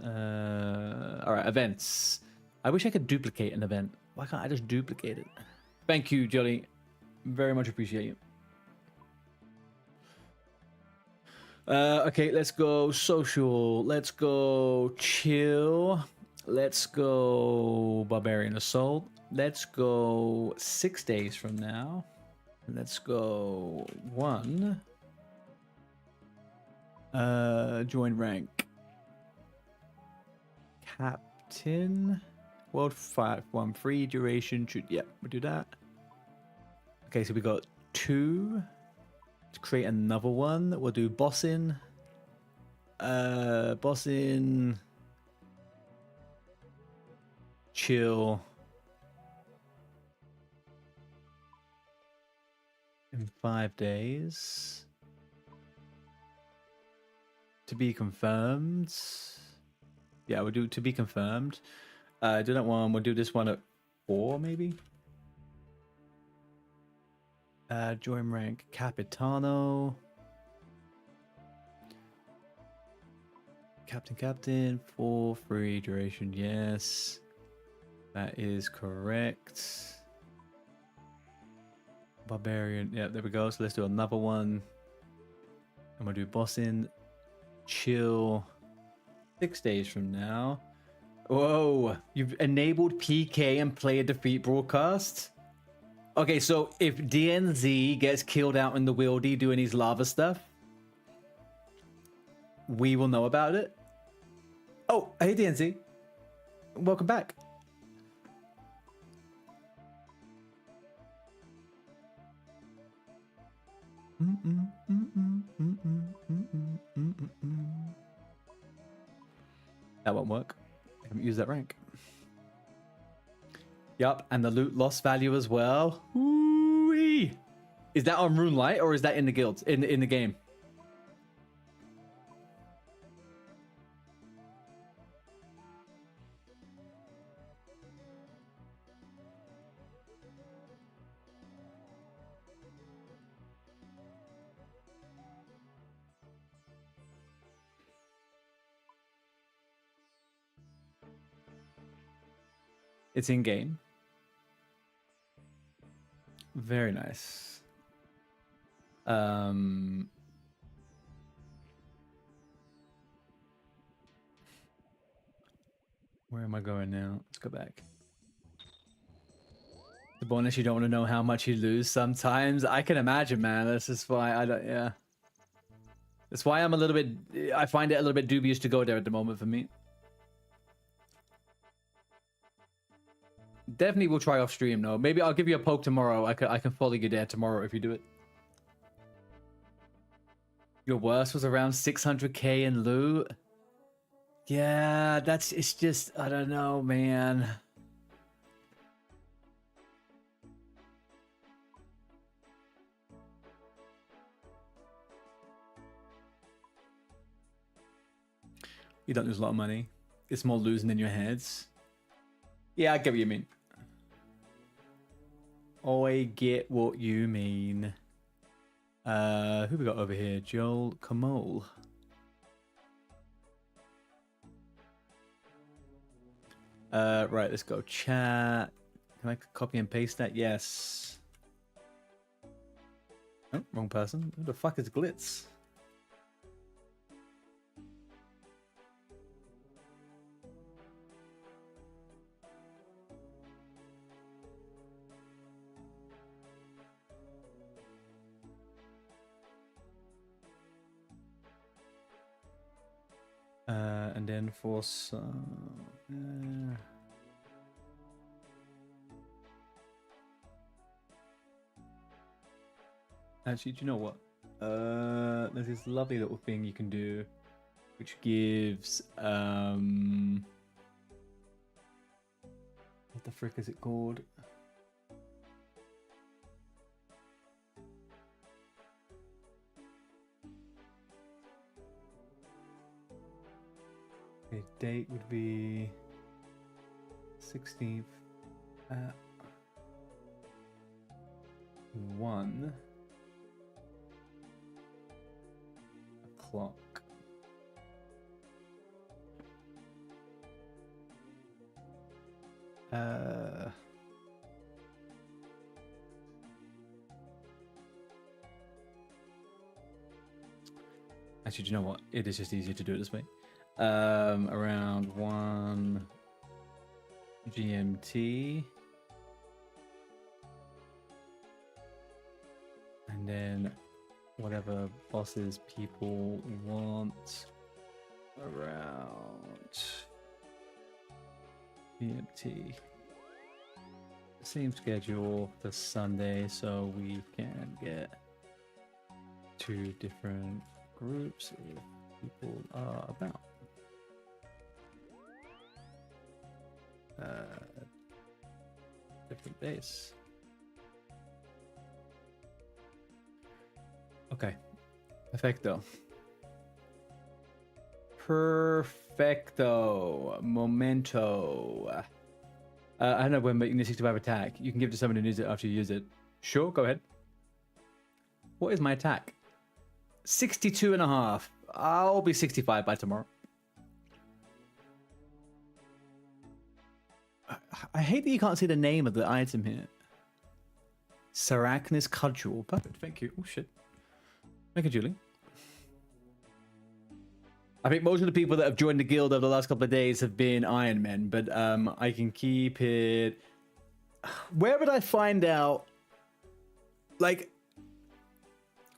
Alright, events. I wish I could duplicate an event. Why can't I just duplicate it? Thank you, Jolly. Very much appreciate you. Okay, let's go social. Let's go chill. Let's go Barbarian Assault. Let's go 6 days from now. Let's go 1. Join rank. Captain. World 5-1 free duration. Yeah, we'll do that. Okay, so we got 2. To create another one, we'll do bossing. Bossing. Chill. In 5 days. To be confirmed. Yeah, we'll do to be confirmed. Do that one. We'll do this one at 4, maybe. Join rank Capitano. Captain. 4 free duration. Yes. That is correct. Barbarian. Yeah, there we go. So let's do another one. I'm going to do bossing. Chill. 6 days from now. Whoa. You've enabled PK and player defeat broadcast? Okay, so if DNZ gets killed out in the Wieldy doing his lava stuff, we will know about it. Oh, hey DNZ. Welcome back. That won't work. I haven't used that rank. Yup, and the loot loss value as well. Ooh-wee. Is that on Runelight or is that in the guild? In the game? It's in game. Very nice. Where am I going now? Let's go back. The bonus, you don't want to know how much you lose sometimes. I can imagine, man. That's just why I don't, yeah. That's why I'm a little bit, I find it a little bit dubious to go there at the moment for me. Definitely will try off stream though. Maybe I'll give you a poke tomorrow. I can follow you there tomorrow if you do it. Your worst was around 600k in loot. Yeah, it's just, I don't know, man. You don't lose a lot of money. It's more losing in your heads. Yeah, I get what you mean. I get what you mean. Who we got over here? Joel Kamol. Right, let's go chat. Can I copy and paste that? Yes. Oh, wrong person. Who the fuck is Glitz? And then for some... Actually, do you know what? There's this lovely little thing you can do, which gives what the frick is it called? The date would be 16th at 1 o'clock. Actually, do you know what? It is just easier to do it this way. Around 1 GMT. And then whatever bosses people want around GMT. Same schedule for Sunday, so we can get 2 different groups if people are about. Different days. Okay. Perfecto. Perfecto. Momento. I don't know when making the 65 attack. You can give it to someone who needs it after you use it. Sure, go ahead. What is my attack? 62 and a half. I'll be 65 by tomorrow. I hate that you can't see the name of the item here. Sarachnis Cudgel. Perfect, thank you. Oh shit. Thank you, Julie. I think most of the people that have joined the guild over the last couple of days have been Iron Men, but I can keep it... Where would I find out... Like...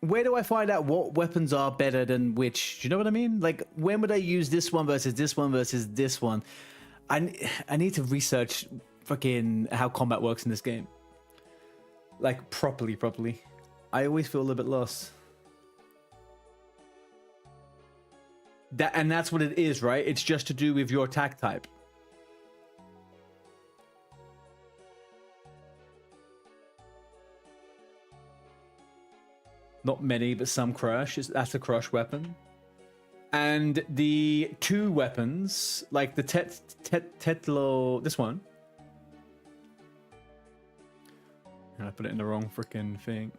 Where do I find out what weapons are better than which? Do you know what I mean? Like, when would I use this one versus this one versus this one? I need to research fucking how combat works in this game. Like, properly. I always feel a little bit lost. And that's what it is, right? It's just to do with your attack type. Not many, but some crush. That's a crush weapon. And the 2 weapons, like the Tetlo, this one. And I put it in the wrong freaking thing.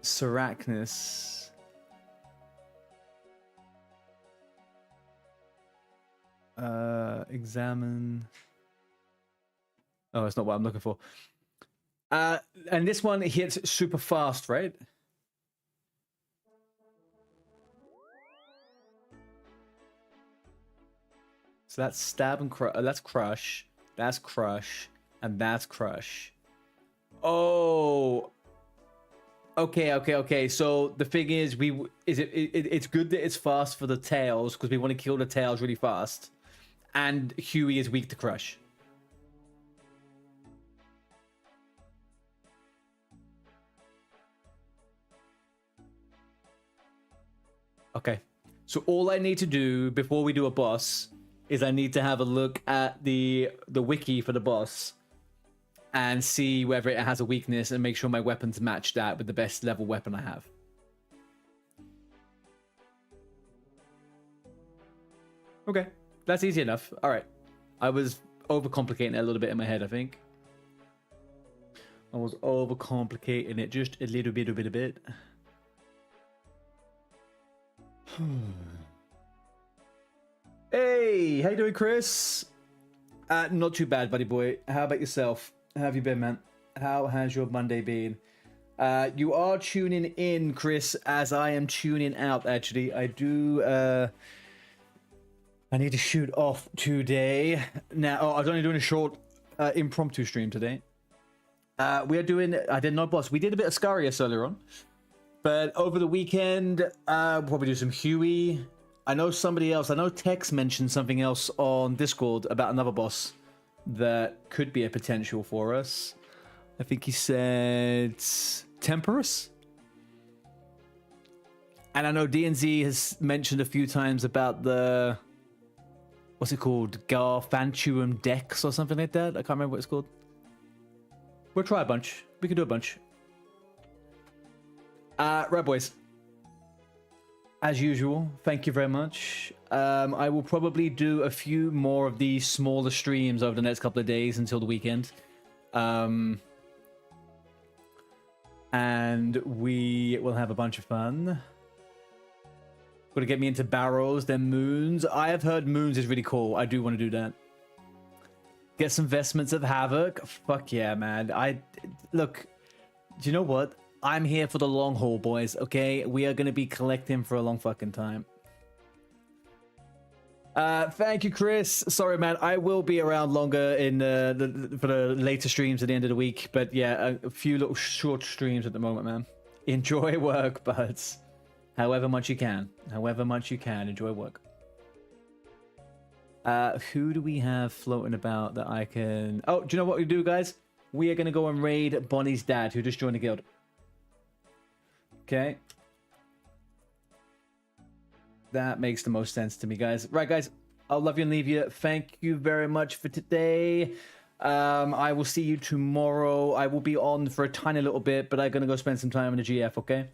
Sarachnis. Examine. Oh, that's not what I'm looking for. And this one hits super fast, right? So that's stab and crush. That's crush. That's crush. And that's crush. Oh. Okay. So the thing is, it's good that it's fast for the tails because we want to kill the tails really fast. And Huey is weak to crush. Okay. So all I need to do before we do a boss is I need to have a look at the wiki for the boss. and see whether it has a weakness and make sure my weapons match that with the best level weapon I have. Okay, that's easy enough. All right. I was overcomplicating it a little bit in my head, I think. I was overcomplicating it just a little bit. Hey, how you doing, Chris? Not too bad, buddy boy. How about yourself? How have you been, man? How has your Monday been? You are tuning in, Chris, as I am tuning out, actually. I need to shoot off today. Now, I was only doing a short impromptu stream today. We are doing, I didn't know, boss. We did a bit of Scarius earlier on. But over the weekend, we'll probably do some Huey. I know somebody else. I know Tex mentioned something else on Discord about another boss that could be a potential for us. I think he said Temperus. And I know DNZ has mentioned a few times about the, what's it called? Garfantuum Dex or something like that. I can't remember what it's called. We'll try a bunch. We can do a bunch. Right, boys. As usual, thank you very much. I will probably do a few more of these smaller streams over the next couple of days until the weekend. And we will have a bunch of fun. Gonna get me into barrows, then moons. I have heard moons is really cool. I do want to do that. Get some vestments of havoc. Fuck yeah, man. Look, do you know what? I'm here for the long haul, boys, okay? We are going to be collecting for a long fucking time. Thank you, Chris. Sorry, man. I will be around longer in for the later streams at the end of the week. But yeah, a few little short streams at the moment, man. Enjoy work, buds. However much you can. However much you can. Enjoy work. Who do we have floating about that I can... Oh, do you know what we do, guys? We are going to go and raid Bonnie's dad, who just joined the guild. Okay. That makes the most sense to me, guys. Right, guys. I'll love you and leave you. Thank you very much for today. I will see you tomorrow. I will be on for a tiny little bit, but I'm going to go spend some time in the GF, okay?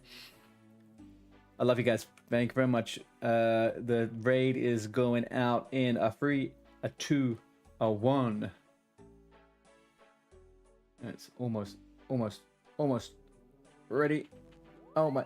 I love you guys. Thank you very much. The raid is going out in a 3, a 2, a 1. It's almost ready. Oh my.